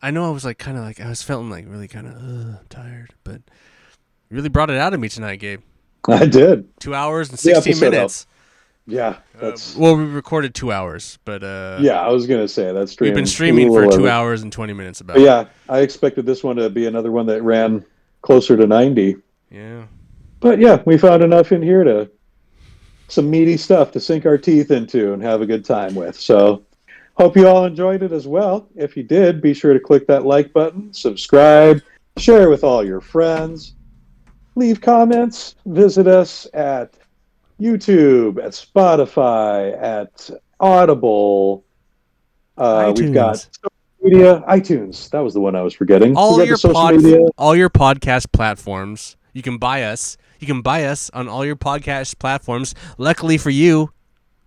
I know I was like kind of like I was feeling like really kind of tired, but you really brought it out of me tonight, Gabe. I did. 2 hours and 16 minutes. Yeah, that's we recorded 2 hours, but yeah, I was gonna say that's we've been streaming for 2 hours and 20 minutes about. But yeah, I expected this one to be another one that ran closer to 90. Yeah, but yeah, we found enough in here to. Some meaty stuff to sink our teeth into and have a good time with. So hope you all enjoyed it as well. If you did, be sure to click that like button, subscribe, share with all your friends, leave comments, visit us at YouTube, at Spotify, at Audible. We've got social media, iTunes. That was the one I was forgetting. All your podcast platforms. You can buy us. You can buy us on all your podcast platforms. Luckily for you,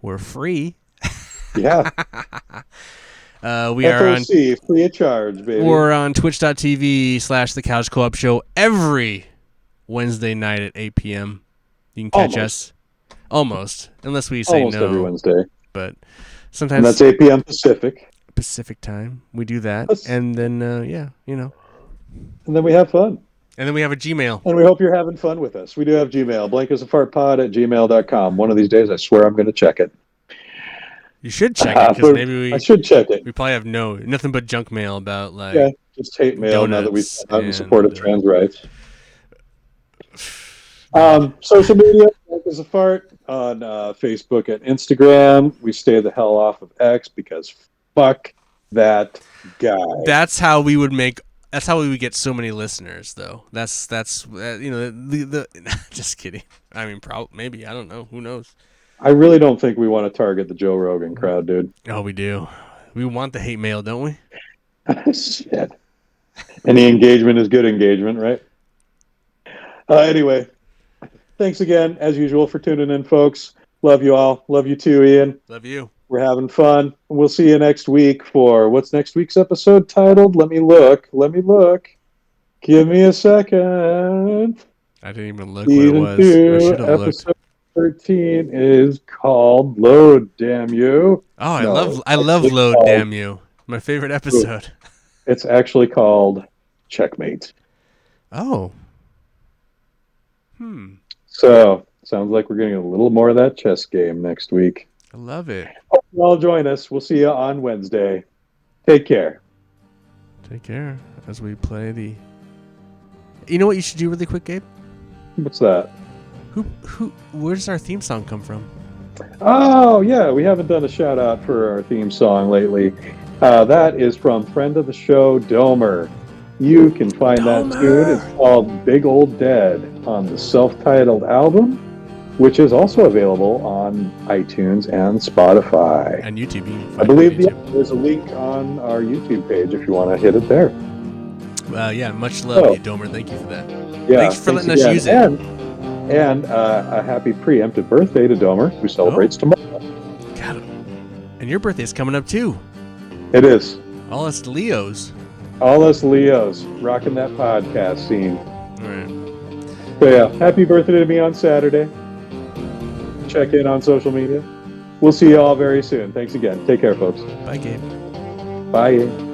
we're free. Yeah. We are on free of charge, baby. We're on twitch.tv/The Couch Co-op Show every Wednesday night at 8 p.m. You can catch us. Almost. Unless we say no. Every Wednesday. But sometimes. And that's 8 p.m. Pacific time. We do that. And then, And then we have fun. And then we have a Gmail. And we hope you're having fun with us. We do have Gmail, blankasafartpod@gmail.com. One of these days, I swear I'm going to check it. You should check it, because I should check it. We probably have nothing but junk mail about, like, just hate mail now that we've come in support of trans rights. Social media, Blank as a Fart on Facebook and Instagram. We stay the hell off of X because fuck that guy. That's how we would get so many listeners, though. That's the just kidding. I mean, maybe, I don't know. Who knows? I really don't think we want to target the Joe Rogan crowd, dude. Oh, we do. We want the hate mail, don't we? Shit. Any engagement is good engagement, right? Anyway, thanks again, as usual, for tuning in, folks. Love you all. Love you too, Ian. Love you. We're having fun. We'll see you next week for what's next week's episode titled? Let me look. Give me a second. I didn't even look what it was. I should have looked. Episode 13 is called Load, Damn You. Oh, I love Load, Damn You. My favorite episode. It's actually called Checkmate. Oh. So, sounds like we're getting a little more of that chess game next week. I love it. Hope you all join us. We'll see you on Wednesday. Take care. Take care as we play the... You know what you should do really quick, Gabe? What's that? Where does our theme song come from? Oh, yeah. We haven't done a shout out for our theme song lately. That is from friend of the show, Domer. You can find that tune. It's called Big Old Dead on the self-titled album, which is also available on iTunes and Spotify. And YouTube. I believe there's a link on our YouTube page if you want to hit it there. Yeah, much love, Domer. Thank you for that. Yeah, thanks for letting us use it. And a happy preemptive birthday to Domer, who celebrates tomorrow. Got him. And your birthday's coming up too. It is. All us Leos. All us Leos rocking that podcast scene. All right. So yeah, happy birthday to me on Saturday. Check in on social media. We'll see you all very soon. Thanks again. Take care, folks. Bye, Gabe. Bye.